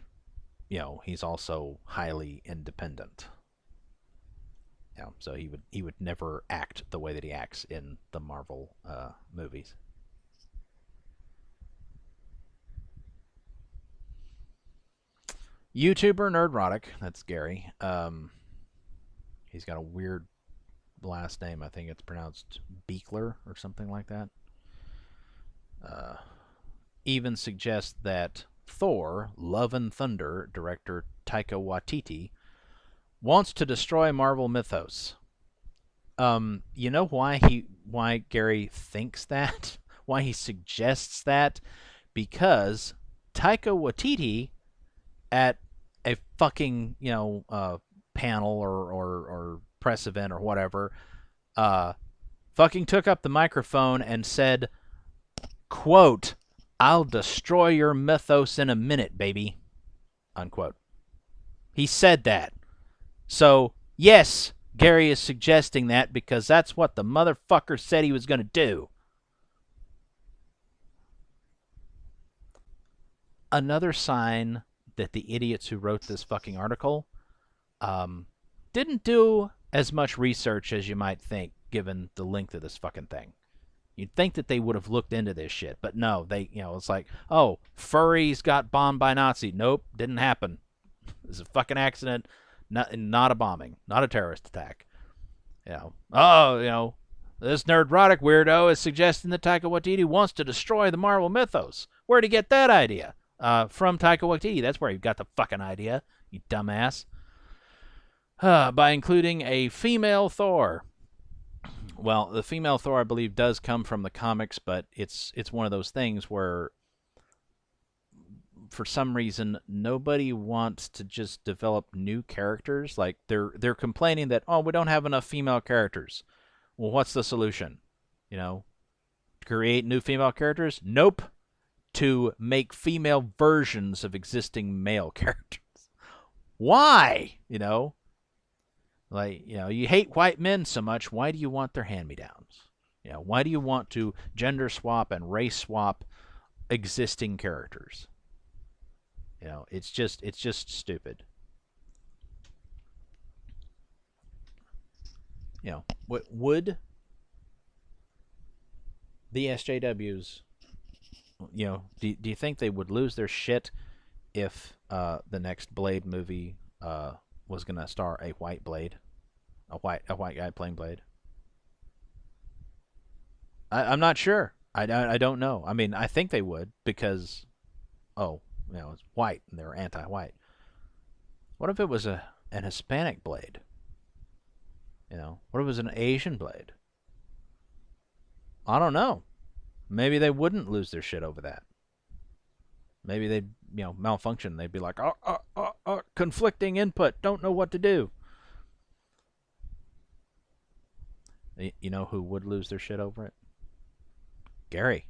he's also highly independent. So he would never act the way that he acts in the Marvel movies. YouTuber Nerdrotic, that's Gary. He's got a weird last name. I think it's pronounced Beekler or something like that. Even suggests that Thor, Love and Thunder director Taika Waititi wants to destroy Marvel mythos. You know why Gary thinks that? Why he suggests that? Because Taika Waititi at a fucking panel or press event or whatever, fucking took up the microphone and said, quote, "I'll destroy your mythos in a minute, baby," unquote. He said that. So, yes, Gary is suggesting that because that's what the motherfucker said he was going to do. Another sign that the idiots who wrote this fucking article didn't do as much research as you might think, given the length of this fucking thing. You'd think that they would have looked into this shit, but no, they, it's like, oh, furries got bombed by Nazi. Nope, didn't happen. It was a fucking accident, not a bombing, not a terrorist attack. This nerdrotic weirdo is suggesting that Taika Waititi wants to destroy the Marvel mythos. Where'd he get that idea? From Taika Waititi. That's where he got the fucking idea, you dumbass. By including a female Thor. Well, the female Thor, I believe, does come from the comics, but it's one of those things where, for some reason, nobody wants to just develop new characters. Like, they're complaining that, we don't have enough female characters. Well, what's the solution? Create new female characters? Nope. To make female versions of existing male characters. Why? You hate white men so much. Why do you want their hand-me-downs? Why do you want to gender swap and race swap existing characters? It's just stupid. Would the SJWs, do you think they would lose their shit if the next Blade movie was going to star a white Blade, a white guy playing Blade? I'm not sure. I don't know. I mean, I think they would because, it's white and they're anti-white. What if it was an Hispanic Blade? What if it was an Asian Blade? I don't know. Maybe they wouldn't lose their shit over that. Maybe they'd, malfunction. They'd be like, conflicting input. Don't know what to do. You know who would lose their shit over it? Gary.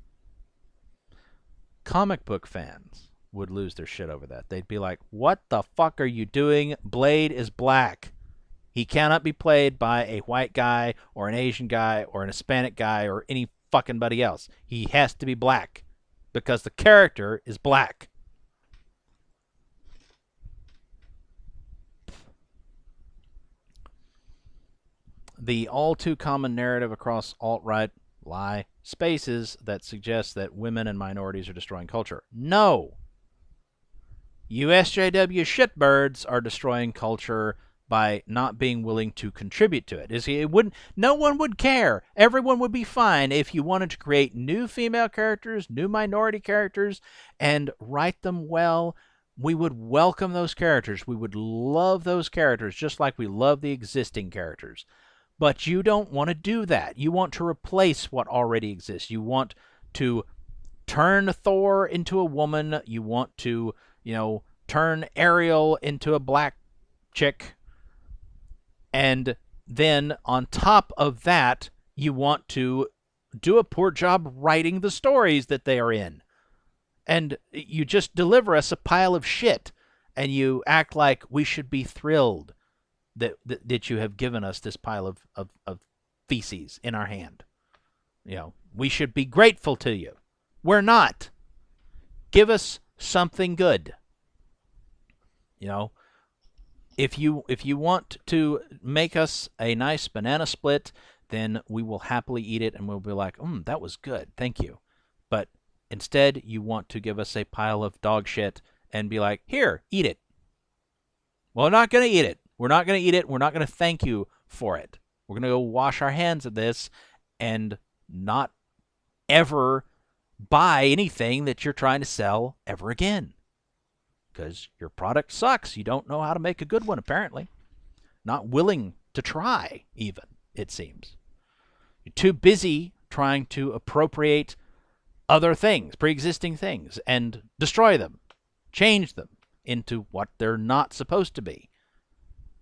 Comic book fans would lose their shit over that. They'd be like, what the fuck are you doing? Blade is black. He cannot be played by a white guy or an Asian guy or an Hispanic guy or any fucking buddy else. He has to be black because the character is black. The all too common narrative across alt-right spaces that suggests that women and minorities are destroying culture. No. You SJW shitbirds are destroying culture by not being willing to contribute to it. No one would care. Everyone would be fine if you wanted to create new female characters, new minority characters, and write them well. We would welcome those characters. We would love those characters just like we love the existing characters. But you don't want to do that. You want to replace what already exists. You want to turn Thor into a woman. You want to, turn Ariel into a black chick. And then on top of that, you want to do a poor job writing the stories that they are in. And you just deliver us a pile of shit. And you act like we should be thrilled that you have given us this pile of feces in our hand. We should be grateful to you. We're not. Give us something good. If you want to make us a nice banana split, then we will happily eat it and we'll be like, that was good, thank you. But instead, you want to give us a pile of dog shit and be like, here, eat it. Well, we're not going to eat it. We're not going to eat it. We're not going to thank you for it. We're going to go wash our hands of this and not ever buy anything that you're trying to sell ever again. Because your product sucks. You don't know how to make a good one, apparently. Not willing to try, even, it seems. You're too busy trying to appropriate other things, pre-existing things, and destroy them, change them into what they're not supposed to be.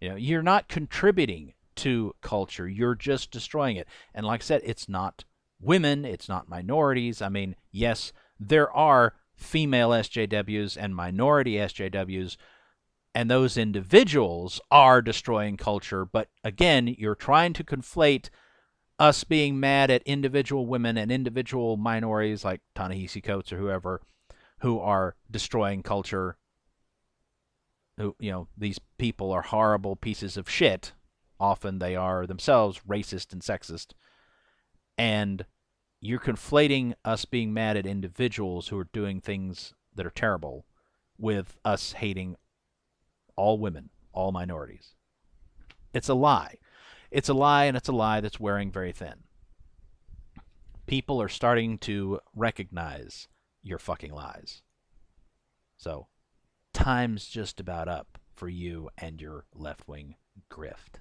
You're not contributing to culture. You're just destroying it. And like I said, it's not women. It's not minorities. I mean, yes, there are female SJWs and minority SJWs, and those individuals are destroying culture. But again, you're trying to conflate us being mad at individual women and individual minorities like Ta-Nehisi Coates or whoever who are destroying culture. Who, these people are horrible pieces of shit. Often they are themselves racist and sexist. And you're conflating us being mad at individuals who are doing things that are terrible with us hating all women, all minorities. It's a lie. It's a lie, and it's a lie that's wearing very thin. People are starting to recognize your fucking lies. So, time's just about up for you and your left-wing grift.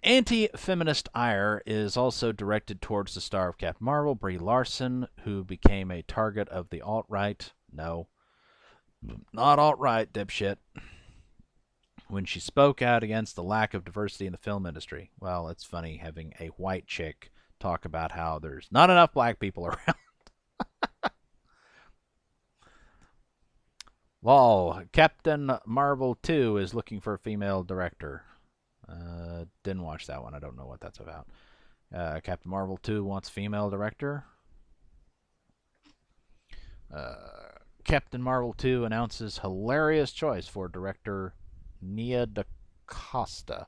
Anti-feminist ire is also directed towards the star of Captain Marvel, Brie Larson, who became a target of the alt-right. No, not alt-right, dipshit. When she spoke out against the lack of diversity in the film industry. Well, it's funny having a white chick talk about how there's not enough black people around. Lol, Captain Marvel 2 is looking for a female director. Didn't watch that one. I don't know what that's about. Captain Marvel 2 wants female director. Captain Marvel 2 announces hilarious choice for director Nia DaCosta.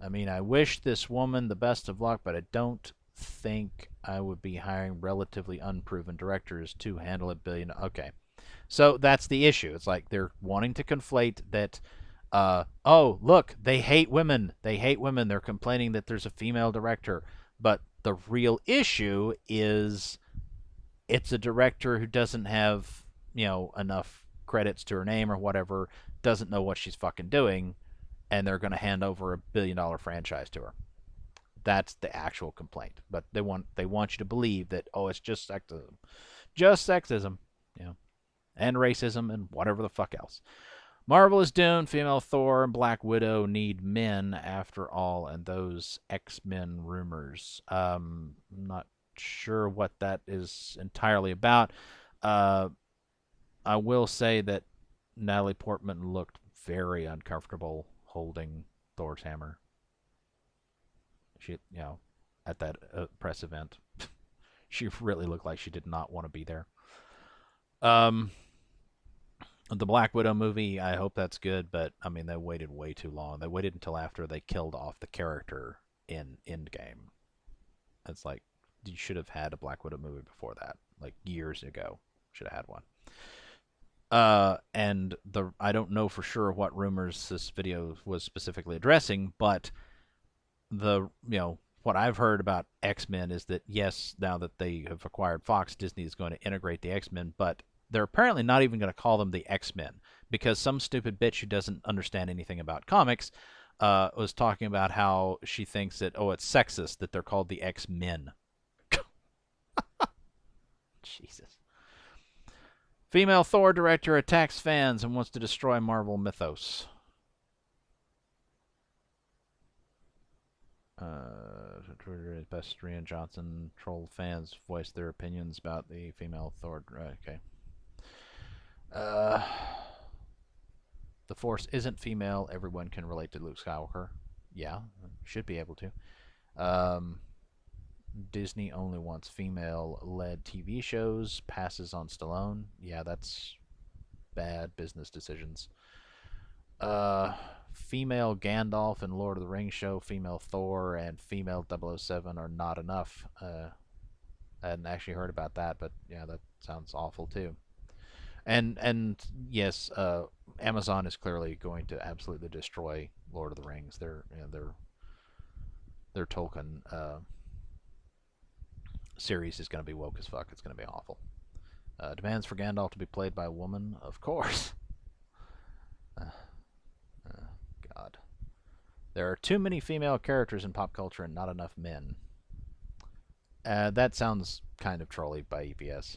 I mean, I wish this woman the best of luck, but I don't think I would be hiring relatively unproven directors to handle $1 billion. Okay. So that's the issue. It's like they're wanting to conflate that, oh, look, they hate women. They hate women. They're complaining that there's a female director. But the real issue is it's a director who doesn't have, enough credits to her name or whatever, doesn't know what she's fucking doing, and they're going to hand over $1 billion franchise to her. That's the actual complaint. But they want you to believe that, oh, it's just sexism. Just sexism, and racism and whatever the fuck else. Marvel is doomed. Female Thor and Black Widow need men after all, and those X-Men rumors. Not sure what that is entirely about. I will say that Natalie Portman looked very uncomfortable holding Thor's hammer. She, at that press event, she really looked like she did not want to be there. The Black Widow movie, I hope that's good, but I mean, they waited way too long. They waited until after they killed off the character in Endgame. It's like, you should have had a Black Widow movie before that, like years ago. Should have had one. And I don't know for sure what rumors this video was specifically addressing, but what I've heard about X-Men is that, yes, now that they have acquired Fox, Disney is going to integrate the X-Men, but they're apparently not even going to call them the X-Men, because some stupid bitch who doesn't understand anything about comics was talking about how she thinks that, oh, it's sexist that they're called the X-Men. Jesus. Female Thor director attacks fans and wants to destroy Marvel mythos. Best Rian Johnson troll fans voice their opinions about the female Thor. Okay. The Force isn't female. Everyone can relate to Luke Skywalker. Yeah, should be able to. Disney only wants female-led TV shows. Passes on Stallone. Yeah, that's bad business decisions. Female Gandalf in Lord of the Rings show, female Thor, and female 007 are not enough. I hadn't actually heard about that, but yeah, that sounds awful too. And yes, Amazon is clearly going to absolutely destroy Lord of the Rings. Their Tolkien series is going to be woke as fuck. It's going to be awful. Demands for Gandalf to be played by a woman, of course. God. There are too many female characters in pop culture and not enough men. That sounds kind of trolly by EPS.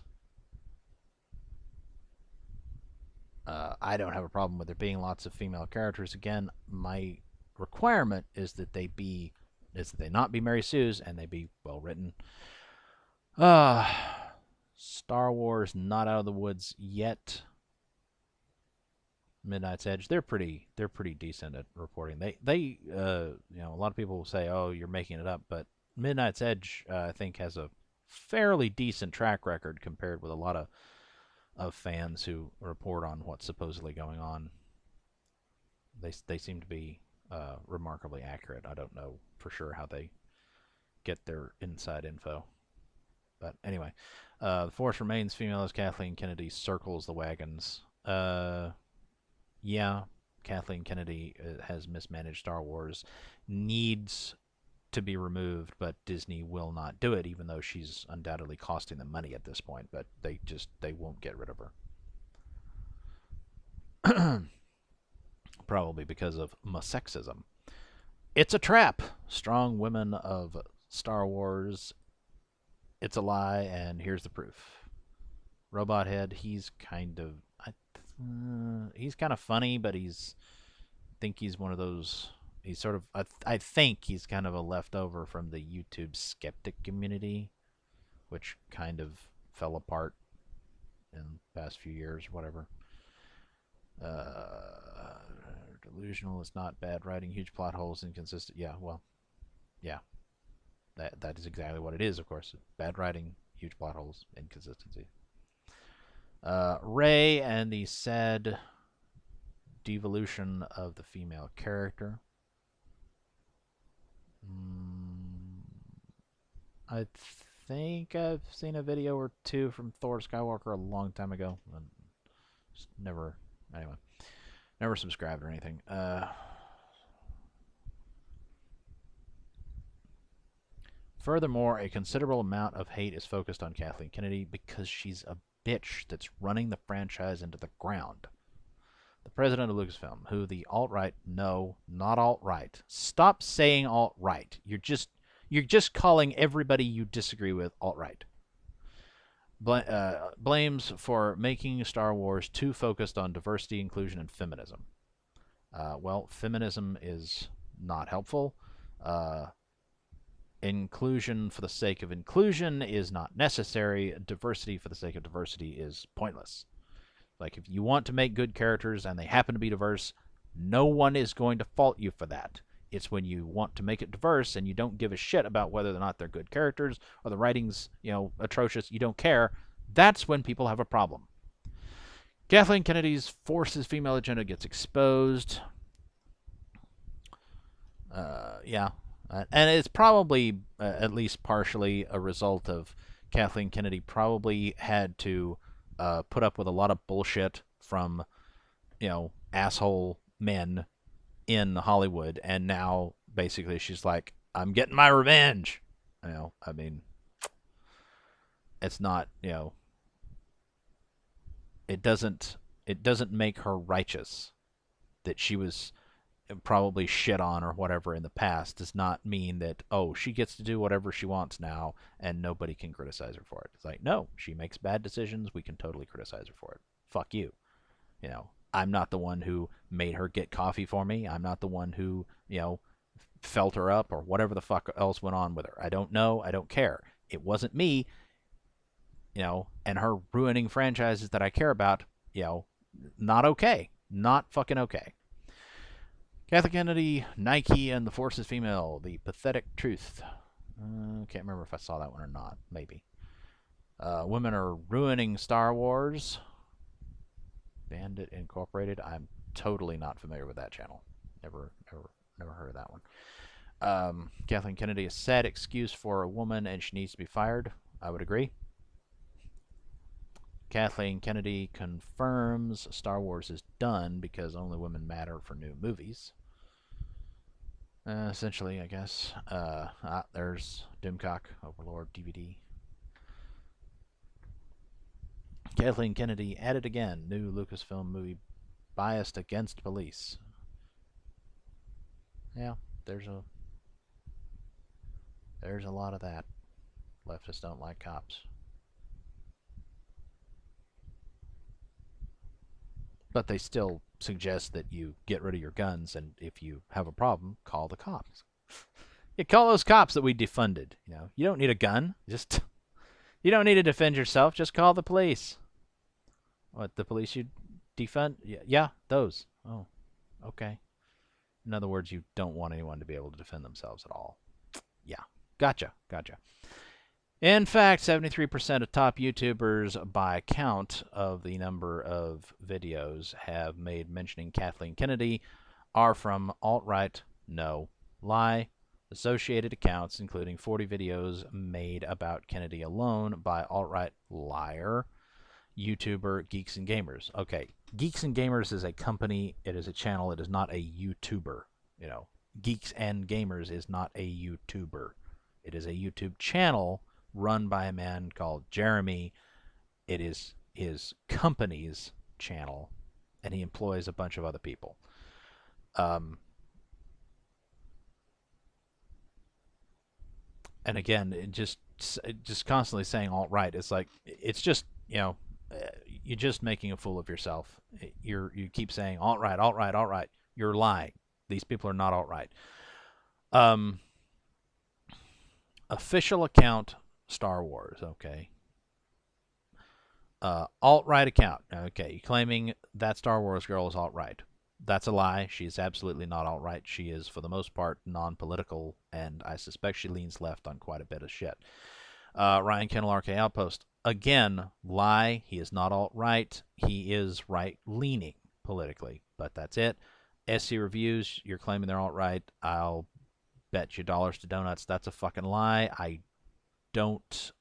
I don't have a problem with there being lots of female characters. Again, my requirement is that they not be Mary Sue's and they be well written. Star Wars not out of the woods yet. Midnight's Edge, they're pretty decent at reporting. They a lot of people will say, "Oh, you're making it up," but Midnight's Edge, I think, has a fairly decent track record compared with a lot of fans who report on what's supposedly going on. They seem to be remarkably accurate. I don't know for sure how they get their inside info, but anyway, the Force remains female as Kathleen Kennedy circles the wagons. Yeah, Kathleen Kennedy has mismanaged Star Wars needs to be removed, but Disney will not do it, even though she's undoubtedly costing them money at this point. But they won't get rid of her. Probably because of sexism. It's a trap. Strong women of Star Wars. It's a lie, and here's the proof. Robot Head, he's kind of funny, but I think he's one of those. He's sort of I think he's kind of a leftover from the YouTube skeptic community, which kind of fell apart in the past few years, whatever. Delusional is not bad writing, huge plot holes, inconsistent. Yeah, well, yeah, that is exactly what it is. Of course, bad writing, huge plot holes, inconsistency. Rey and the sad devolution of the female character. I think I've seen a video or two from Thor Skywalker a long time ago. Just never, anyway, never subscribed or anything. Furthermore, a considerable amount of hate is focused on Kathleen Kennedy because she's a bitch that's running the franchise into the ground. The president of Lucasfilm, who the alt-right, no, not alt-right. Stop saying alt-right. You're just calling everybody you disagree with alt-right. Blames for making Star Wars too focused on diversity, inclusion, and feminism. Well, feminism is not helpful. Inclusion for the sake of inclusion is not necessary. Diversity for the sake of diversity is pointless. Like, if you want to make good characters and they happen to be diverse, no one is going to fault you for that. It's when you want to make it diverse and you don't give a shit about whether or not they're good characters or the writing's, atrocious, you don't care, that's when people have a problem. Kathleen Kennedy's forces female agenda gets exposed. Yeah. And it's probably, at least partially, a result of Kathleen Kennedy probably had to put up with a lot of bullshit from, asshole men in Hollywood, and now basically she's like, I'm getting my revenge. I mean, it's not, it doesn't make her righteous that she was probably shit on or whatever in the past. Does not mean that, oh, she gets to do whatever she wants now and nobody can criticize her for it. It's like, no, she makes bad decisions, we can totally criticize her for it. Fuck you. I'm not the one who made her get coffee for me. I'm not the one who, felt her up or whatever the fuck else went on with her. I don't know. I don't care. It wasn't me, and her ruining franchises that I care about, not okay. Not fucking okay. Kathleen Kennedy, Nike, and the Force is Female, The Pathetic Truth. Can't remember if I saw that one or not. Maybe. Women are ruining Star Wars. Bandit Incorporated. I'm totally not familiar with that channel. Never heard of that one. Kathleen Kennedy, a sad excuse for a woman and she needs to be fired. I would agree. Kathleen Kennedy confirms Star Wars is done because only women matter for new movies. Essentially, I guess. There's Doomcock, Overlord, DVD. Kathleen Kennedy at it again. New Lucasfilm movie biased against police. Yeah, there's a lot of that. Leftists don't like cops. But they still suggest that you get rid of your guns, and if you have a problem, call the cops. You call those cops that we defunded. You don't need a gun. You don't need to defend yourself. Just call the police. What, the police you defund? Yeah, those. Oh, okay. In other words, you don't want anyone to be able to defend themselves at all. Yeah, gotcha. In fact, 73% of top YouTubers by count of the number of videos have made mentioning Kathleen Kennedy are from alt-right, no, lie, associated accounts, including 40 videos made about Kennedy alone by alt-right liar, YouTuber Geeks and Gamers. Okay, Geeks and Gamers is a company. It is a channel. It is not a YouTuber. You know, Geeks and Gamers is not a YouTuber. It is a YouTube channel run by a man called Jeremy. It is his company's channel, and he employs a bunch of other people. And again, just constantly saying alt-right. It's like, it's just, you're just making a fool of yourself. You keep saying alt-right, alt-right, alt-right. You're lying. These people are not alt-right. Official account Star Wars. Okay. Alt-right account. Okay, claiming that Star Wars girl is alt-right. That's a lie. She is absolutely not alt-right. She is, for the most part, non-political, and I suspect she leans left on quite a bit of shit. Ryan Kennel RK Outpost. Again, lie. He is not alt-right. He is right-leaning politically, but that's it. SC Reviews, you're claiming they're alt-right. I'll bet you dollars to donuts that's a fucking lie. I don't...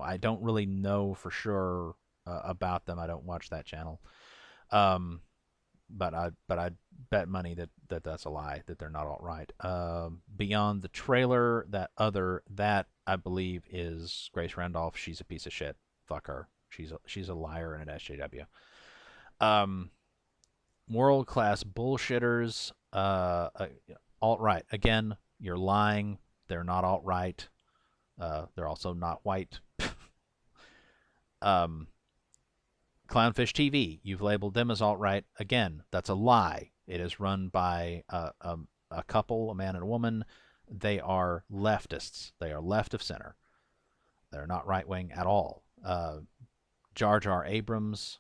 I don't really know for sure about them. I don't watch that channel, but I'd bet money that that's a lie, that they're not all right. Beyond the trailer, that I believe is Grace Randolph. She's a piece of shit. Fuck her. She's a liar and an SJW. World class bullshitters. Alt right again. You're lying. They're not alt right. They're also not white. Clownfish TV, you've labeled them as alt-right. Again, that's a lie. It is run by a couple, a man and a woman. They are leftists. They are left of center. They're not right-wing at all. Jar Jar Abrams,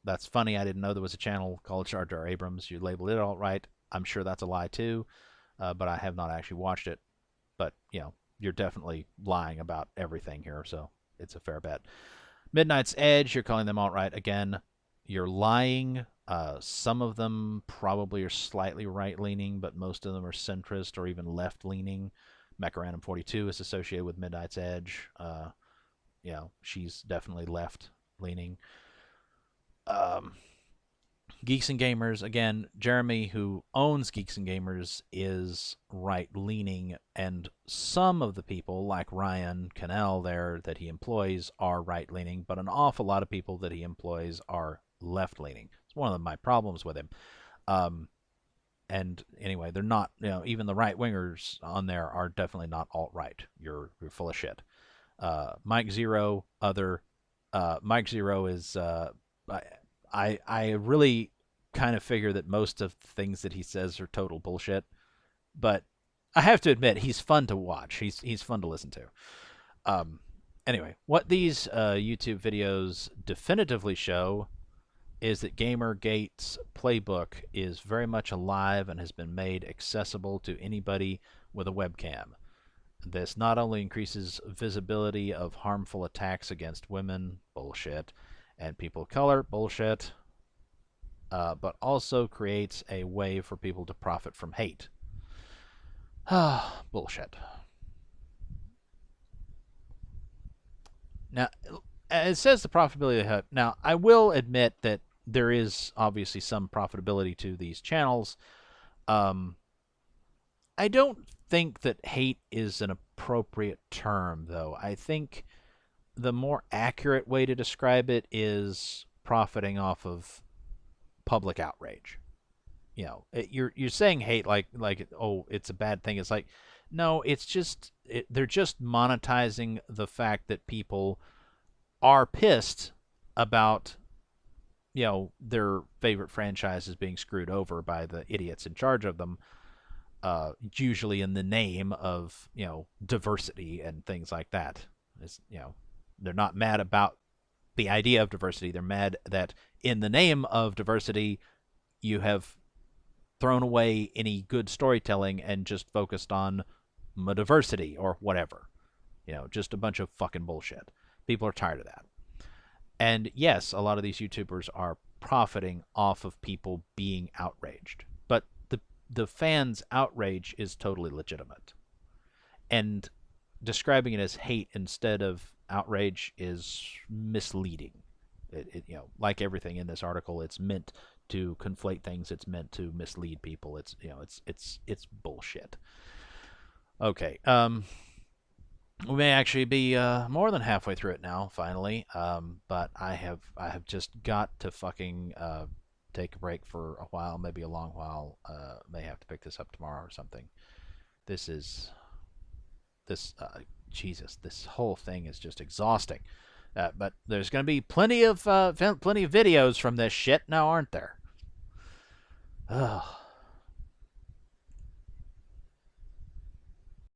that's funny. I didn't know there was a channel called Jar Jar Abrams. You labeled it alt-right. I'm sure that's a lie too, but I have not actually watched it. But, you're definitely lying about everything here, so it's a fair bet. Midnight's Edge, you're calling them alt-right. Again, you're lying. Some of them probably are slightly right-leaning, but most of them are centrist or even left-leaning. Mecha 42 is associated with Midnight's Edge. She's definitely left-leaning. Geeks and Gamers, again, Jeremy, who owns Geeks and Gamers, is right-leaning, and some of the people, like Ryan Cannell there, that he employs, are right-leaning, but an awful lot of people that he employs are left-leaning. It's one of my problems with him. And anyway, they're not, even the right-wingers on there are definitely not alt-right. You're full of shit. Mike Zero, Mike Zero is... I really kind of figure that most of the things that he says are total bullshit, but I have to admit he's fun to watch. He's fun to listen to. Anyway, what these YouTube videos definitively show is that Gamergate's playbook is very much alive and has been made accessible to anybody with a webcam. This not only increases visibility of harmful attacks against women, bullshit, and people of color, bullshit, but also creates a way for people to profit from hate. Bullshit. Now, it says the profitability of hate. Now, I will admit that there is obviously some profitability to these channels. I don't think that hate is an appropriate term, though. I think the more accurate way to describe it is profiting off of public outrage. You're saying hate like oh, it's a bad thing. It's like, no, it's just they're just monetizing the fact that people are pissed about their favorite franchises being screwed over by the idiots in charge of them. Usually in the name of diversity and things like that. It's, they're not mad about the idea of diversity. They're mad that in the name of diversity, you have thrown away any good storytelling and just focused on diversity or whatever. Just a bunch of fucking bullshit. People are tired of that. And yes, a lot of these YouTubers are profiting off of people being outraged. But the fans' outrage is totally legitimate. And describing it as hate instead of outrage is misleading. You know, like everything in this article, it's meant to conflate things. It's meant to mislead people. It's, you know, it's bullshit. Okay. We may actually be more than halfway through it now, finally. But I have just got to fucking take a break for a while, maybe a long while. May have to pick this up tomorrow or something. This Jesus, this whole thing is just exhausting. But there's going to be plenty of videos from this shit now, aren't there? Ugh.